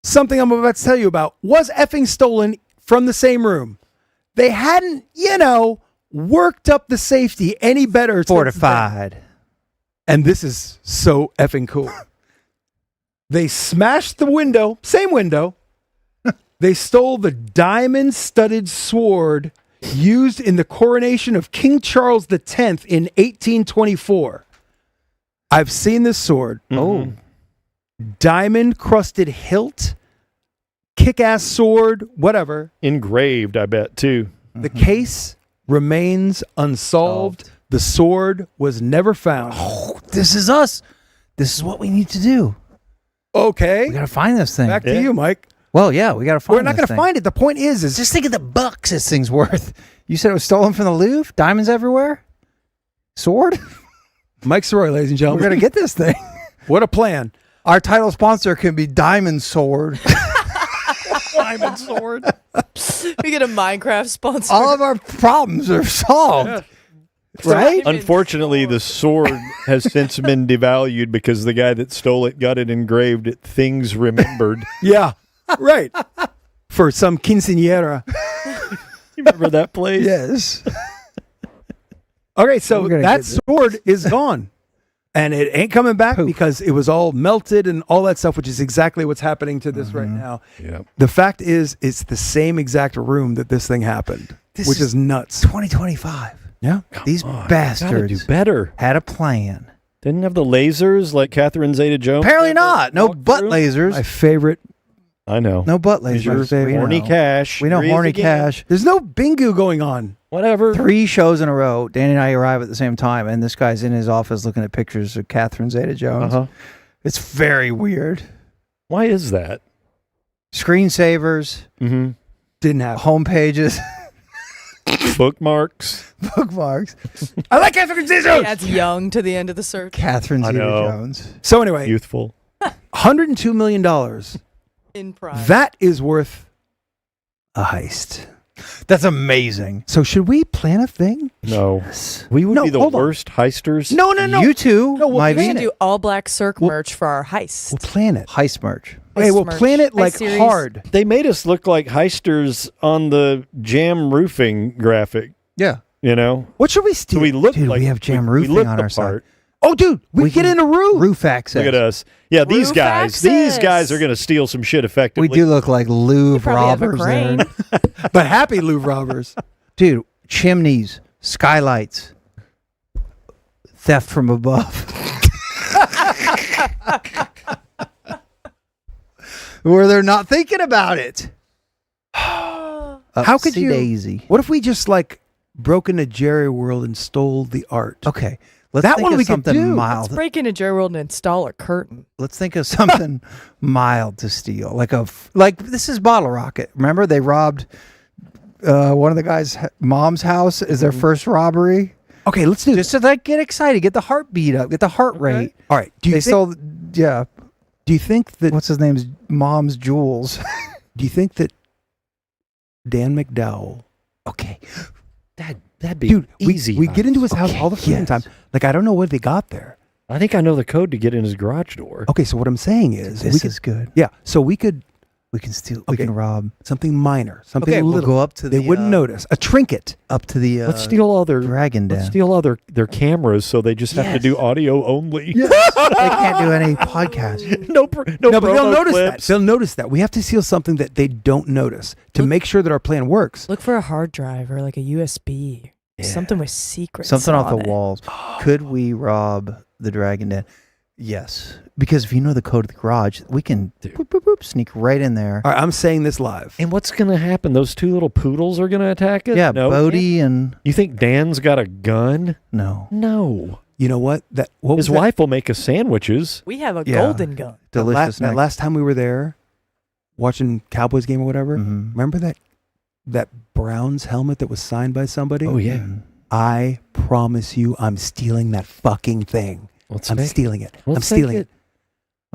something I'm about to tell you about was effing stolen from the same room. They hadn't, worked up the safety any better. since then. Fortified. And this is so effing cool. They smashed the window, same window. They stole the diamond-studded sword used in the coronation of King Charles X in 1824. I've seen this sword. Oh. Diamond-crusted hilt, kick-ass sword, whatever. Engraved, I bet, too. The case remains unsolved. The sword was never found. Oh, this is us. This is what we need to do. Okay. We got to find this thing. Back to Yeah. you, Mike. Well, yeah, we got to find We're not this going to thing. find it. The point is Just think of the bucks this thing's worth. You said it was stolen from the Louvre? Diamonds everywhere? Sword? Mike Soroy, ladies and We're gentlemen. going to get this thing. What a plan. Our title sponsor can be Diamond Sword. Diamond sword. We get a Minecraft sponsor. All of our problems are solved. Right? Unfortunately, the sword has since been devalued because the guy that stole it got it engraved at Things Remembered. Yeah, right. For some quinceañera. You remember that place? Yes. Okay, so We're gonna that get this. sword is gone. And it ain't coming back Poof. because it was all melted and all that stuff, which is exactly what's happening to this right now. Yeah. The fact is, it's the same exact room that this thing happened, This which is is nuts. 2025. Yeah. These Gotta do bastards better. had a plan. Didn't have the lasers like Catherine Zeta-Jones. Apparently had to not. No walk butt through? lasers. My favorite. I know. No butt Is lasers. yours We horny know. cash? We know Here he is horny again. cash. There's no bingo going on. Whatever. 3 shows in a row. Danny and I arrive at the same time, and this guy's in his office looking at pictures of Catherine Zeta-Jones. Uh-huh. It's very weird. Why is that? Screensavers, Mm-hmm. Didn't happen. home pages, Bookmarks. bookmarks. I like Catherine Zeta-Jones. Adds young to the end of the search. Catherine I know. Zeta-Jones. So anyway, Youthful. $102 million. In prime. That is worth a heist. That's amazing. So should we plan a thing? No. We would No, be the hold on. worst heisters. No, no, no. You two No, we'll might we be should do all black Cirque merch for our heist. We'll plan it. heist merch. Okay, we'll merch. plan it Heist like series. hard. They made us look like heisters on the jam roofing graphic, Yeah. you know? What should we steal? So we look Dude, like we have jam we roofing look on the our side. part. Oh, dude, we get in a roof. Roof access. Look at us. Yeah, these Roof guys. These guys access. are going to steal some shit effectively. We do look like Louvre probably have a robbers crane. there. But happy Louvre robbers. Dude, chimneys, skylights, theft from above. Where they're not thinking about it. How could you- Daisy? What if we just like broke into Jerry World and stole the art? Okay, let's That think one of we could something do. mild. Let's break into Jerry World and install a curtain. Let's think of something mild to steal, like this is Bottle Rocket. Remember they robbed one of the guys' mom's house is their first robbery. Okay, let's do Just to like get excited, get the heartbeat up, get the heart rate. All right. Do you They think, stole, yeah. do you think that What's his name's mom's jewels? do you think that Dan McDowell? Okay. That'd be Dude, easy. we get into his house Okay, all the freaking yes. time. Like I don't know what they got there. I think I know the code to get in his garage door. Okay, so what I'm saying is This we could, is good. yeah, so we could We can steal. We Okay. can rob. something minor, something Okay, we'll little. go up to they the, wouldn't notice. A trinket. up to the Let's steal all their dragon Let's den. steal all their cameras so they just have to Yes. do audio only. They can't do any podcast. no, No, but they'll promo notice that. clips. They'll notice that. We have to steal something that they don't notice to Look- make sure that our plan works. Look for a hard drive or like a USB. Something with secrets. Something off on the it. walls. Could we rob the dragon den? Yes, because if you know the code of the garage, we can boop, boop, boop, sneak right in there. All right, I'm saying this live. And what's going to happen? Those two little poodles are going to attack it? Yeah, no. Bodie and You think Dan's got a gun? no No. You know what? What His was that? wife will make us sandwiches. We have a Yeah. golden gun. delicious. That last time we were there, watching Cowboys game or whatever. Mhm. Remember that Browns helmet that was signed by somebody? Oh, yeah. Mhm. I promise you, I'm stealing that fucking thing. Let's I'm make stealing it. I'm let's stealing make it.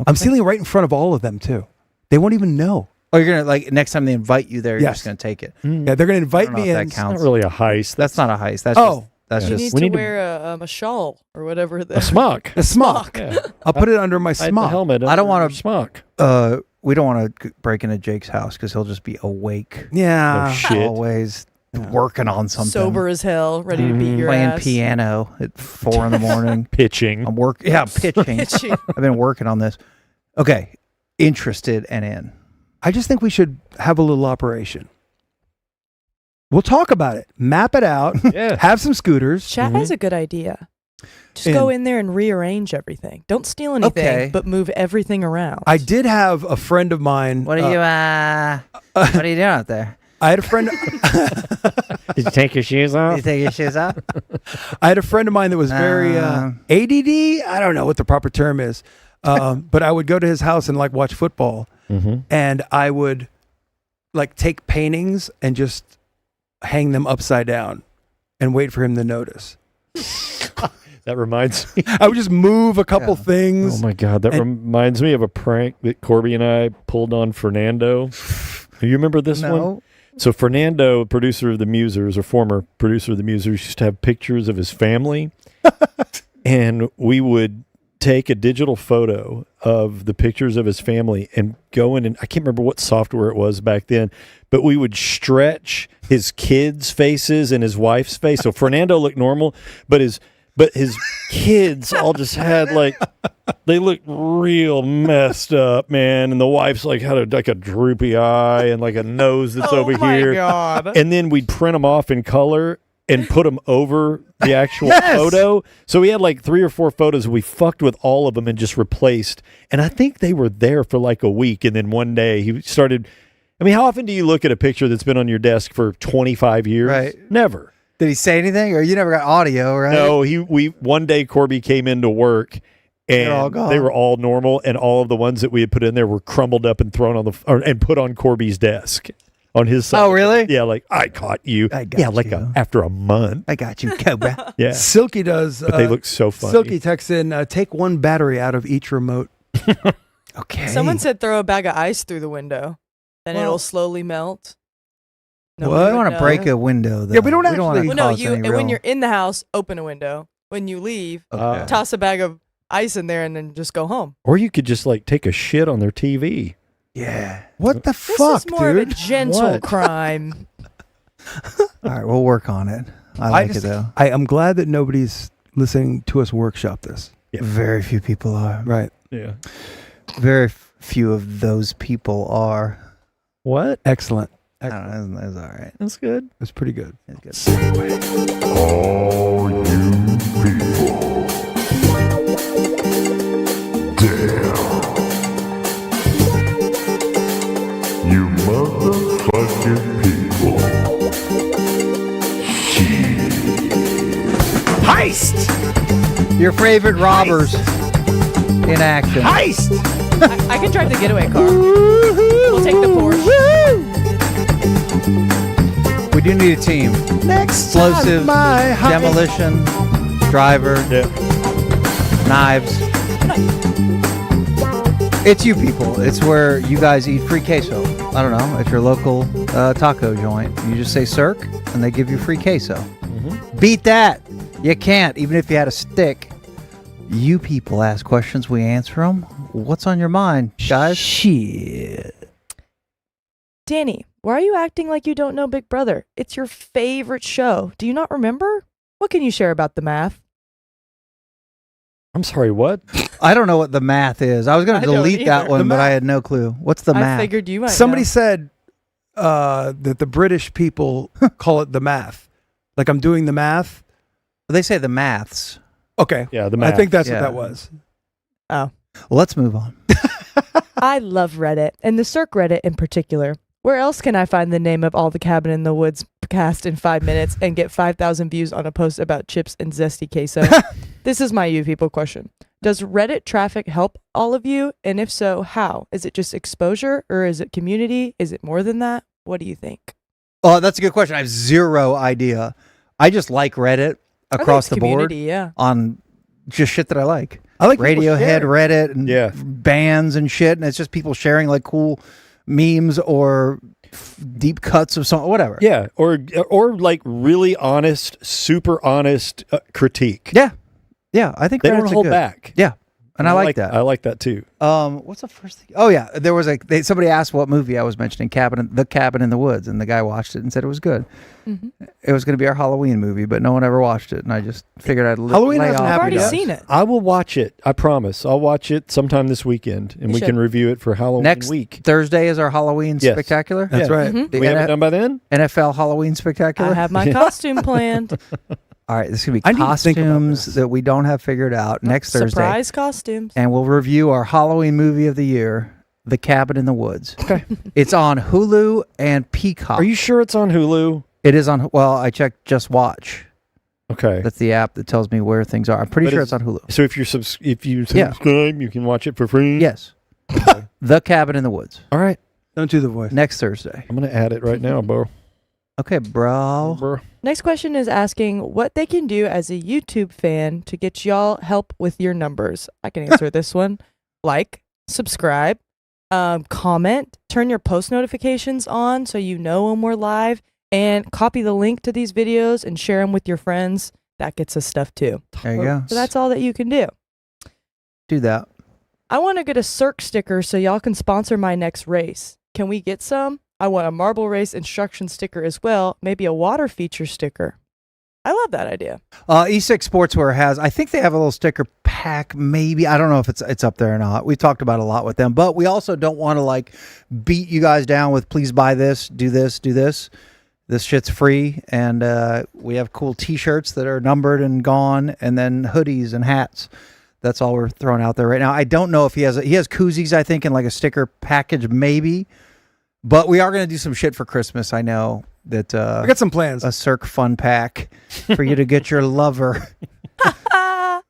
I'm stealing it right in front of all of them too. They won't even know. Oh, you're gonna like next time they invite you there, you're Yes. just gonna take it. Mm. Yeah, they're gonna I invite don't know me if in. that counts. It's not really a heist. That's not a heist. That's Oh. that's You just need we to need to- wear a shawl or whatever. A smock. A smock. Yeah. I'll put it under my Hide the smock. helmet. I don't under wanna- your smock. we don't want to break into Jake's house because he'll just be awake Yeah. Oh, shit. always working on something. sober as hell, ready to beat your playing ass. piano at 4 a.m. Pitching. I'm working. Yeah, pitching. Pitching. I've been working on this. Okay, interested and in. I just think we should have a little operation. We'll talk about it. Map it out. Yeah. Have some scooters. Chat has a good idea. Just And- go in there and rearrange everything. Don't steal anything, Okay. but move everything around. I did have a friend of mine. What are you? What are you doing out there? I had a friend. Did you take your shoes Did off? you take your shoes off? I had a friend of mine that was very ADD. I don't know what the proper term is, but I would go to his house and like watch football, Mm-hmm. and I would like take paintings and just hang them upside down and wait for him to notice. That reminds me. I would just move a couple Yeah. things. Oh my God. That And- reminds me of a prank that Corby and I pulled on Fernando. You remember this one? No. So Fernando, producer of the Musers, or former producer of the Musers, used to have pictures of his family, and we would take a digital photo of the pictures of his family and go in, and I can't remember what software it was back then, but we would stretch his kids' faces and his wife's face. So Fernando looked normal, but his kids all just had like, they looked real messed up, man. And the wife's like had like a droopy eye and like a nose that's over here. God. And then we'd print them off in color and put them over the actual photo. So we had like 3 or 4 photos. We fucked with all of them and just replaced. And I think they were there for like a week. And then one day he started. I mean, how often do you look at a picture that's been on your desk for 25 years? Right. Never. Did he say anything, or you never got audio, right? No, one day Corby came into work and all gone. they were all normal, and all of the ones that we had put in there were crumbled up and thrown on and put on Corby's desk on his side. Oh, really? Yeah, like I caught you. I got like you. after a month. I got you, Cobra. Yeah, Silky does. but they look so funny. Silky texts in, take one battery out of each remote. Okay. Someone said throw a bag of ice through the window, then Well- it'll slowly melt. We What? don't want to break a window, though. Yeah, we don't wanna actually- Well, no, cause you any when real- you're in the house, open a window. When you leave, Okay. toss a bag of ice in there and then just go home. Or you could just like take a shit on their TV. Yeah. What the This fuck, is more dude? of a gentle What? crime. All right, we'll work on it. I like it, though. I'm glad that nobody's listening to us workshop this. Yeah. Very few people are. Right. Yeah. Very few of those people are. What? Excellent. I don't know. That's all right. That's good. That's pretty good. That's good. All you people. Damn. You motherfucking people. Heist! Your favorite robbers in action. Heist! I can drive the getaway car. We'll take the Porsche. We do need a team. Explosive, demolition, driver, Yeah. knives. It's you people. It's where you guys eat free queso. I don't know. At your local taco joint. You just say Cirque, and they give you free queso. Beat that. You can't, even if you had a stick. You people ask questions, we answer them. What's on your mind, guys? Shit. Danny, why are you acting like you don't know Big Brother? It's your favorite show. Do you not remember? What can you share about the math? I'm sorry, what? I don't know what the math is. I was going I to don't delete that either. one, The but I math. had no clue. What's the I math? figured you might Somebody know. said that the British people call it the math. Like I'm doing the math. They say the maths. Okay. Yeah, the I math. think that's Yeah. what that was. Oh. Well, let's move on. I love Reddit, and the Cirque Reddit in particular. Where else can I find the name of all the Cabin in the Woods cast in 5 minutes and get 5,000 views on a post about chips and zesty queso? This is my you people question. Does Reddit traffic help all of you? And if so, how? Is it just exposure, or is it community? Is it more than that? What do you think? Oh, that's a good question. I have zero idea. I just like Reddit I think across it's the board community, yeah. on just shit that I like. I like people Radiohead, sharing. Reddit, and Yeah. bands and shit. And it's just people sharing like cool memes or deep cuts of something, whatever. Yeah, or like really honest, super honest critique. Yeah. Yeah. I think They Reddit's don't a hold good- back. Yeah. And I like that. I like that too. What's the first thing? Oh yeah, there was somebody asked what movie I was mentioning, The Cabin in the Woods, and the guy watched it and said it was good. Mm-hmm. It was going to be our Halloween movie, but no one ever watched it, and I just figured I'd Halloween lay hasn't off. I've happened already yet. seen it. I will watch it. I promise. I'll watch it sometime this weekend, and You we should. can review it for Halloween Next week. Thursday is our Halloween Yes. spectacular. That's Yeah. right. Mhm. The We have it done by then. NFL Halloween spectacular. I have my costume planned. All right, this is going to I be need to think about costumes this. that we don't have figured out next Thursday. Surprise costumes. And we'll review our Halloween movie of the year, The Cabin in the Woods. Okay. It's on Hulu and Peacock. Are you sure it's on Hulu? It is on, well, I checked Just Watch. Okay. That's the app that tells me where things are. I'm pretty But sure it's- it's on Hulu. So if you Yeah. subscribe, you can watch it for free. Yes. The Cabin in the Woods. All right. Don't do the voice. Next Thursday. I'm gonna add it right now, bro. Okay, bro. Bro. Next question is asking what they can do as a YouTube fan to get y'all help with your numbers. I can answer this one. Like, subscribe, comment, turn your post notifications on so you know when we're live, and copy the link to these videos and share them with your friends. That gets us stuff too. There you go. So that's all that you can do. Do that. I want to get a Cirque sticker so y'all can sponsor my next race. Can we get some? I want a marble race instruction sticker as well. Maybe a water feature sticker. I love that idea. E6 Sportswear has, I think they have a little sticker pack, maybe. I don't know if it's up there or not. We've talked about it a lot with them, but we also don't want to like beat you guys down with please buy this, do this, do this. This shit's free, and we have cool T-shirts that are numbered and gone, and then hoodies and hats. That's all we're throwing out there right now. I don't know if he has koozies, I think, and like a sticker package, maybe. But we are going to do some shit for Christmas. I know that. I got some plans. A Cirque fun pack for you to get your lover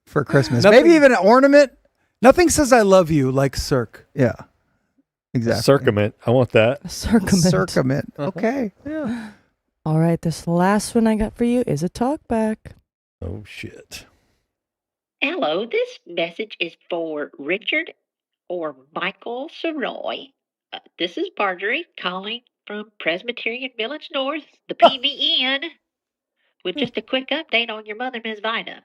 for Christmas. Nothing- Maybe even an ornament. Nothing says I love you like Cirque. Yeah, exactly. Circumvent. I want that. Circumvent. Okay. Yeah. All right, this last one I got for you is a talkback. Oh, shit. Hello, this message is for Richard or Michael Soroy. This is Marjorie calling from Presbyterian Village North, the PVN, with just a quick update on your mother, Ms. Vida.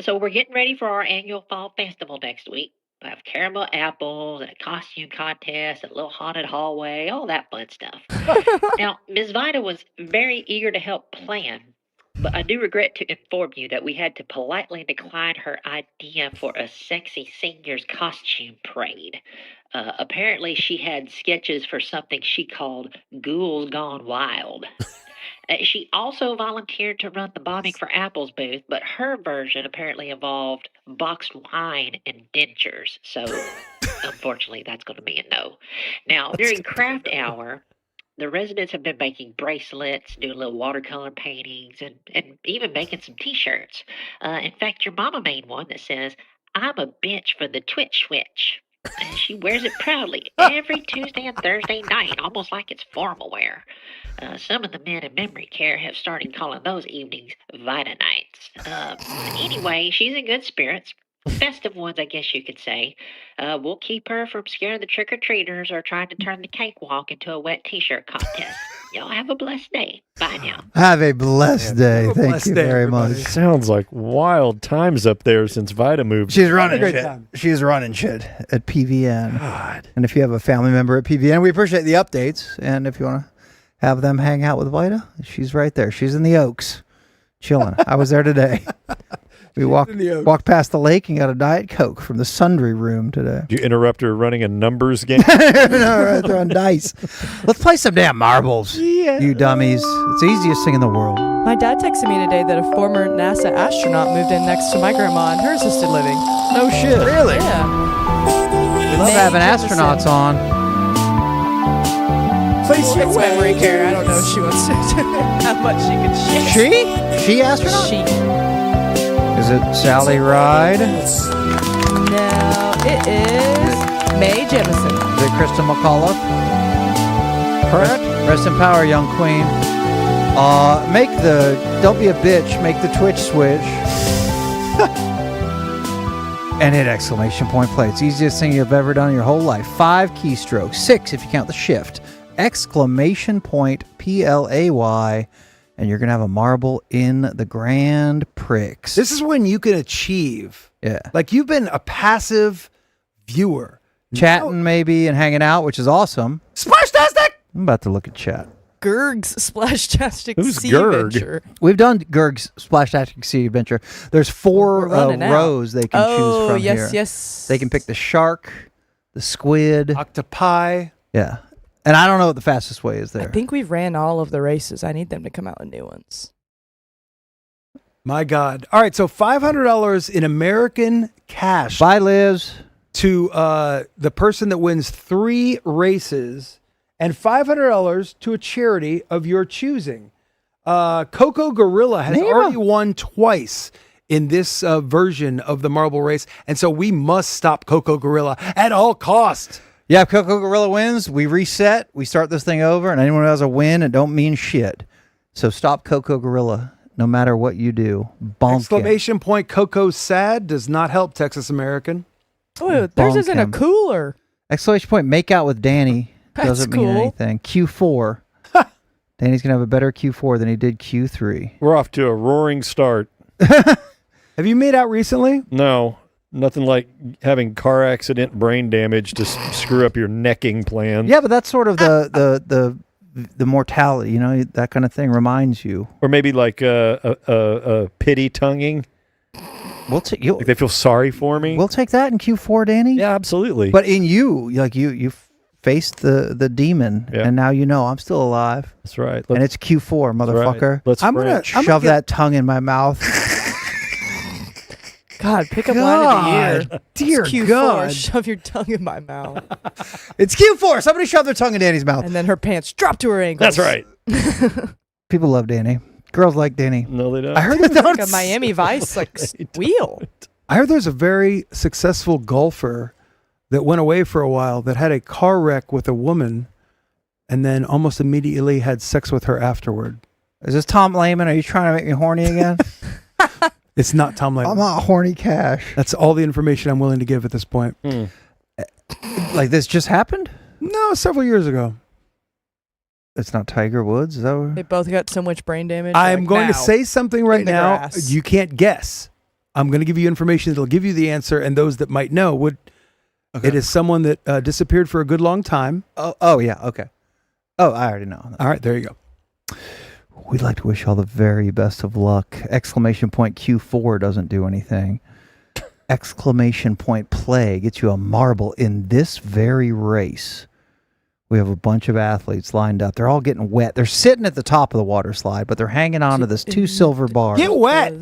So we're getting ready for our annual fall festival next week. I have caramel apples and a costume contest, a little haunted hallway, all that fun stuff. Now, Ms. Vida was very eager to help plan, but I do regret to inform you that we had to politely decline her idea for a sexy seniors costume parade. Apparently, she had sketches for something she called Ghouls Gone Wild. She also volunteered to run the Bombing for Apples booth, but her version apparently involved boxed wine and dentures. So, unfortunately, that's going to be a no. Now, during craft hour, the residents have been making bracelets, doing little watercolor paintings, and even making some T-shirts. In fact, your mama made one that says, "I'm a bitch for the Twitch switch." And she wears it proudly every Tuesday and Thursday night, almost like it's formal wear. Some of the men in memory care have started calling those evenings Vita nights. Anyway, she's in good spirits. Festive ones, I guess you could say. We'll keep her from scaring the trick-or-treaters or trying to turn the cakewalk into a wet T-shirt contest. Y'all have a blessed day. Bye now. Have a blessed day. Have a Thank blessed you day, very everybody. much. Sounds like wild times up there since Vida moved. She's running great shit. time. She's running shit at PVN. God. And if you have a family member at PVN, we appreciate the updates. And if you want to have them hang out with Vida, she's right there. She's in the Oaks, chilling. I was there today. We walked past the lake and got a Diet Coke from the Sundry Room today. Did you interrupt her running a numbers game? No, right, throwing dice. Let's play some damn marbles, you dummies. It's the easiest thing in the world. My dad texted me today that a former NASA astronaut moved in next to my grandma in her assisted living. No shit. Really? Yeah. We love having astronauts on. Place your memory care. I don't know if she wants to how much she can share. She astronaut? She. Is it Sally Ride? Is No, it is Mae Jemison. it Kristen McAuliffe? Correct. Rest in power, young queen. Don't be a bitch, make the Twitch switch. And hit exclamation point play. It's the easiest thing you've ever done in your whole life. 5 keystrokes, 6 if you count the shift. Exclamation point PLAY. And you're going to have a marble in the Grand Prix. This is when you can achieve. Yeah. Like you've been a passive viewer. Chatting maybe and hanging out, which is awesome. Splash-tastic! I'm about to look at chat. Gerg's Splashtastic Who's Sea Gerg? Adventure. We've done Gerg's Splashtastic Sea Adventure. There's 4 We're running out. rows they can choose from yes, here. yes. They can pick the shark, the squid. Octopi. Yeah. And I don't know what the fastest way is there. I think we've ran all of the races. I need them to come out with new ones. My God. All right, so $500 in American cash Bye, Liz. to the person that wins 3 races, and $500 to a charity of your choosing. Coco Gorilla has already won twice in this version of the marble race, and so we must stop Coco Gorilla at all costs. Yeah, if Coco Gorilla wins, we reset, we start this thing over, and anyone who has a win, it don't mean shit. So stop Coco Gorilla, no matter what you do. Bonk Exclamation point Coco sad does not help Texas American. Oh, theirs Bonk isn't him. a cooler. Exclamation point make out with Danny. That's Doesn't mean cool. anything. Q4. Danny's going to have a better Q4 than he did Q3. We're off to a roaring start. Have you made out recently? No. Nothing like having car accident brain damage to screw up your necking plan. Yeah, but that's sort of the mortality, that kind of thing reminds you. Or maybe like a pity tonguing. We'll take Like they feel sorry for me. We'll take that in Q4, Danny. Yeah, absolutely. But in you, like you faced the demon, and now I'm still alive. That's right. And it's Q4, motherfucker. Right. Let's I'm gonna shove that tongue in my mouth. God, pick up line of the year. Dear It's Q4, God. shove your tongue in my mouth. It's Q4. Somebody shove their tongue in Danny's mouth. And then her pants drop to her ankles. That's right. People love Danny. Girls like Danny. No, they don't. I heard It's that like a Miami Vice wheel. I heard there's a very successful golfer that went away for a while that had a car wreck with a woman and then almost immediately had sex with her afterward. Is this Tom Lehman? Are you trying to make me horny again? It's not Tom Lehman. I'm not horny cash. That's all the information I'm willing to give at this point. Like this just happened? No, several years ago. It's not Tiger Woods? Is that what? They both got so much brain damage. I'm going to now, say something right in the now. grass. You can't guess. I'm going to give you information that'll give you the answer, and those that might know would. Okay. It is someone that disappeared for a good long time. Oh, yeah. Okay. Oh, I already know. All right, there you go. We'd like to wish you all the very best of luck. Exclamation point Q4 doesn't do anything. Exclamation point play gets you a marble in this very race. We have a bunch of athletes lined up. They're all getting wet. They're sitting at the top of the water slide, but they're hanging on to this 2 silver bars. Get wet.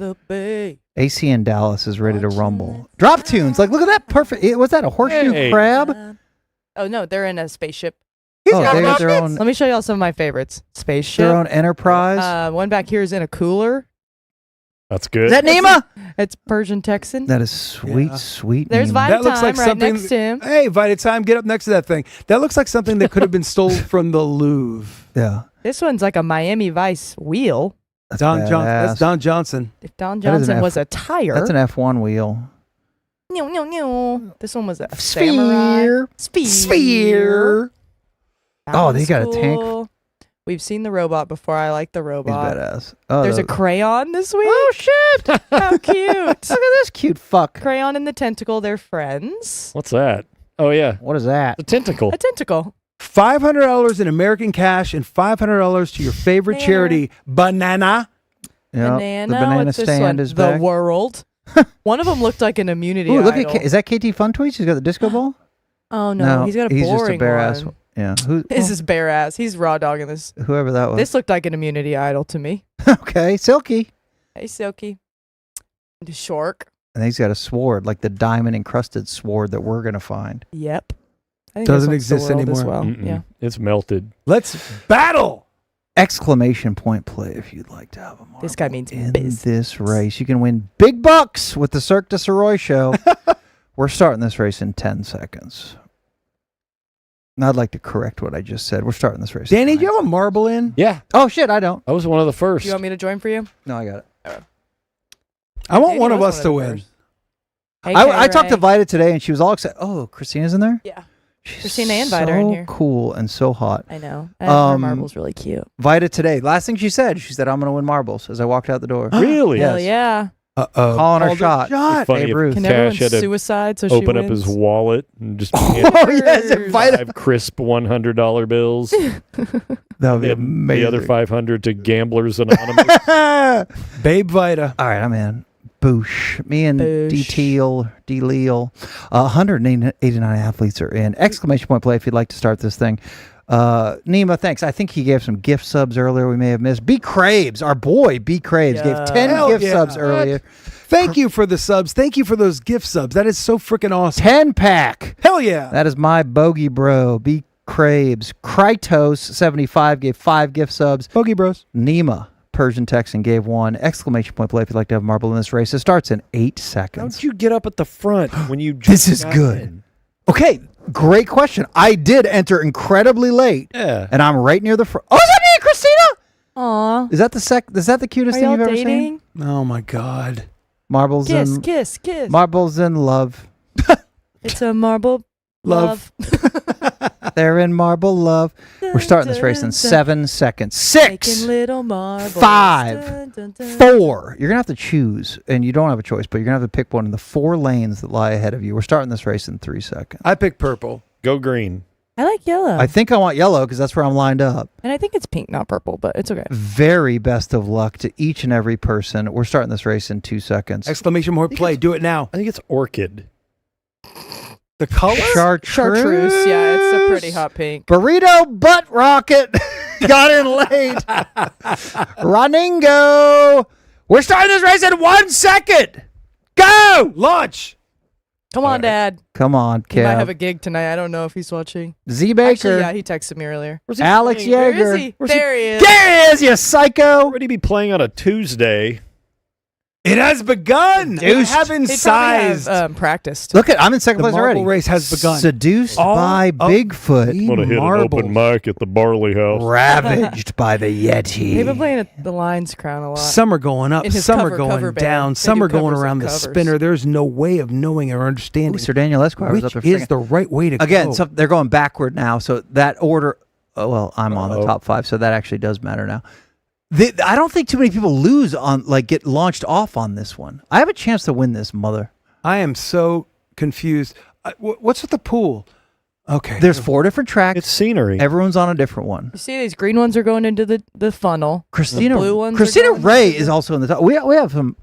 AC in Dallas is ready to rumble. Drop tunes. Like, look at that perfect. Was that a horseshoe Hey. crab? Oh, no, they're in a spaceship. Oh, they got their own, Let me show y'all some of my favorites. Spaceship. their own enterprise. One back here is in a cooler. That's good. Is that Nima? It's Persian Texan. That is sweet, Yeah. sweet. There's Nima. That looks Vitatime like right something. next to him. Hey, Vitatime, get up next to that thing. That looks like something that could have been stolen from the Louvre. Yeah. This one's like a Miami Vice wheel. That's Don Johnson. badass. That's Don Johnson. If Don That is an Johnson was F- a tire. That's an F1 wheel. This one was a samurai. Sphere. That Oh, one's they got a tank. cool. We've seen the robot before. I like the He's robot. badass. Oh, There's a crayon this week. oh shit! How cute. Look at this cute fuck. Crayon and the tentacle, they're friends. What's that? Oh, yeah. What is that? The tentacle. A tentacle. $500 in American cash and $500 to your favorite Banana. charity, Banana. Yeah, Banana. The banana What's this stand one? is The back. world. One of them looked like an immunity Ooh, look idol. at is that KT Fun Tweets? He's got the disco ball. Oh no, he's got a he's just boring a bare ass. one. Yeah. Who? This is bare ass. He's raw dogging this. Whoever that was. This looked like an immunity idol to me. Okay, Silky. Hey, Silky. The Shork. And he's got a sword, like the diamond encrusted sword that we're gonna find. Yep. I think Doesn't this one's exist the world as anymore. well. Mm-mm. Yeah. It's melted. Let's battle. Exclamation point play if you'd like to have a marble This guy means in biz. this race. You can win big bucks with the Cirque Du Sirois show. We're starting this race in 10 seconds. And I'd like to correct what I just said. We're starting this race. in Danny, do 9 you have a marble in? Yeah. Oh shit, I don't. I was one of the first. You want me to join for you? No, I got it. I want Danny one of was us to the win. first. Hey, I talked to K-Ray. Vida today and she was all excited. Oh, Christina's in there? Yeah. She's Christina and Vida are in so here. cool and so hot. I know. Her Um, marble's really cute. Vida today, last thing she said, I'm going to win marbles as I walked out the door. Really? Yes. Hell yeah. Uh-oh. Calling her Called shot. It's funny Babe if Ruth. Can everyone Cash had to suicide so she open up wins? his wallet and just Oh, yes, if Vida. 5 crisp $100 bills. That would be The amazing. other 500 to Gamblers Anonymous. Babe Vida. All right, I'm in. Boosh. Me and Boosh. D. Leal. 189 athletes are in. Exclamation point play if you'd like to start this thing. Nima, thanks. I think he gave some gift subs earlier we may have missed. B. Craves, our boy B. Craves, gave 10 Hell gift yeah. subs earlier. Thank you for the subs. Thank you for those gift subs. That is so freaking awesome. 10 pack. Hell yeah. That is my bogey bro, B. Craves. Krytos75 gave 5 gift subs. Bogey Bros. Nima, Persian Texan, gave 1. Exclamation point play if you'd like to have a marble in this race. It starts in 8 seconds. Don't you get up at the front when you This just is got good. in? Okay, great question. I did enter incredibly late, Yeah. and I'm right near the front. Oh, is that me and Christina? Aw. Is that the cutest Are thing y'all you've ever seen? dating? Oh my God. Marbles Kiss, and kiss, kiss. marbles and love. It's a marble Love. love. They're in marble love. We're starting this race in 7 seconds. 6, Making little marbles. 5, Dun, dun, dun. 4. You're going to have to choose, and you don't have a choice, but you're going to have to pick one of the 4 lanes that lie ahead of you. We're starting this race in 3 seconds. I pick purple. Go green. I like yellow. I think I want yellow because that's where I'm lined up. And I think it's pink, not purple, but it's okay. Very best of luck to each and every person. We're starting this race in 2 seconds. Exclamation point play. Do it now. I think it's orchid. The color? Chartreuse. Yeah, it's a pretty hot pink. Burrito butt rocket. Got in late. Runningo. We're starting this race in 1 second. Go. Launch. Come on, Dad. Come on, He might have Kev. a gig tonight. I don't know if he's watching. Z Baker. Actually, yeah, he texted me earlier. Alex Where Yeager. is he? There he is. There he is, you psycho. Already be playing on a Tuesday. It has begun. They have He probably incised. have practiced. Look I'm in second The place marble already. race has begun. Seduced All by of Bigfoot. I'm going to hit an open mic at the Barley House. Ravaged by the Yeti. They've been playing at the Lions Crown a lot. Some are going up, In his some are cover going band. down, They some do are going covers around and the covers. spinner. There's no way of knowing or understanding Sir Daniel Esquire was which up there. is the right way to Again, go. so they're going backward now, so that order. Oh, well, I'm on the Uh-oh. top 5, so that actually does matter now. I don't think too many people lose on get launched off on this one. I have a chance to win this, mother. I am so confused. What's with the pool? Okay. There's 4 different tracks. It's scenery. Everyone's on a different one. You see, these green ones are going into the funnel. Christina blue ones are Christina going Ray into is also in the top. We have some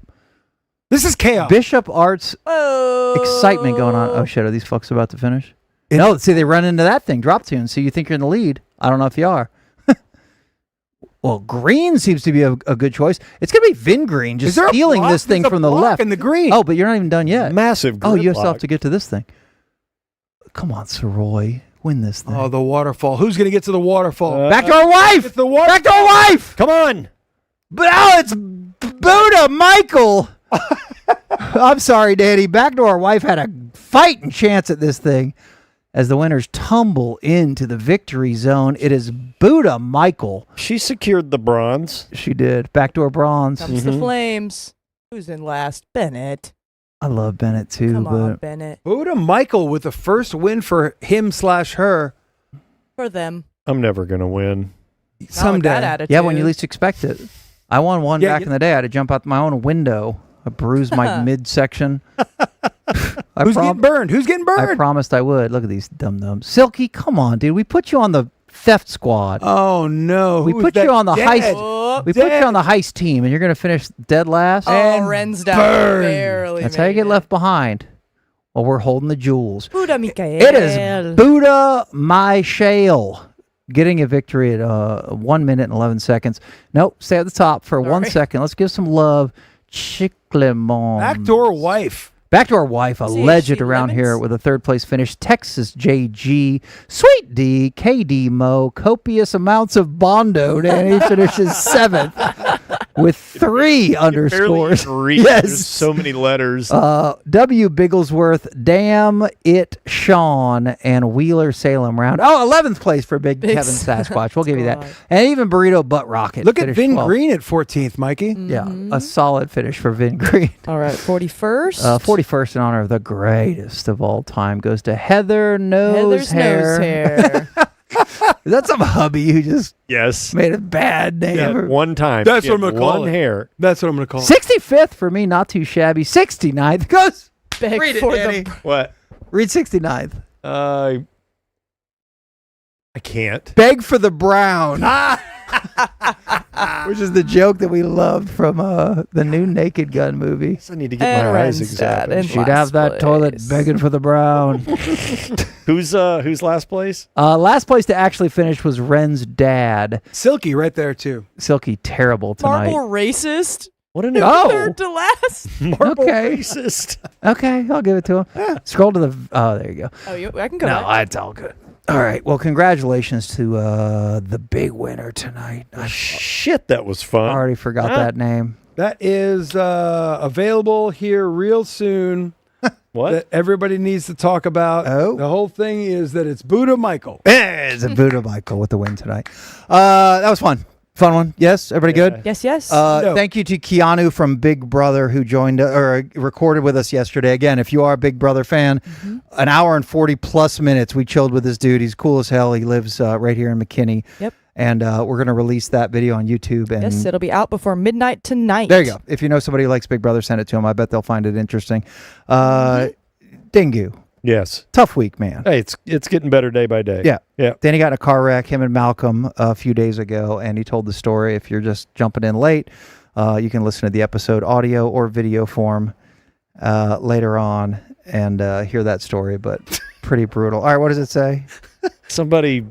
This is chaos. Bishop Arts Oh. excitement going on. Oh shit, are these folks about to finish? No, see they run into that thing, drop tune. So you think you're in the lead. I don't know if you are. Well, green seems to be a good choice. It's going to be Vin Green just Is there a stealing block? this thing There's a from the block left. in the green. Oh, but you're not even done yet. Massive Oh, you still have gridlock. to get to this thing. Come on, Soroy. Win this thing. Oh, the waterfall. Who's going to get to the waterfall? Back to our wife! It's the water. Back to our wife! Come on. But oh, it's Buddha Michael. I'm sorry, Danny. Backdoor wife had a fighting chance at this thing. As the winners tumble into the victory zone, it is Buddha Michael. She secured the bronze. She did. Backdoor bronze. Comes the flames. Who's in last? Bennett. I love Bennett too, Come on, but Bennett. Buddha Michael with the first win for him/her For them. I'm never going to win. Not with someday. that attitude. yeah, when you least expect it. I won one Yeah, back in the day. I had to jump out my own window. I bruised my midsection. Who's getting burned? Who's getting I burned? promised I would. Look at these dum-dums. Silky, come on, dude. We put you on the theft squad. Oh no! We Who is put that you on the dead? heist. Oh, We put you on the heist team, and you're going to finish dead last. oh Ren's down. burn. Barely. That's how you made get it. left behind. Well, we're holding the jewels. Buddha Michael. It is Buddha Michael getting a victory at 1 minute and 11 seconds. Nope, stay at the top for 1 Sorry. second. Let's give some love. Chiclemon. Backdoor wife. Backdoor wife, a See, legend she around here lemons? with a third place finish. Texas JG, Sweet D, KD Mo, copious amounts of Bondo. Danny finishes 7th with 3 underscores. Read. Yes. There's so many letters. W. Bigglesworth, Damn It Sean, and Wheeler Salem round. Oh, 11th place for Big Big Kevin Sasquatch. We'll give you that. Squad. And even Burrito Butt Rocket. Look at finished Vin 12th. Green at 14th, Mikey. Yeah, a solid finish for Vin Green. All right, 41st. 41st in honor of the greatest of all time goes to Heather Heather's nose hair. Is that some hubby who just Yes. made a bad name? Yeah, one time. That's She what I'm had gonna call one it. hair. That's what I'm going to call it. 65th for me, not too shabby. 69th goes. Beg Read it, for Danny. the What? Read 69th. I can't. Beg for the brown. Which is the joke that we loved from the new Naked Gun movie. I need to get And my eyes Renstad examined. in She'd last have that place. toilet begging for the brown. Who's last place? Last place to actually finish was Ren's dad. Silky right there, too. Silky, terrible tonight. Marble racist. What an Oh. Third to last. marble Okay. racist. Okay, I'll give it to him. Scroll to the. Oh, there you go. Oh, I can go No, back. it's all good. All right. Well, congratulations to the big winner tonight. I Shit, that was fun. already forgot that name. That is available here real soon. What? That everybody needs to talk about. Oh. The whole thing is that it's Buddha Michael. It's a Buddha Michael with the win tonight. That was fun. Fun one. Yes, everybody good? Yes, yes. No. Thank you to Keanu from Big Brother who joined or recorded with us yesterday. Again, if you are a Big Brother fan, an hour and 40 plus minutes we chilled with this dude. He's cool as hell. He lives right here in McKinney. Yep. And we're going to release that video on YouTube. And Yes, it'll be out before midnight tonight. there you go. If you know somebody who likes Big Brother, send it to them. I bet they'll find it interesting. Dingu. Yes. Tough week, man. Hey, it's getting better day by day. Yeah. Yeah. Danny got in a car wreck, him and Malcolm, a few days ago, and he told the story. If you're just jumping in late, you can listen to the episode audio or video form later on and hear that story, but pretty brutal. All right, what does it say? Somebody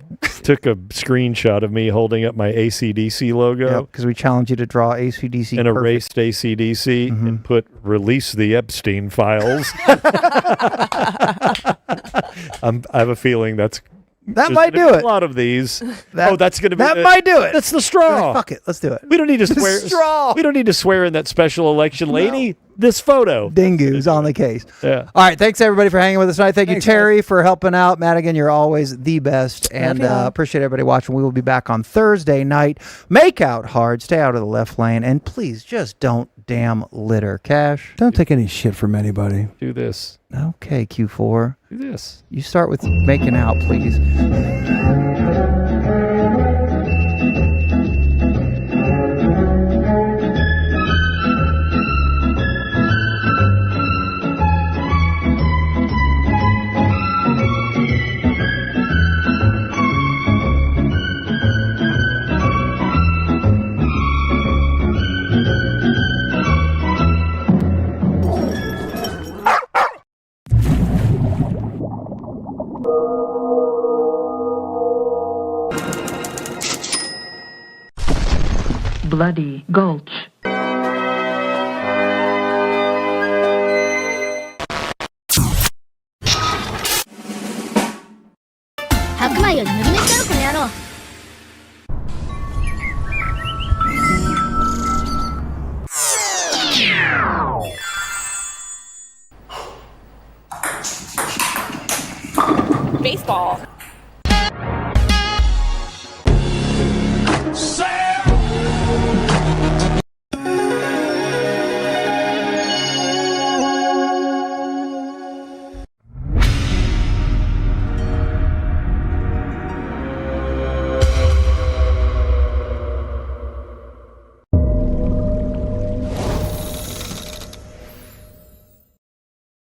took a screenshot of me holding up my ACDC logo Because we challenge you to draw ACDC and perfect. erased ACDC and put release the Epstein files. I have a feeling That there's might gonna do be it. a lot of these. That- that's going to be That might do it. That's the straw. Fuck it. Let's do it. We don't need to The swear. straw. We don't need to swear in that special election lady. This photo. Dingu's on the case. Yeah. All right. Thanks, everybody, for hanging with us tonight. Thank Thanks, you, Terry, for helping out. Madigan, you're always the best. And ya. appreciate everybody watching. We will be back on Thursday night. Make out hard. Stay out of the left lane. And please just don't damn litter. Cash. Don't take any shit from anybody. Do this. Okay, Q4. Do this. You start with making out, please. Bloody Gulch. Baseball.